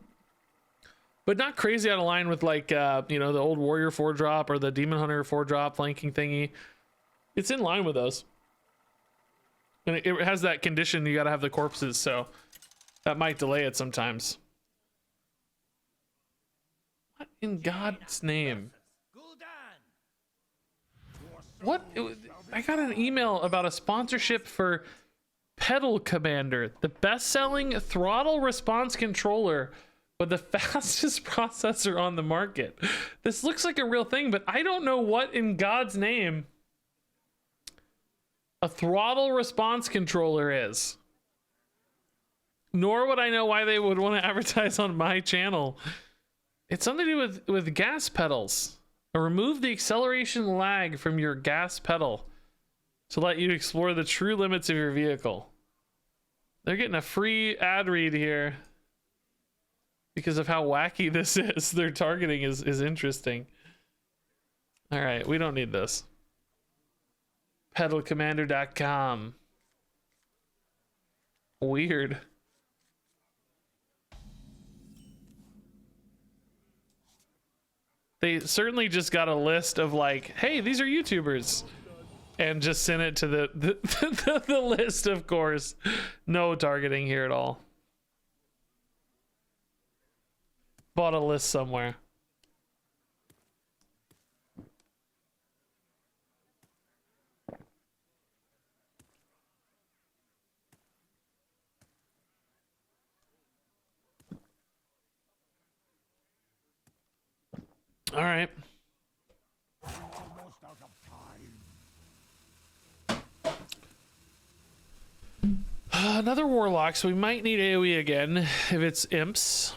But not crazy out of line with like, you know, the old Warrior 4-drop or the Demon Hunter 4-drop flanking thingy. It's in line with those. And it has that condition, you gotta have the corpses, so that might delay it sometimes. What in God's name? What? I got an email about a sponsorship for Pedal Commander, the best-selling throttle response controller with the fastest processor on the market. This looks like a real thing, but I don't know what in God's name a throttle response controller is. Nor would I know why they would want to advertise on my channel. It's something to do with gas pedals. Remove the acceleration lag from your gas pedal to let you explore the true limits of your vehicle. They're getting a free ad read here because of how wacky this is. Their targeting is interesting. All right, we don't need this. Pedalcommander.com. Weird. They certainly just got a list of like, hey, these are YouTubers, and just sent it to the list, of course. No targeting here at all. Bought a list somewhere. All right. Another warlock, so we might need AoE again if it's imps,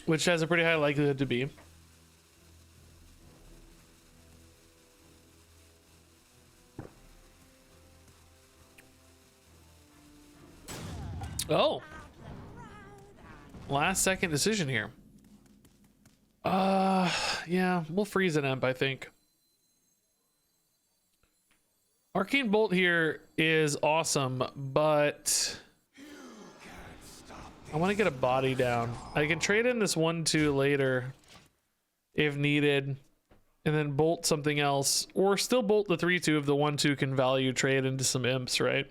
which has a pretty high likelihood to be. Oh, last second decision here. Yeah, we'll freeze an imp, I think. Arcane Bolt here is awesome, but I want to get a body down. I can trade in this 1/2 later if needed, and then bolt something else, or still bolt the 3/2 if the 1/2 can value trade into some imps, right?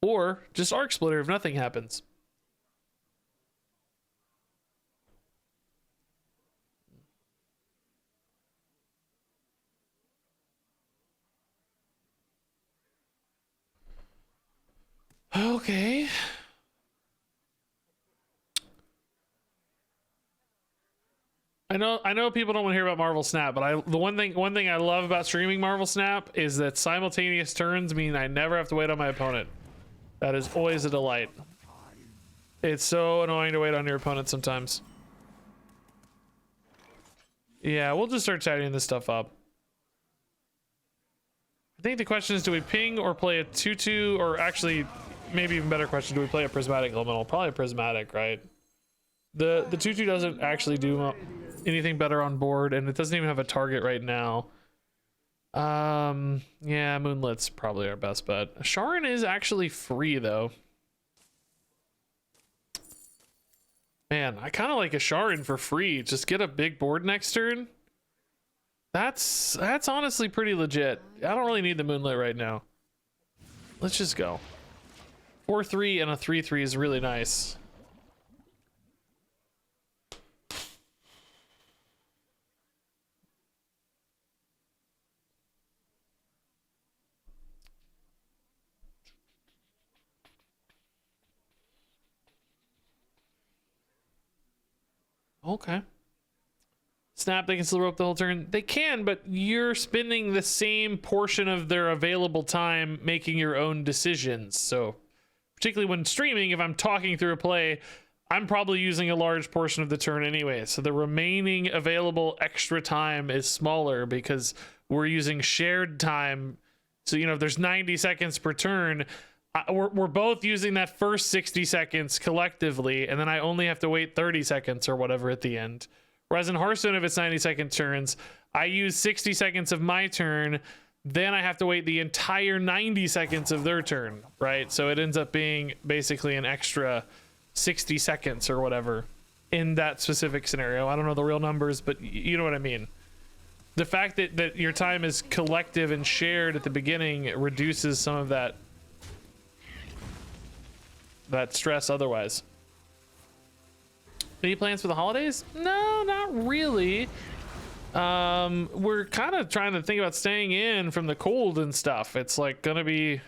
Or just Arc Splitter if nothing happens. Okay. I know people don't want to hear about Marvel Snap, but the one thing I love about streaming Marvel Snap is that simultaneous turns mean I never have to wait on my opponent. That is always a delight. It's so annoying to wait on your opponent sometimes. Yeah, we'll just start tidying this stuff up. I think the question is, do we ping or play a 2/2, or actually, maybe even better question, do we play a prismatic elemental? Probably a prismatic, right? The 2/2 doesn't actually do anything better on board, and it doesn't even have a target right now. Yeah, Moonlit's probably our best bet. Sharon is actually free though. Man, I kind of like a Sharon for free. Just get a big board next turn. That's honestly pretty legit. I don't really need the Moonlit right now. Let's just go. 4/3 and a 3/3 is really nice. Okay. Snap, they can still rope the whole turn. They can, but you're spending the same portion of their available time making your own decisions. So, particularly when streaming, if I'm talking through a play, I'm probably using a large portion of the turn anyway. So the remaining available extra time is smaller because we're using shared time. So, you know, if there's 90 seconds per turn, we're both using that first 60 seconds collectively, and then I only have to wait 30 seconds or whatever at the end. Whereas in Hearthstone, if it's 90-second turns, I use 60 seconds of my turn, then I have to wait the entire 90 seconds of their turn, right? So it ends up being basically an extra 60 seconds or whatever in that specific scenario. I don't know the real numbers, but you know what I mean. The fact that your time is collective and shared at the beginning reduces some of that stress otherwise. Any plans for the holidays? No, not really. We're kind of trying to think about staying in from the cold and stuff. It's like gonna be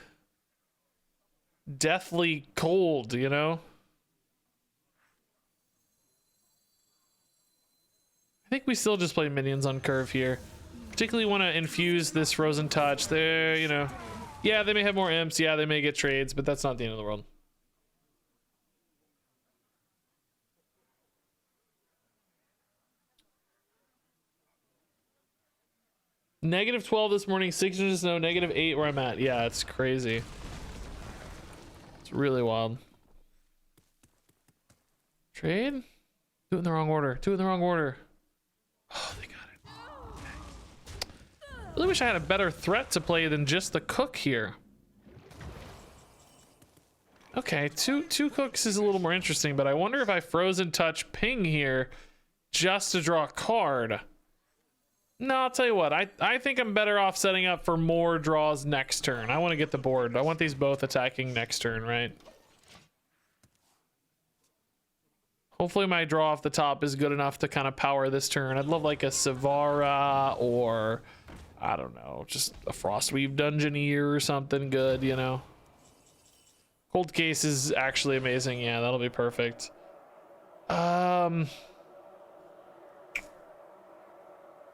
deathly cold, you know? I think we still just play minions on curve here. Particularly want to infuse this Frozen Touch. There, you know. Yeah, they may have more imps. Yeah, they may get trades, but that's not the end of the world. -12 this morning, 6 inches of snow, -8 where I'm at. Yeah, it's crazy. It's really wild. Trade? Do it in the wrong order. Do it in the wrong order. Oh, they got it. Okay. Really wish I had a better threat to play than just the cook here. Okay, two cooks is a little more interesting, but I wonder if I Frozen Touch ping here just to draw a card. No, I'll tell you what. I think I'm better off setting up for more draws next turn. I want to get the board. I want these both attacking next turn, right? Hopefully my draw off the top is good enough to kind of power this turn. I'd love like a Savara or, I don't know, just a Frostweave Dungeoneer or something good, you know? Cold Case is actually amazing. Yeah, that'll be perfect.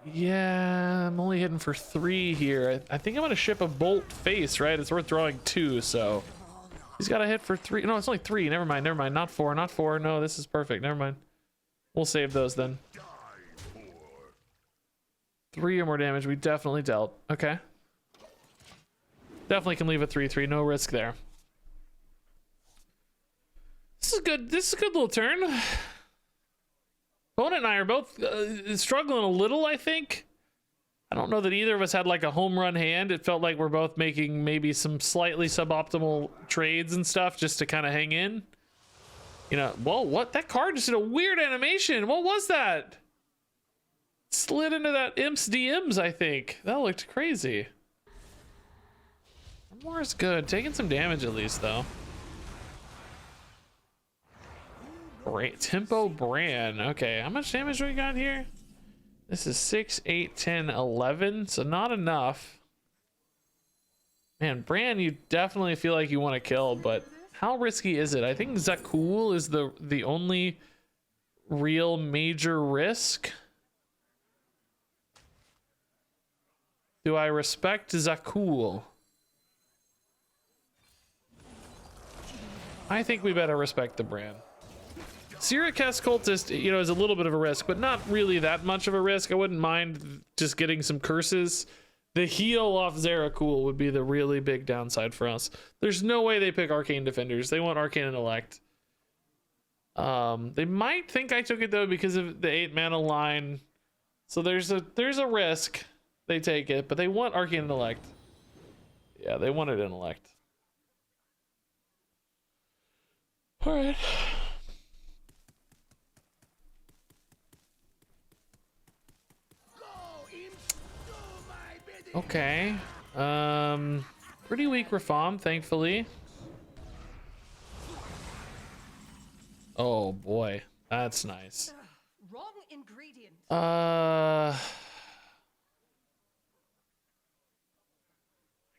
Yeah, I'm only hitting for 3 here. I think I'm gonna ship a Bolt Face, right? It's worth drawing 2, so he's got to hit for 3. No, it's only 3. Never mind. Not 4. Not 4. No, this is perfect. Never mind. We'll save those then. 3 or more damage. We definitely dealt. Okay. Definitely can leave a 3/3. No risk there. This is good. This is a good little turn. Opponent and I are both struggling a little, I think. I don't know that either of us had like a home run hand. It felt like we're both making maybe some slightly suboptimal trades and stuff just to kind of hang in. You know, whoa, what? That card just did a weird animation. What was that? Slid into that Imps DMs, I think. That looked crazy. More is good. Taking some damage at least, though. Tempo Bran. Okay, how much damage do we got here? This is 6, 8, 10, 11, so not enough. Man, Bran, you definitely feel like you want to kill, but how risky is it? I think Zakul is the only real major risk. Do I respect Zakul? I think we better respect the Bran. Sirikess Cultist, you know, is a little bit of a risk, but not really that much of a risk. I wouldn't mind just getting some curses. The heal off Zarakul would be the really big downside for us. There's no way they pick Arcane Defenders. They want Arcane Intellect. They might think I took it though because of the 8 mana line. So there's a risk they take it, but they want Arcane Intellect. Yeah, they wanted Intellect. All right. Okay. Pretty weak Rafam, thankfully. Oh boy, that's nice. Wrong ingredient.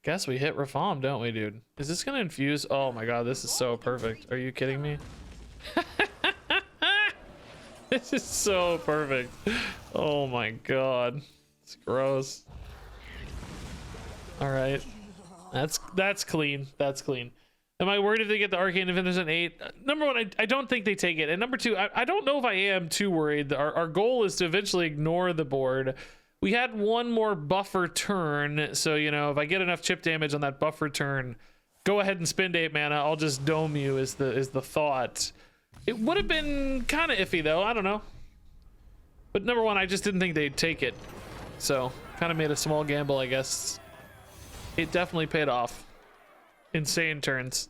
Guess we hit Rafam, don't we, dude? Is this gonna infuse? Oh my god, this is so perfect. Are you kidding me? This is so perfect. Oh my god. It's gross. All right. That's clean. That's clean. Am I worried if they get the Arcane Defenders at 8? Number one, I don't think they take it. And number two, I don't know if I am too worried. Our goal is to eventually ignore the board. We had one more buffer turn. So, you know, if I get enough chip damage on that buffer turn, go ahead and spend 8 mana. I'll just dome you is the thought. It would have been kind of iffy though. I don't know. But number one, I just didn't think they'd take it. So kind of made a small gamble, I guess. It definitely paid off. Insane turns.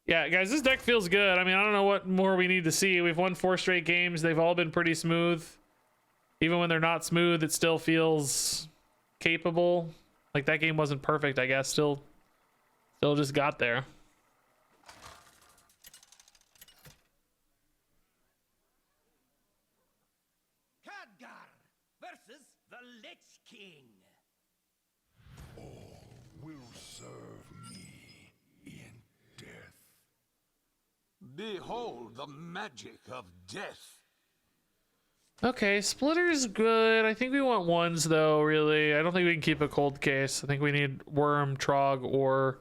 Yeah, guys, this deck feels good. I mean, I don't know what more we need to see. We've won 4 straight games. They've all been pretty smooth. Even when they're not smooth, it still feels capable. Like that game wasn't perfect, I guess. Still just got there. Khadgar versus the Lich King. Will serve me in death. Behold the magic of death. Okay, Splitter's good. I think we want ones though, really. I don't think we can keep a cold case. I think we need Worm, Trog, or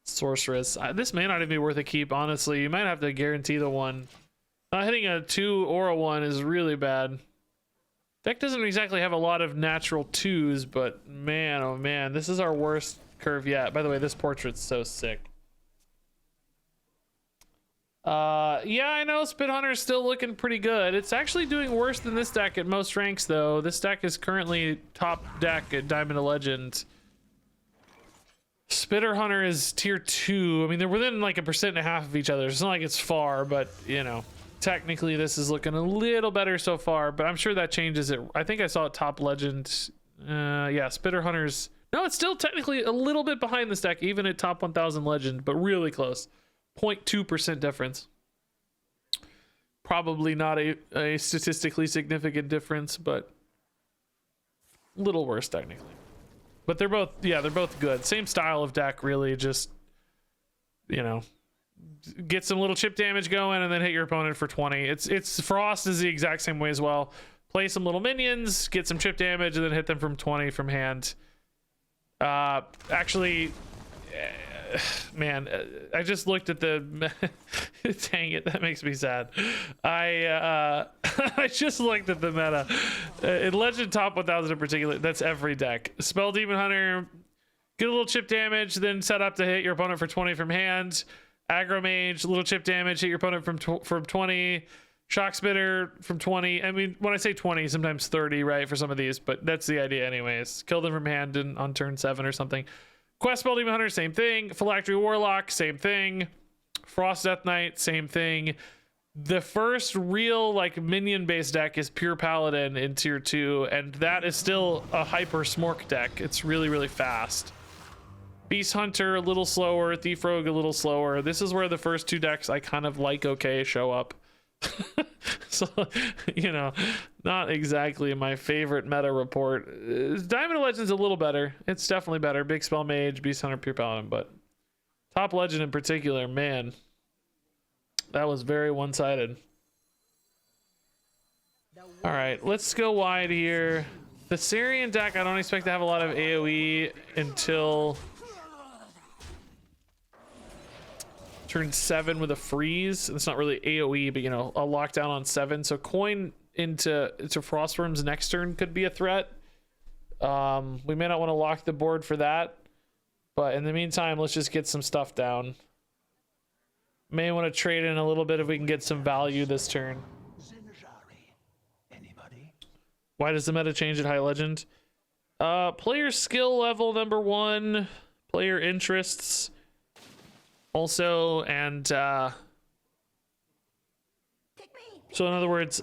Sorceress. This may not even be worth a keep, honestly. You might have to guarantee the one. Not hitting a 2 or a 1 is really bad. Deck doesn't exactly have a lot of natural 2s, but man, oh man, this is our worst curve yet. By the way, this portrait's so sick. Yeah, I know Spit Hunter's still looking pretty good. It's actually doing worse than this deck at most ranks, though. This deck is currently top deck at Diamond to Legend. Spitter Hunter is tier 2. I mean, they're within like 1.5% of each other. It's not like it's far, but you know, technically this is looking a little better so far, but I'm sure that changes it. I think I saw it top Legend. Yeah, Spitter Hunter's... No, it's still technically a little bit behind this deck, even at top 1000 Legend, but really close. 0.2% difference. Probably not a statistically significant difference, but a little worse technically. But they're both, yeah, they're both good. Same style of deck, really. Just, you know, get some little chip damage going and then hit your opponent for 20. It's Frost is the exact same way as well. Play some little minions, get some chip damage, and then hit them from 20 from hand. Actually, man, I just looked at the dang it, that makes me sad. I just looked at the meta in Legend top 1000 in particular. That's every deck. Spell Demon Hunter, get a little chip damage, then set up to hit your opponent for 20 from hand. Aggro Mage, little chip damage, hit your opponent from 20. Shock Spitter from 20. I mean, when I say 20, sometimes 30, right, for some of these, but that's the idea anyways. Kill them from hand on turn 7 or something. Quest Spell Demon Hunter, same thing. Phylactery Warlock, same thing. Frost Death Knight, same thing. The first real like minion based deck is Pure Paladin in tier 2, and that is still a hyper smork deck. It's really, really fast. Beast Hunter a little slower, Thief Rogue a little slower. This is where the first 2 decks I kind of like okay show up. So, you know, not exactly my favorite meta report. Diamond Legend's a little better. It's definitely better. Big Spell Mage, Beast Hunter, Pure Paladin, but top Legend in particular, man, that was very one-sided. All right, let's go wide here. The Syrian deck, I don't expect to have a lot of AoE until turn 7 with a freeze. It's not really AoE, but you know, a lockdown on 7. So coin into Frostworm's next turn could be a threat. We may not want to lock the board for that, but in the meantime, let's just get some stuff down. May want to trade in a little bit if we can get some value this turn. Anybody? Why does the meta change at High Legend? Player skill level number 1, player interests also, and so in other words,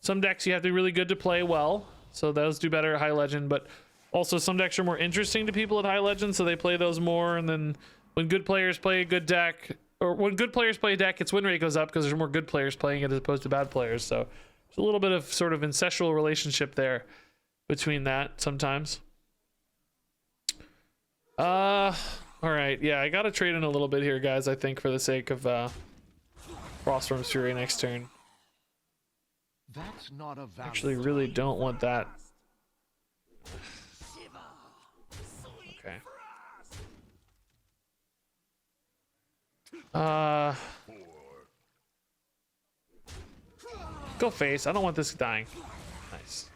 some decks you have to be really good to play well, so those do better at High Legend, but also some decks are more interesting to people at High Legend, so they play those more. And then when good players play a good deck, or when good players play a deck, its win rate goes up because there's more good players playing it as opposed to bad players. So there's a little bit of sort of incestual relationship there between that sometimes. All right, yeah, I gotta trade in a little bit here, guys, I think, for the sake of Frostworm's Fury next turn. That's not a valid. Actually, really don't want that. Okay. Go face. I don't want this dying. Nice.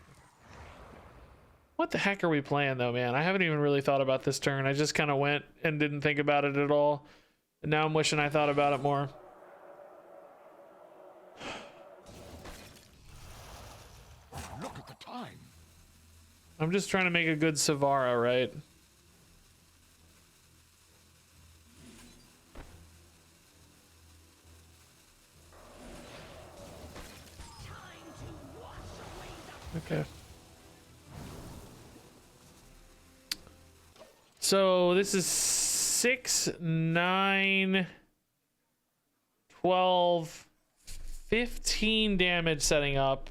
What the heck are we playing though, man? I haven't even really thought about this turn. I just kind of went and didn't think about it at all. And now I'm wishing I thought about it more. Look at the time. I'm just trying to make a good Savara, right? Okay. So this is 6, 9, 12, 15 damage setting up.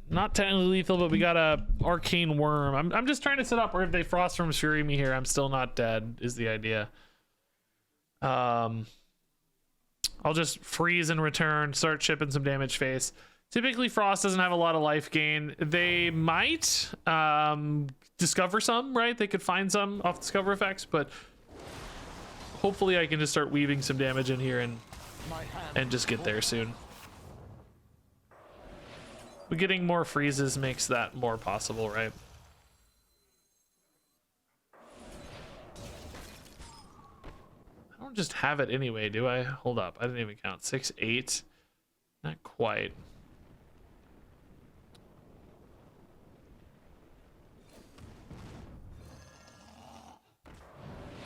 Not technically lethal, but we got a arcane worm. I'm just trying to set up where if they frost from Fury me here, I'm still not dead, is the idea. I'll just freeze and return, start shipping some damage face. Typically, Frost doesn't have a lot of life gain. They might discover some, right? They could find some off discover effects, but hopefully I can just start weaving some damage in here and just get there soon. But getting more freezes makes that more possible, right? I don't just have it anyway, do I? Hold up, I didn't even count. 6, 8, not quite.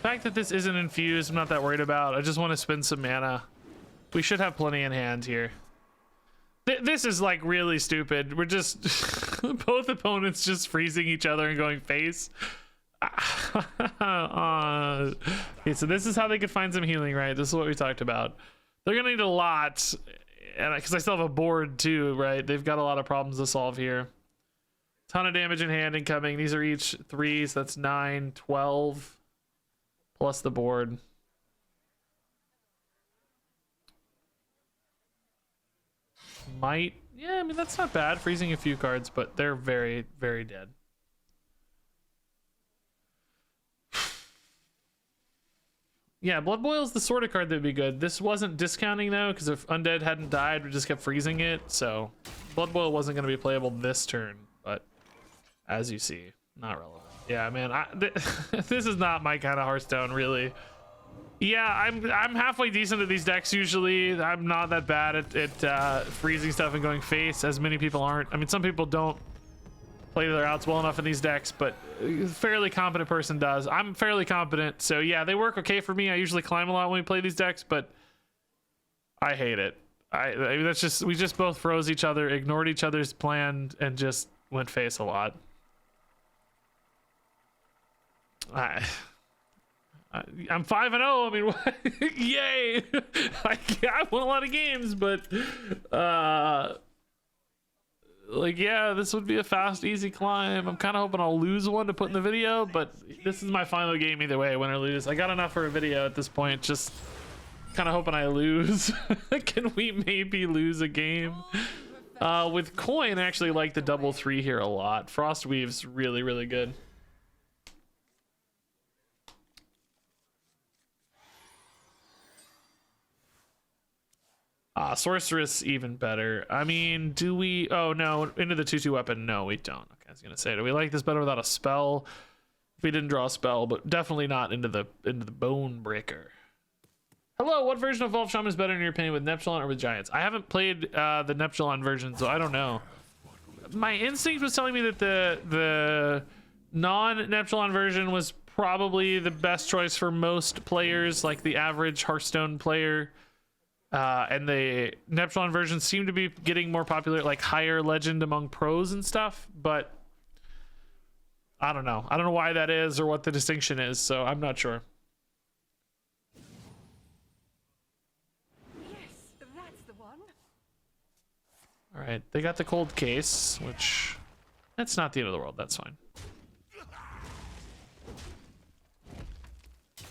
The fact that this isn't infused, I'm not that worried about. I just want to spend some mana. We should have plenty in hand here. This is like really stupid. We're just both opponents just freezing each other and going face. Okay, so this is how they could find some healing, right? This is what we talked about. They're gonna need a lot, and because I still have a board too, right? They've got a lot of problems to solve here. Ton of damage in hand incoming. These are each 3s, so that's 9, 12. Plus the board. Might, yeah, I mean, that's not bad. Freezing a few cards, but they're very, very dead. Yeah, Blood Boil's the sort of card that would be good. This wasn't discounting though, because if Undead hadn't died, we just kept freezing it. So Blood Boil wasn't going to be playable this turn, but as you see, not relevant. Yeah, man, this is not my kind of Hearthstone, really. Yeah, I'm halfway decent at these decks usually. I'm not that bad at freezing stuff and going face, as many people aren't. I mean, some people don't play their outs well enough in these decks, but a fairly competent person does. I'm fairly competent, so yeah, they work okay for me. I usually climb a lot when we play these decks, but I hate it. I mean, that's just, we just both froze each other, ignored each other's plan, and just went face a lot. I'm 5-0. I mean, what? Yay! I won a lot of games, but like, yeah, this would be a fast, easy climb. I'm kind of hoping I'll lose one to put in the video, but this is my final game either way, win or lose. I got enough for a video at this point. Just kind of hoping I lose. Can we maybe lose a game? With coin, I actually like the double 3 here a lot. Frost Weave's really, really good. Sorceress even better. I mean, do we? Oh no, into the 2/2 weapon. No, we don't. Okay, I was gonna say, do we like this better without a spell? If we didn't draw a spell, but definitely not into the Bone Breaker. Hello, what version of Evolved Shaman is better in your opinion, with Neptulon or with Giants? I haven't played the Neptulon version, so I don't know. My instinct was telling me that the non-Neptulon version was probably the best choice for most players, like the average Hearthstone player. And the Neptulon version seemed to be getting more popular, like higher legend among pros and stuff, but I don't know. I don't know why that is or what the distinction is, so I'm not sure. Yes, that's the one. All right, they got the cold case, which that's not the end of the world. That's fine.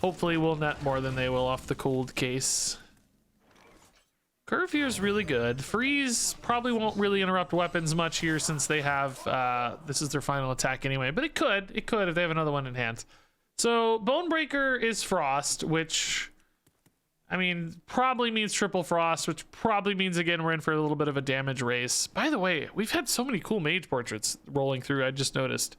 Hopefully we'll net more than they will off the cold case. Curve here is really good. Freeze probably won't really interrupt weapons much here since they have, this is their final attack anyway, but it could if they have another one in hand. So Bonebreaker is Frost, which I mean, probably means triple frost, which probably means again we're in for a little bit of a damage race. By the way, we've had so many cool mage portraits rolling through. I just noticed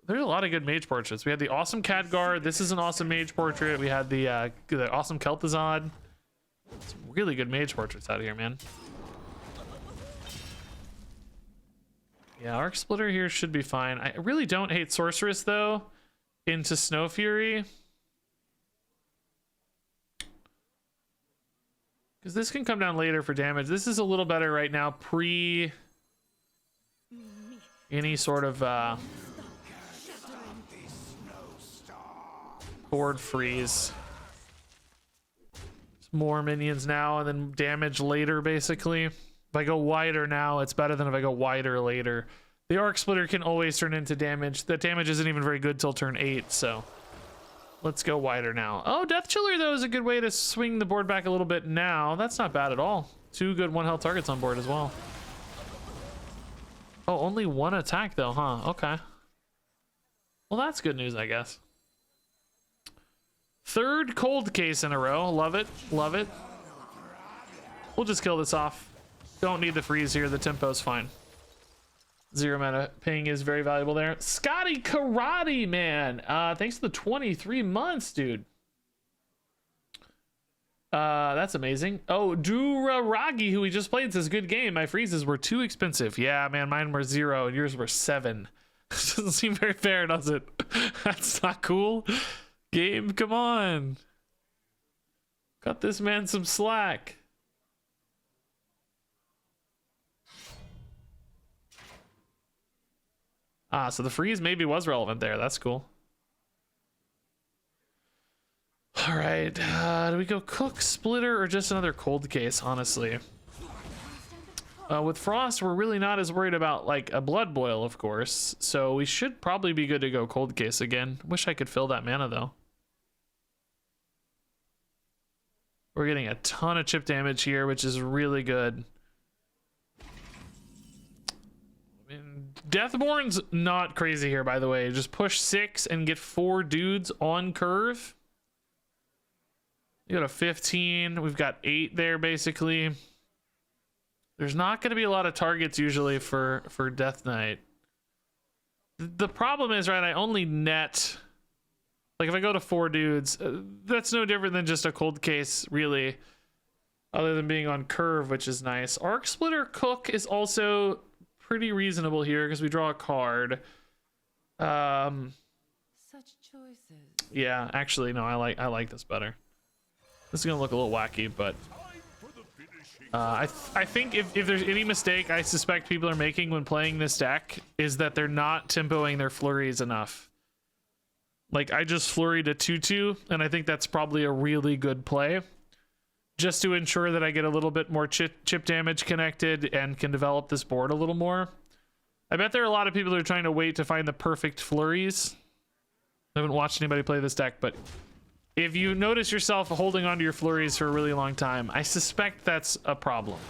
there's a lot of good mage portraits. We had the awesome Khadgar. This is an awesome mage portrait. We had the awesome Kel'Thuzad. Some really good mage portraits out here, man. Yeah, Arc Splitter here should be fine. I really don't hate Sorceress though into Snow Fury. Because this can come down later for damage. This is a little better right now, pre any sort of board freeze. More minions now and then damage later, basically. If I go wider now, it's better than if I go wider later. The Arc Splitter can always turn into damage. That damage isn't even very good till turn 8, so let's go wider now. Oh, Death Chiller, though, is a good way to swing the board back a little bit now. That's not bad at all. 2 good 1 health targets on board as well. Oh, only 1 attack, though, huh? Okay. Well, that's good news, I guess. 3rd cold case in a row. Love it. Love it. We'll just kill this off. Don't need the freeze here. The tempo's fine. 0 mana ping is very valuable there. Scotty Karate, man. Thanks for the 23 months, dude. That's amazing. Oh, Duraragi, who we just played, says, good game. My freezes were too expensive. Yeah, man, mine were 0 and yours were 7. Doesn't seem very fair, does it? That's not cool. Game, come on. Cut this man some slack. So the freeze maybe was relevant there. That's cool. All right. Do we go Cook, Splitter, or just another cold case, honestly? With Frost, we're really not as worried about, like, a Blood Boil, of course. So we should probably be good to go cold case again. Wish I could fill that mana, though. We're getting a ton of chip damage here, which is really good. Deathborn's not crazy here, by the way. Just push 6 and get 4 dudes on curve. You got a 15. We've got 8 there, basically. There's not going to be a lot of targets usually for Death Knight. The problem is, right, I only net... Like, if I go to 4 dudes, that's no different than just a cold case, really. Other than being on curve, which is nice. Arc Splitter Cook is also pretty reasonable here because we draw a card. Such choices. Yeah, actually, no, I like this better. This is gonna look a little wacky, but I think if there's any mistake I suspect people are making when playing this deck is that they're not tempoing their flurries enough. Like, I just flurried a 2/2, and I think that's probably a really good play. Just to ensure that I get a little bit more chip damage connected and can develop this board a little more. I bet there are a lot of people who are trying to wait to find the perfect flurries. I haven't watched anybody play this deck, but if you notice yourself holding onto your flurries for a really long time, I suspect that's a problem.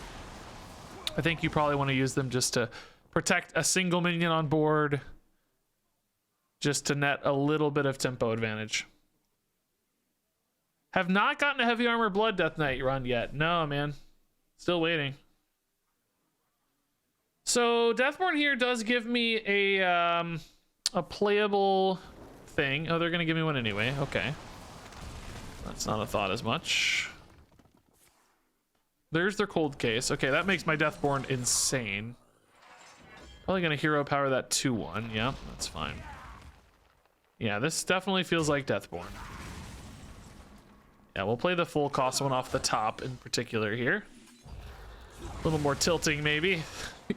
I think you probably want to use them just to protect a single minion on board, just to net a little bit of tempo advantage. Have not gotten a Heavy Armor Blood Death Knight run yet. No, man. Still waiting. So Deathborn here does give me a playable thing. Oh, they're going to give me one anyway. Okay. That's not a thought as much. There's their cold case. Okay, that makes my Deathborn insane. Probably going to hero power that 2/1. Yeah, that's fine. Yeah, this definitely feels like Deathborn. Yeah, we'll play the full cost one off the top in particular here. A little more tilting, maybe.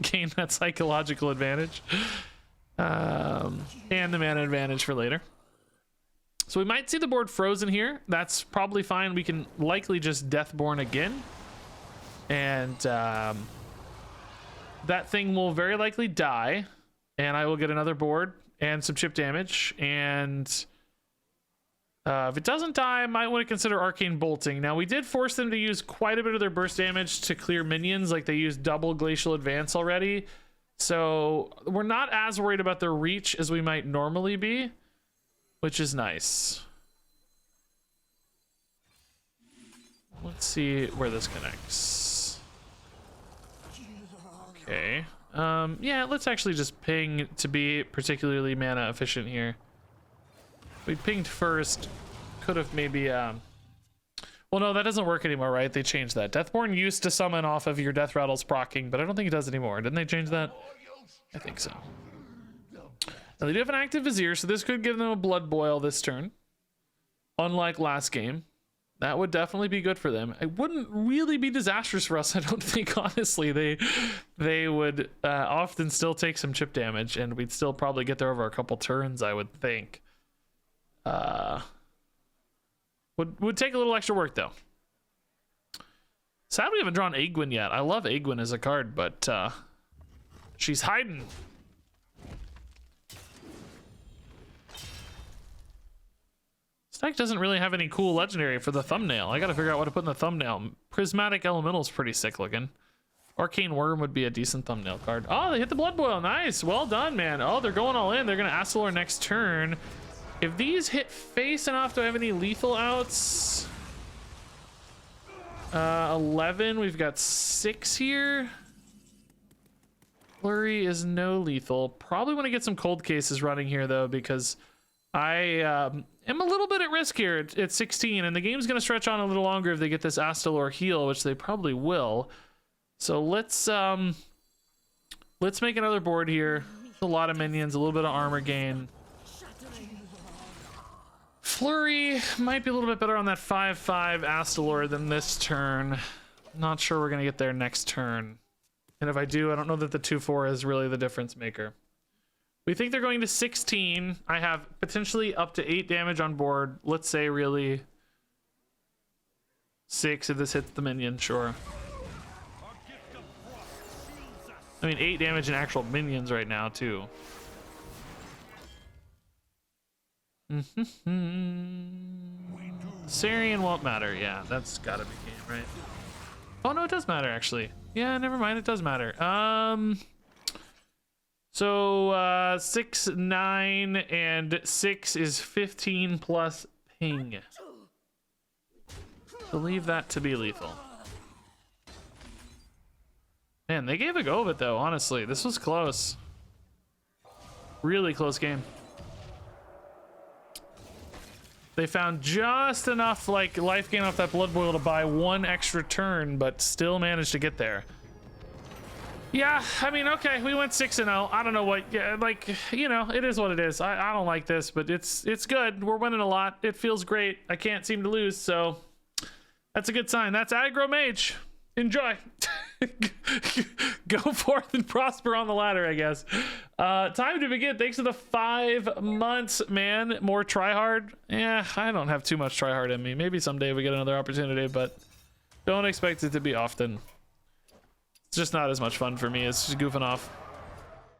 Gain that psychological advantage. And the mana advantage for later. So we might see the board frozen here. That's probably fine. We can likely just Deathborn again. And that thing will very likely die. And I will get another board and some chip damage. And... if it doesn't die, I might want to consider Arcane Bolting. Now, we did force them to use quite a bit of their burst damage to clear minions. Like, they used double Glacial Advance already. So, we're not as worried about their reach as we might normally be, which is nice. Let's see where this connects. Okay. Yeah, let's actually just ping to be particularly mana efficient here. We pinged first. Could have maybe, well, no, that doesn't work anymore, right? They changed that. Deathborn used to summon off of your death rattles proccing, but I don't think it does anymore. Didn't they change that? I think so. Now, they do have an active Vizier, so this could give them a Blood Boil this turn. Unlike last game. That would definitely be good for them. It wouldn't really be disastrous for us, I don't think, honestly. They would often still take some chip damage, and we'd still probably get there over a couple turns, I would think. Would take a little extra work, though. Sad we haven't drawn Aegwynn yet. I love Aegwynn as a card, but she's hiding. Deck doesn't really have any cool legendary for the thumbnail. I gotta figure out what to put in the thumbnail. Prismatic Elemental's pretty sick looking. Arcane Worm would be a decent thumbnail card. Oh, they hit the Blood Boil. Nice. Well done, man. Oh, they're going all in. They're gonna Astalor next turn. If these hit face enough, do I have any lethal outs? 11. We've got 6 here. Flurry is no lethal. Probably want to get some cold cases running here, though, because I am a little bit at risk here at 16, and the game's going to stretch on a little longer if they get this Astalor heal, which they probably will. So let's make another board here. A lot of minions, a little bit of armor gain. Flurry might be a little bit better on that 5/5 Astalor than this turn. Not sure we're going to get there next turn. And if I do, I don't know that the 2/4 is really the difference maker. We think they're going to 16. I have potentially up to 8 damage on board. Let's say really 6 if this hits the minion, sure. I mean, 8 damage in actual minions right now, too. Sarian won't matter. Yeah, that's gotta be game, right? Oh, no, it does matter, actually. Yeah, never mind. It does matter. So 6, 9, and 6 is 15 plus ping. Believe that to be lethal. Man, they gave a go of it though, honestly. This was close. Really close game. They found just enough like life gain off that Blood Boil to buy 1 extra turn, but still managed to get there. Yeah, I mean, okay, we went 6-0. I don't know what, yeah, like, you know, it is what it is. I don't like this, but it's good. We're winning a lot. It feels great. I can't seem to lose, so that's a good sign. That's Aggro Mage. Enjoy. Go forth and prosper on the ladder, I guess. Time to begin. Thanks for the 5 months, man. More tryhard. Yeah, I don't have too much tryhard in me. Maybe someday we get another opportunity, but don't expect it to be often. It's just not as much fun for me. It's just goofing off.